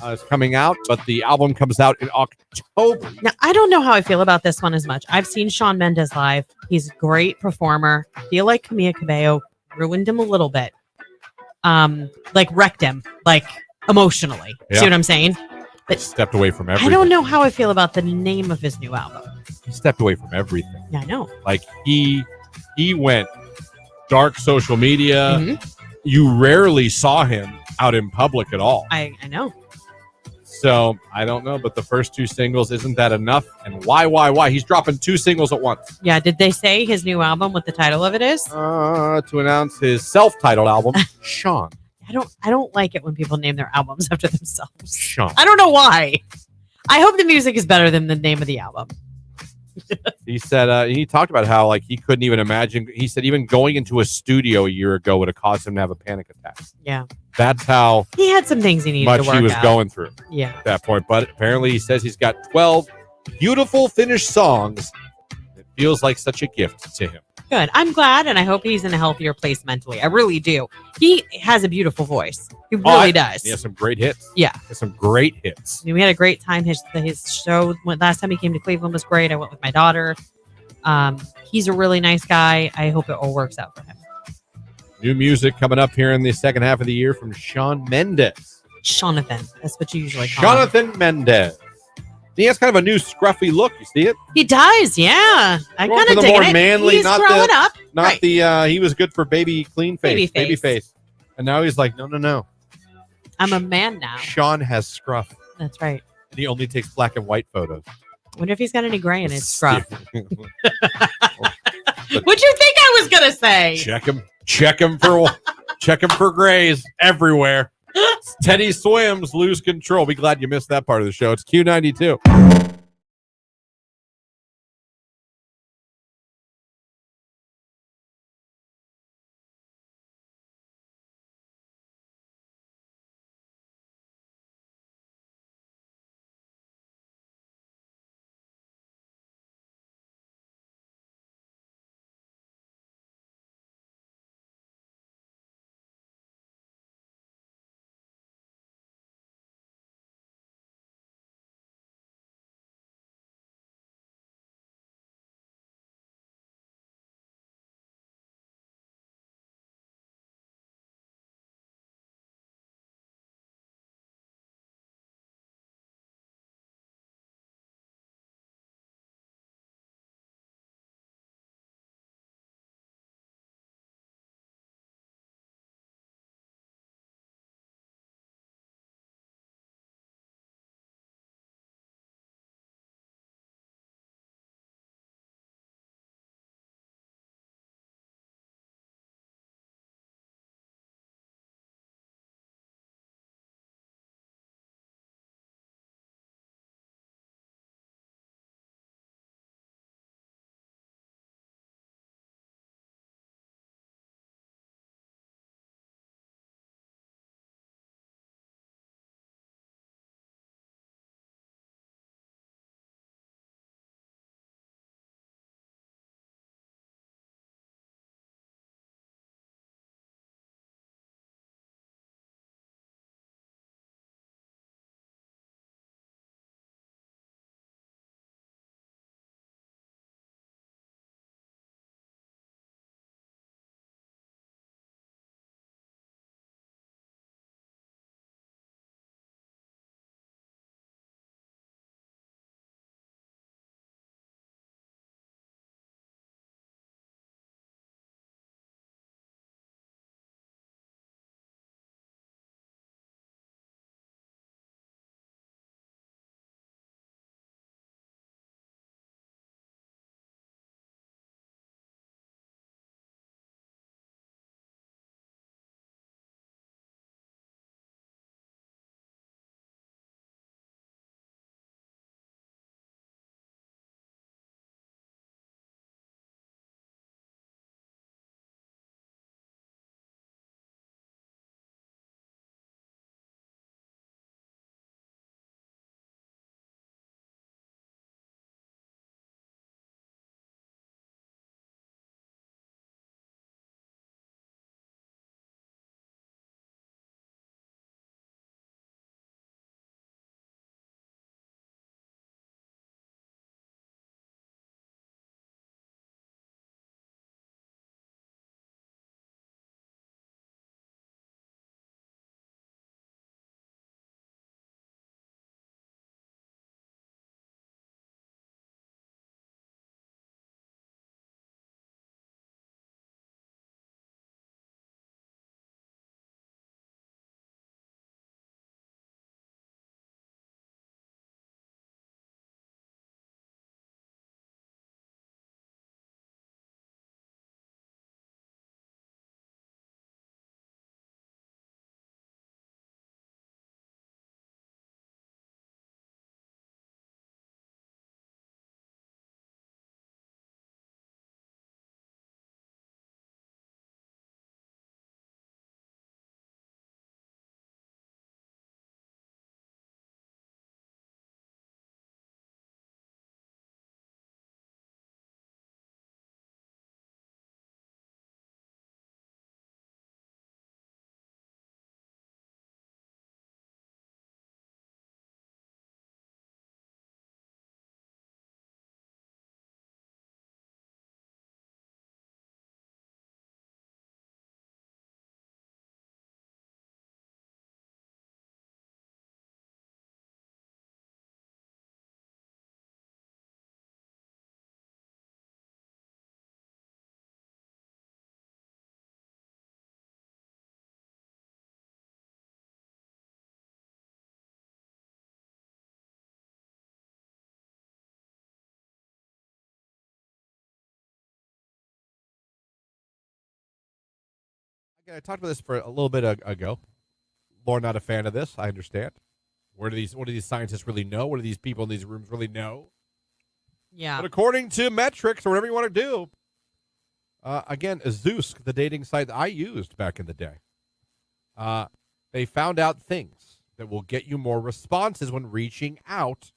is coming out, but the album comes out in October. Now, I don't know how I feel about this one as much. I've seen Shawn Mendes live. He's a great performer. I feel like Camila Cabello ruined him a little bit. Like wrecked him, like emotionally. Yeah. See what I'm saying? But Stepped away from everything. I don't know how I feel about the name of his new album. He stepped away from everything. Yeah, I know. Like he went dark social media. Mhm. You rarely saw him out in public at all. I know. So I don't know, but the first two singles, Isn't That Enough? And Why? He's dropping two singles at once. Yeah, did they say his new album, what the title of it is? To announce his self-titled album, Sean. I don't like it when people name their albums after themselves. Sean. I don't know why. I hope the music is better than the name of the album. He said he talked about how like he couldn't even imagine. He said even going into a studio a year ago would have caused him to have a panic attack. Yeah. That's how He had some things he needed much to work he was out. going through Yeah. at that point. But apparently he says he's got 12 beautiful finished songs. It feels like such a gift to him. Good. I'm glad, and I hope he's in a healthier place mentally. I really do. He has a beautiful voice. He really does. He has some great hits. Yeah. He has some great hits. I mean, we had a great time. His show last time he came to Cleveland was great. I went with my daughter. He's a really nice guy. I hope it all works out for him. New music coming up here in the second half of the year from Shawn Mendes. Jonathan. That's what you usually call him. Jonathan Mendes. He has kind of a new scruffy look. You see it? He does, yeah. I Going kind for of the dig more it. manly, He's not growing the- up. Not Right. the, he was good for baby clean face. Baby face. And now he's like, no. I'm a man now. Sean has scruff. That's right. And he only takes black and white photos. Wonder if he's got any gray in his scruff. Stupid. What'd you think I was gonna say? Check him for grays everywhere. Teddy Swims, Lose Control. Be glad you missed that part of the show. It's Q92. Again, I talked about this for a little bit ago. Lauren, not a fan of this. I understand. What do these scientists really know? What do these people in these rooms really know? Yeah. But according to metrics or whatever you want to do, again, Zeus, the dating site that I used back in the day, they found out things that will get you more responses when reaching out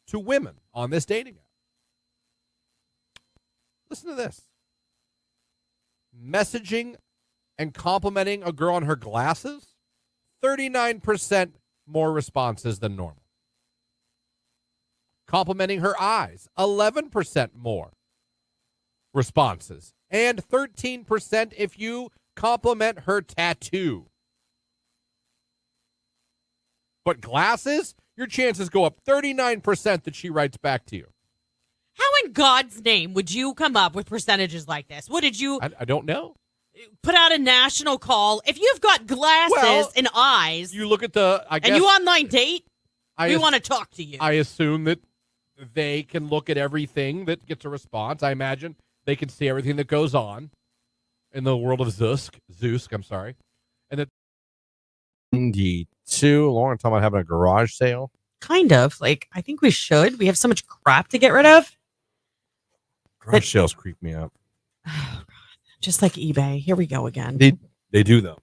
to women on this dating app. Listen to this. Messaging and complimenting a girl on her glasses, 39% more responses than normal. Complimenting her eyes, 11% more responses. And 13% if you compliment her tattoo. But glasses, your chances go up 39% that she writes back to you. How in God's name would you come up with percentages like this? What did you I don't know. put out a national call? If you've got glasses and eyes, You look at the, I guess. and you online date, I we ass- want to talk to you. I assume that they can look at everything that gets a response. I imagine they can see everything that goes on in the world of Zeus, I'm sorry. And that 92, Lauren talking about having a garage sale. Kind of. Like, I think we should. We have so much crap to get rid of. Garage sales creep me out. Just like eBay. Here we go again. They do though.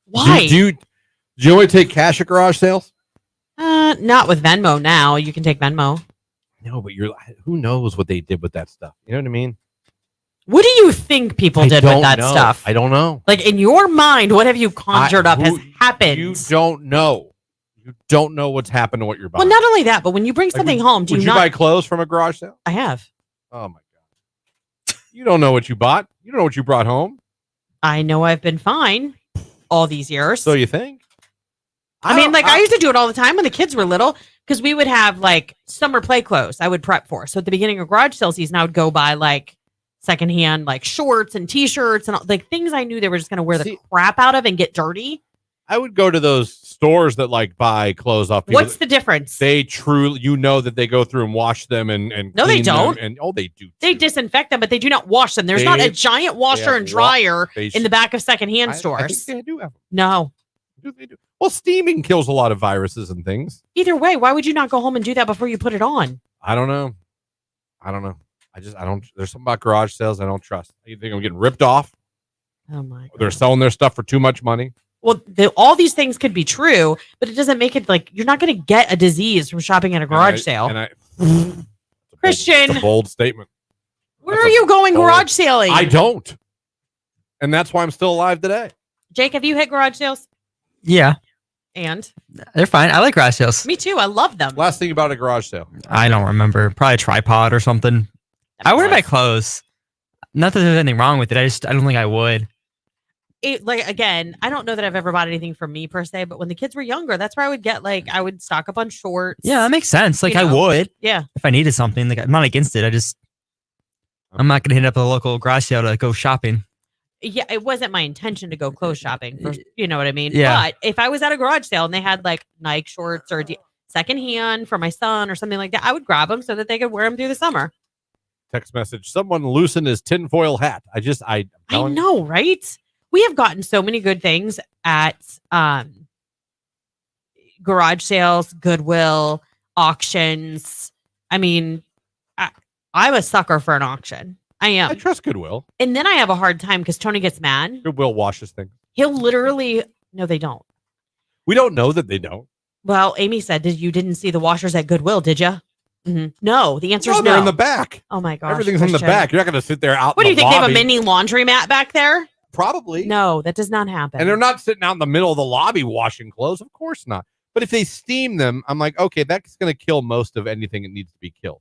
Why? Do you only take cash at garage sales? Not with Venmo now. You can take Venmo. No, but who knows what they did with that stuff? You know what I mean? What do you think people did with that stuff? I don't know. Like, in your mind, what have you conjured up has happened? You don't know. You don't know what's happened to what you're buying. Well, not only that, but when you bring something home, would you buy clothes from a garage sale? I have. Oh my God. You don't know what you bought. You don't know what you brought home. I know I've been fine all these years. So you think? I used to do it all the time when the kids were little because we would have like summer play clothes I would prep for. So at the beginning of garage sale season, I would go buy like secondhand like shorts and t-shirts and like things I knew they were just going to wear the crap out of and get dirty. I would go to those stores that like buy clothes off people. What's the difference? They truly, that they go through and wash them and no, they clean don't. them they do. They disinfect them, but they do not wash them. There's not a giant washer and dryer in the back of secondhand stores. I think they do have them. No. They do. Well, steaming kills a lot of viruses and things. Either way, why would you not go home and do that before you put it on? I don't know. I don't. There's something about garage sales I don't trust. You think I'm getting ripped off? Oh my God. They're selling their stuff for too much money. Well, all these things could be true, but it doesn't make it like you're not going to get a disease from shopping at a garage sale. Christian, it's a bold statement. Where are you going garage sailing? I don't. And that's why I'm still alive today. Jake, have you hit garage sales? Yeah. And? They're fine. I like garage sales. Me too. I love them. Last thing about a garage sale. I don't remember. Probably a tripod or something. I wear my clothes. Not that there's anything wrong with it. I don't think I would. Again, I don't know that I've ever bought anything for me per se, but when the kids were younger, that's where I would get I would stock up on shorts. Yeah, that makes sense. Like I would. Yeah. If I needed something, like I'm not against it. I'm not gonna hit up a local garage sale to go shopping. Yeah, it wasn't my intention to go clothes shopping. You know what I mean? Yeah. But if I was at a garage sale and they had like Nike shorts or secondhand for my son or something like that, I would grab them so that they could wear them through the summer. Text message: someone loosened his tinfoil hat. I know, right? We have gotten so many good things at garage sales, Goodwill, auctions. I mean, I'm a sucker for an auction. I am. I trust Goodwill. And then I have a hard time because Tony gets mad. Goodwill washes things. He'll literally, no, they don't. We don't know that they don't. Well, Amy said, you didn't see the washers at Goodwill, did you? Mm-hmm. No, the answer is no. They're in the back. Oh my gosh. Everything's in the back. You're not going to sit there out What in do you the think? lobby. They have a mini laundromat back there? Probably. No, that does not happen. And they're not sitting out in the middle of the lobby washing clothes. Of course not. But if they steam them, I'm like, okay, that's going to kill most of anything that needs to be killed.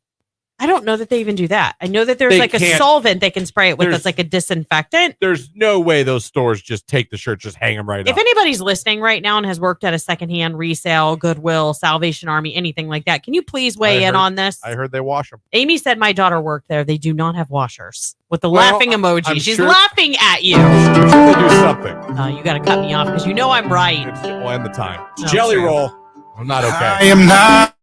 I don't know that they even do that. I know that there's like a solvent they can spray it with that's like a disinfectant. There's no way those stores just take the shirt, just hang them right up. If anybody's listening right now and has worked at a secondhand resale, Goodwill, Salvation Army, anything like that, can you please weigh in on this? I heard they wash them. Amy said my daughter worked there. They do not have washers. With the laughing emoji. She's sure, laughing at you. I'm sure they do something. You got to cut me off because you know I'm right. We'll end the time. Jelly roll. I'm not okay. I am not.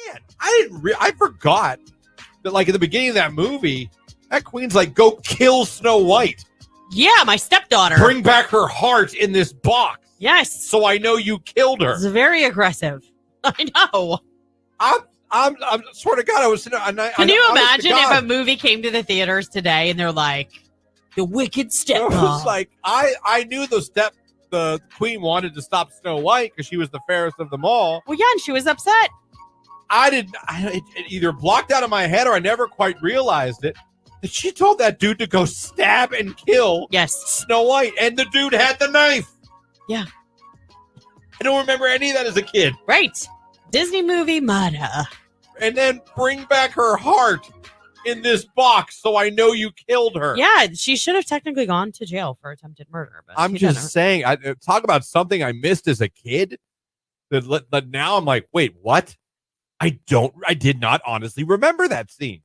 man, I forgot that, like, at the beginning of that movie, that queen's like, go kill Snow White. Yeah, my stepdaughter. Bring back her heart in this box. Yes. So I know you killed her. It's very aggressive. I know. I'm swear to God, I was sitting. Can you imagine if a movie came to the theaters today and they're like, the wicked stepmom? It was like, I knew the queen wanted to stop Snow White because she was the fairest of them all. Well, yeah, and she was upset. It either blocked out of my head or I never quite realized it. That she told that dude to go stab and kill Snow White, and the dude had the knife. Yeah. I don't remember any of that as a kid. Right. Disney movie murder. And then bring back her heart in this box so I know you killed her. Yeah, she should have technically gone to jail for attempted murder. But I'm just saying, talk about something I missed as a kid. That now I'm like, wait, what? I did not honestly remember that scene.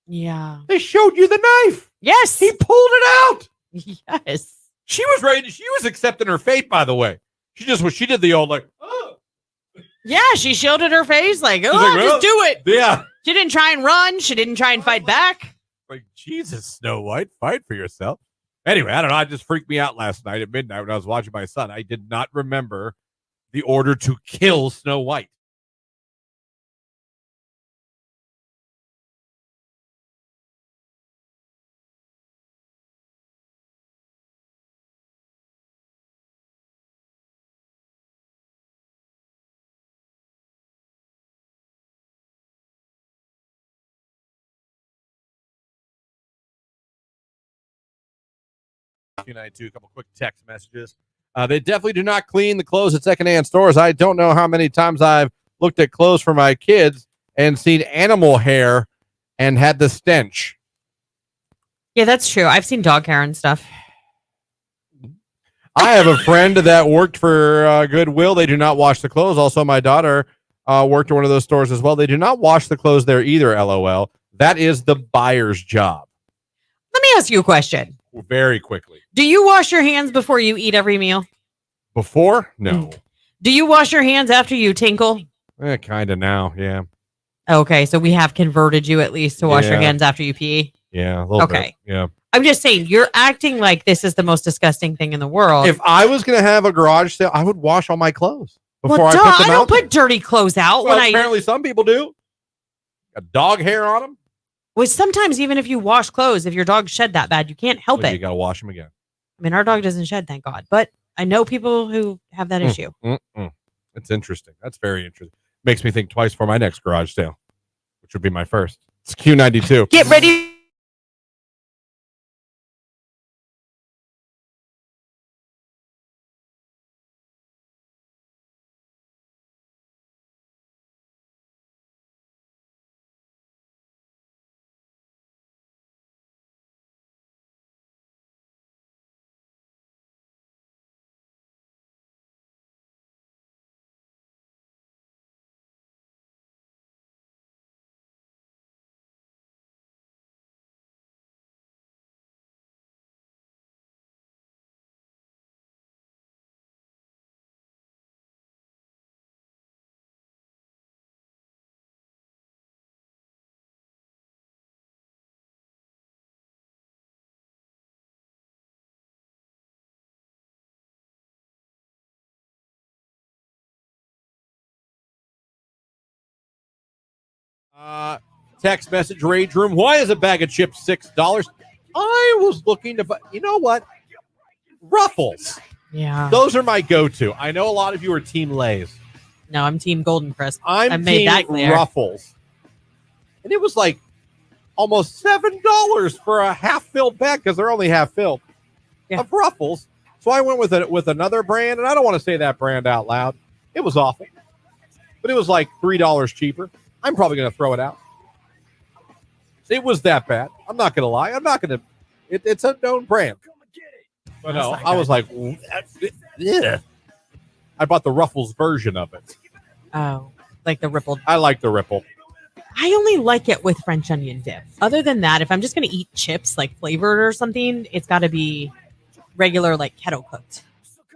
Yeah. They showed you the knife. Yes. He pulled it out. Yes. She was ready. She was accepting her fate, by the way. She did the old, like, oh. Yeah, she shielded her face like, oh, like, just do it. Yeah. She didn't try and run. She didn't try and fight back. Like, Jesus, Snow White, fight for yourself. Anyway, I don't know. It just freaked me out last night at midnight when I was watching my son. I did not remember the order to kill Snow White. Q92, a couple quick text messages. They definitely do not clean the clothes at secondhand stores. I don't know how many times I've looked at clothes for my kids and seen animal hair and had the stench. Yeah, that's true. I've seen dog hair and stuff. I have a friend that worked for Goodwill. They do not wash the clothes. Also, my daughter worked at one of those stores as well. They do not wash the clothes there either, LOL. That is the buyer's job. Let me ask you a question. Very quickly. Do you wash your hands before you eat every meal? Before? No. Do you wash your hands after you tinkle? Kind of now, yeah. Okay, so we have converted you at least to wash your hands after you pee. Yeah, a little bit. Yeah. I'm just saying, you're acting like this is the most disgusting thing in the world. If I was going to have a garage sale, I would wash all my clothes before I put them out. I don't put dirty clothes out well, apparently some people do. Got dog hair on them. Well, sometimes even if you wash clothes, if your dog shed that bad, you can't help it. You got to wash them again. I mean, our dog doesn't shed, thank God. But I know people who have that issue. It's interesting. That's very interesting. Makes me think twice for my next garage sale, which would be my first. It's Q92. Get ready. Text message, Rage Room. Why is a bag of chips $6? I was looking to buy, you know what? Ruffles. Yeah. Those are my go-to. I know a lot of you are Team Lay's. No, I'm Team Golden Crisp. I've made Team that clear. Ruffles. And it was like almost $7 for a half-filled bag because they're only half-filled of Ruffles. So I went with another brand, and I don't want to say that brand out loud. It was awful. But it was like $3 cheaper. I'm probably going to throw it out. It was that bad. I'm not going to lie. I'm not going to. It's a known brand. But no, I was like, yeah. I bought the Ruffles version of it. Oh, like the rippled. I like the ripple. I only like it with French onion dip. Other than that, if I'm just going to eat chips like flavored or something, it's got to be regular, like kettle cooked.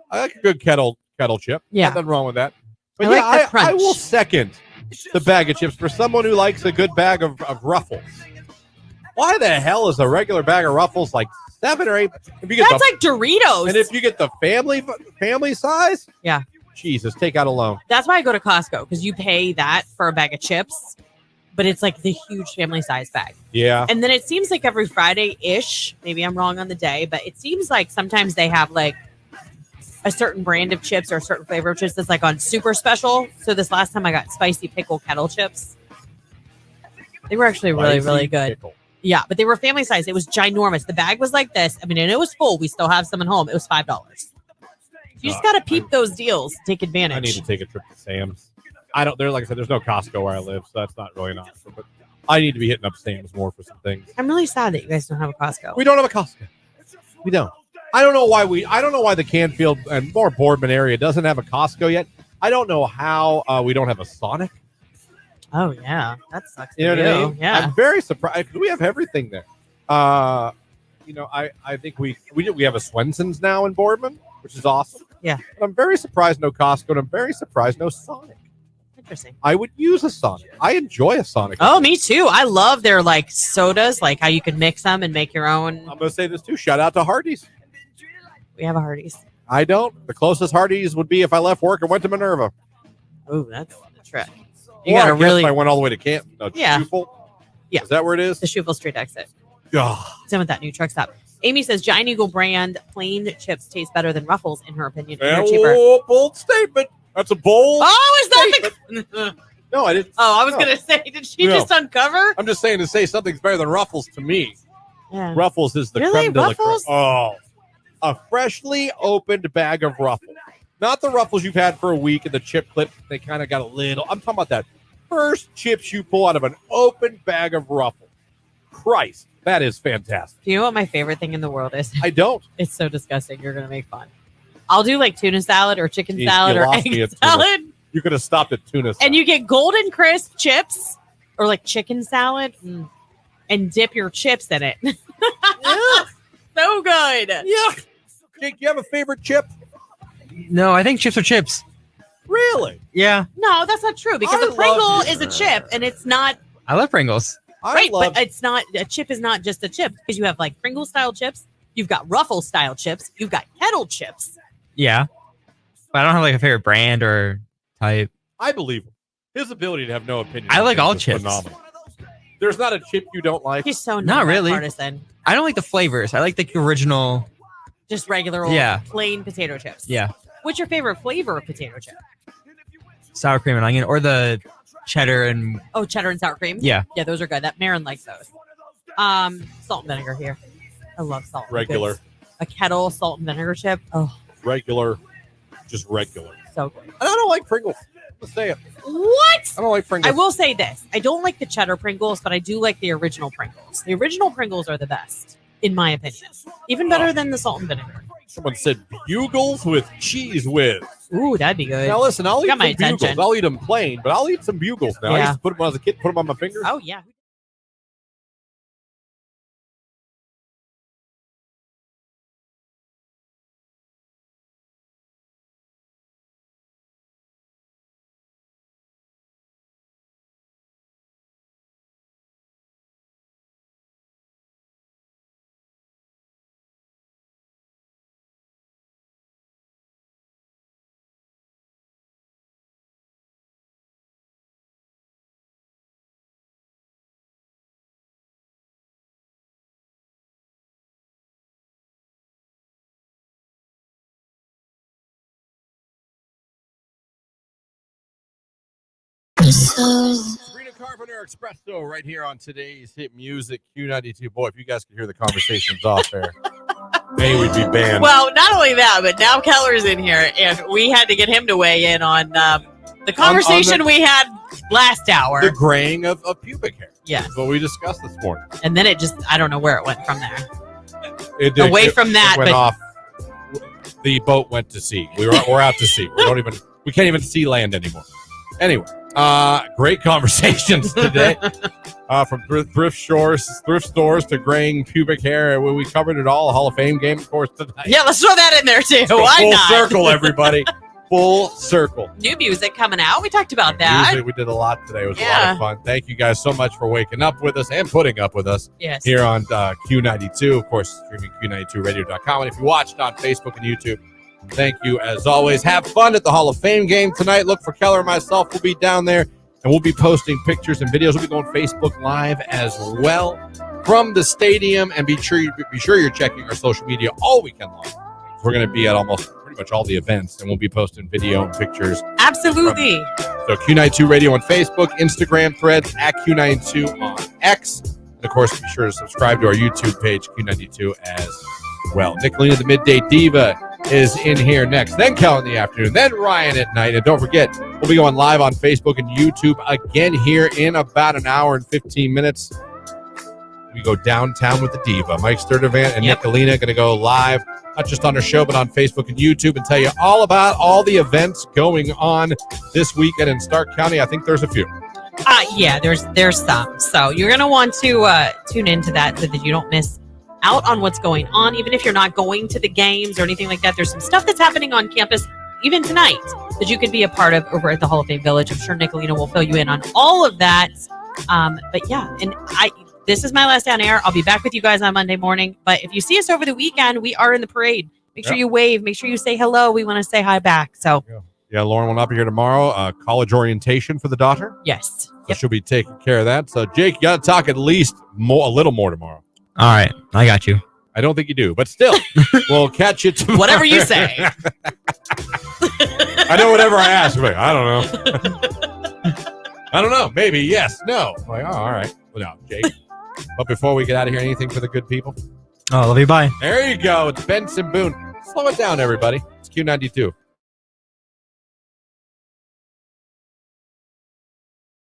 I like a good kettle chip. Yeah. Nothing wrong with that. But I like the crunch. I will second the bag of chips for someone who likes a good bag of Ruffles. Why the hell is a regular bag of Ruffles like 7 or 8? If you get That's like Doritos. and if you get the family size, yeah, Jesus, take out a loan. that's why I go to Costco, because you pay that for a bag of chips, but it's like the huge family size bag. Yeah. And then it seems like every Friday-ish, maybe I'm wrong on the day, but it seems like sometimes they have like a certain brand of chips or a certain flavor of chips that's like on super special. So this last time I got spicy pickle kettle chips. They were actually really, really good. Pickle. Yeah, but they were family size. It was ginormous. The bag was like this. I mean, and it was full. We still have some at home. It was $5. You just got to peep those deals. Take advantage. I need to take a trip to Sam's. Like I said, there's no Costco where I live, so that's not really an option. But I need to be hitting up Sam's more for some things. I'm really sad that you guys don't have a Costco. We don't have a Costco. We don't. I don't know why the Canfield and more Boardman area doesn't have a Costco yet. I don't know how we don't have a Sonic. Oh yeah, that sucks. You know what I mean? Yeah, I'm very surprised. We have everything there. I think we have a Swenson's now in Boardman, which is awesome. Yeah. But I'm very surprised no Costco, and I'm very surprised no Sonic. Interesting. I would use a Sonic. I enjoy a Sonic. Oh, me too. I love their like sodas, like how you can mix them and make your own. I'm going to say this too. Shout out to Hardee's. We have a Hardee's. I don't. The closest Hardee's would be if I left work and went to Minerva. Oh, that's the trick. You got to really. I went all the way to Canton. Yeah. Schuylkill? Yeah. Is that where it is? The Schuylkill Street exit. Yeah. It's in with that new truck stop. Amy says Giant Eagle brand plain chips taste better than Ruffles in her opinion. They're cheaper. Oh, bold statement. That's a bold. Oh, is that the? No, I didn't. Oh, I was gonna say, did she just uncover? I'm just saying to say something's better than Ruffles to me. Yeah. Ruffles is the Really? creme de la creme. Ruffles? Oh, a freshly opened bag of Ruffles, not the Ruffles you've had for a week and the chip clip. They kind of got a little. I'm talking about that first chips you pull out of an open bag of Ruffles. Christ, that is fantastic. Do you know what my favorite thing in the world is? I don't. It's so disgusting. You're gonna make fun. I'll do like tuna salad or chicken Jeez, salad you or lost me egg at tuna. salad. You could have stopped at tuna salad. And you get golden crisp chips or like chicken salad and dip your chips in it. So good. Yeah. Jake, do you have a favorite chip? No, I think chips are chips. Really? Yeah. No, that's not true because a Pringle is a chip and it's not. I love Pringles. But it's not. A chip is not just a chip because you have like Pringle style chips. You've got Ruffles style chips. You've got kettle chips. Yeah. But I don't have like a favorite brand or type. I believe him. His ability to have no opinion. I like all is chips. Phenomenal. There's not a chip you don't like. He's so Not really. partisan. I don't like the flavors. I like the original. Just regular old plain potato chips. Yeah. What's your favorite flavor of potato chip? Sour cream and onion or the cheddar and. Oh, cheddar and sour cream? Yeah. Yeah, those are good. That Marin likes those. Salt and vinegar here. I love salt. and Regular. goods. A kettle salt and vinegar chip. Oh, Regular. Just regular. so good. And I don't like Pringles. Let's say it. What? I don't like Pringles. I will say this. I don't like the cheddar Pringles, but I do like the original Pringles. The original Pringles are the best, in my opinion. Even better than the salt and vinegar. Someone said bugles with cheese whiz. Ooh, that'd be good. Now listen, I'll eat Got my some bugles. attention. I'll eat them plain, but I'll eat some bugles now. I Yeah. used to put them when I was a kid, put them on my fingers. Oh, yeah. Sabrina Carpenter Espresso right here on today's hit music Q92. Boy, if you guys could hear the conversations off there, maybe we'd be banned. Well, not only that, but now Keller's in here, and we had to get him to weigh in on the conversation we had last hour. The graying of pubic hair. Yeah. That's what we discussed this morning. And then it just, I don't know where it went from there. It Away from that, it went but- off. The boat went to sea. We're out to sea. We can't even see land anymore. Anyway, great conversations today. From thrift stores to graying pubic hair. We covered it all. Hall of Fame game, of course, tonight. Yeah, let's throw that in there too. So Why full not? circle, everybody. full circle. New music coming out. We talked about that. Usually we did a lot today. It was a lot of fun. Thank you guys so much for waking up with us and putting up with us Yes. here on Q92. Of course, streaming Q92radio.com. And if you watched on Facebook and YouTube, thank you as always. Have fun at the Hall of Fame game tonight. Look for Keller and myself. We'll be down there, and we'll be posting pictures and videos. We'll be going Facebook Live as well from the stadium. And be sure you're checking our social media all weekend long. We're going to be at almost pretty much all the events, and we'll be posting video and pictures. Absolutely. So Q92 Radio on Facebook, Instagram, Threads, at Q92 on X. And, of course, be sure to subscribe to our YouTube page, Q92, as well. Nicolina, the Midday Diva, is in here next. Then Kel in the afternoon. Then Ryan at night. And don't forget, we'll be going live on Facebook and YouTube again here in about an hour and 15 minutes. We go downtown with the Diva. Mike Sturdivant and Nicolina going to go live, not just on our show, but on Facebook and YouTube, and tell you all about all the events going on this weekend in Stark County. I think there's a few. Yeah, there's some. So you're going to want to tune into that so that you don't miss out on what's going on. Even if you're not going to the games or anything like that, there's some stuff that's happening on campus even tonight that you could be a part of over at the Hall of Fame Village. I'm sure Nicolina will fill you in on all of that. But yeah, and this is my last day on air. I'll be back with you guys on Monday morning. But if you see us over the weekend, we are in the parade. Make sure you wave. Make sure you say hello. We want to say hi back. So yeah, Lauren will not be here tomorrow. College orientation for the daughter. Yes. So she'll be taking care of that. So Jake, you got to talk at least a little more tomorrow. All right, I got you. I don't think you do, but still, we'll catch you tomorrow. Whatever you say. I know whatever I ask. Like, I don't know. I don't know. Maybe yes, no. I'm like, oh, all right. Well, no, Jake. But before we get out of here, anything for the good people? Oh, love you. Bye. There you go. It's Benson Boone. Slow it down, everybody. It's Q92.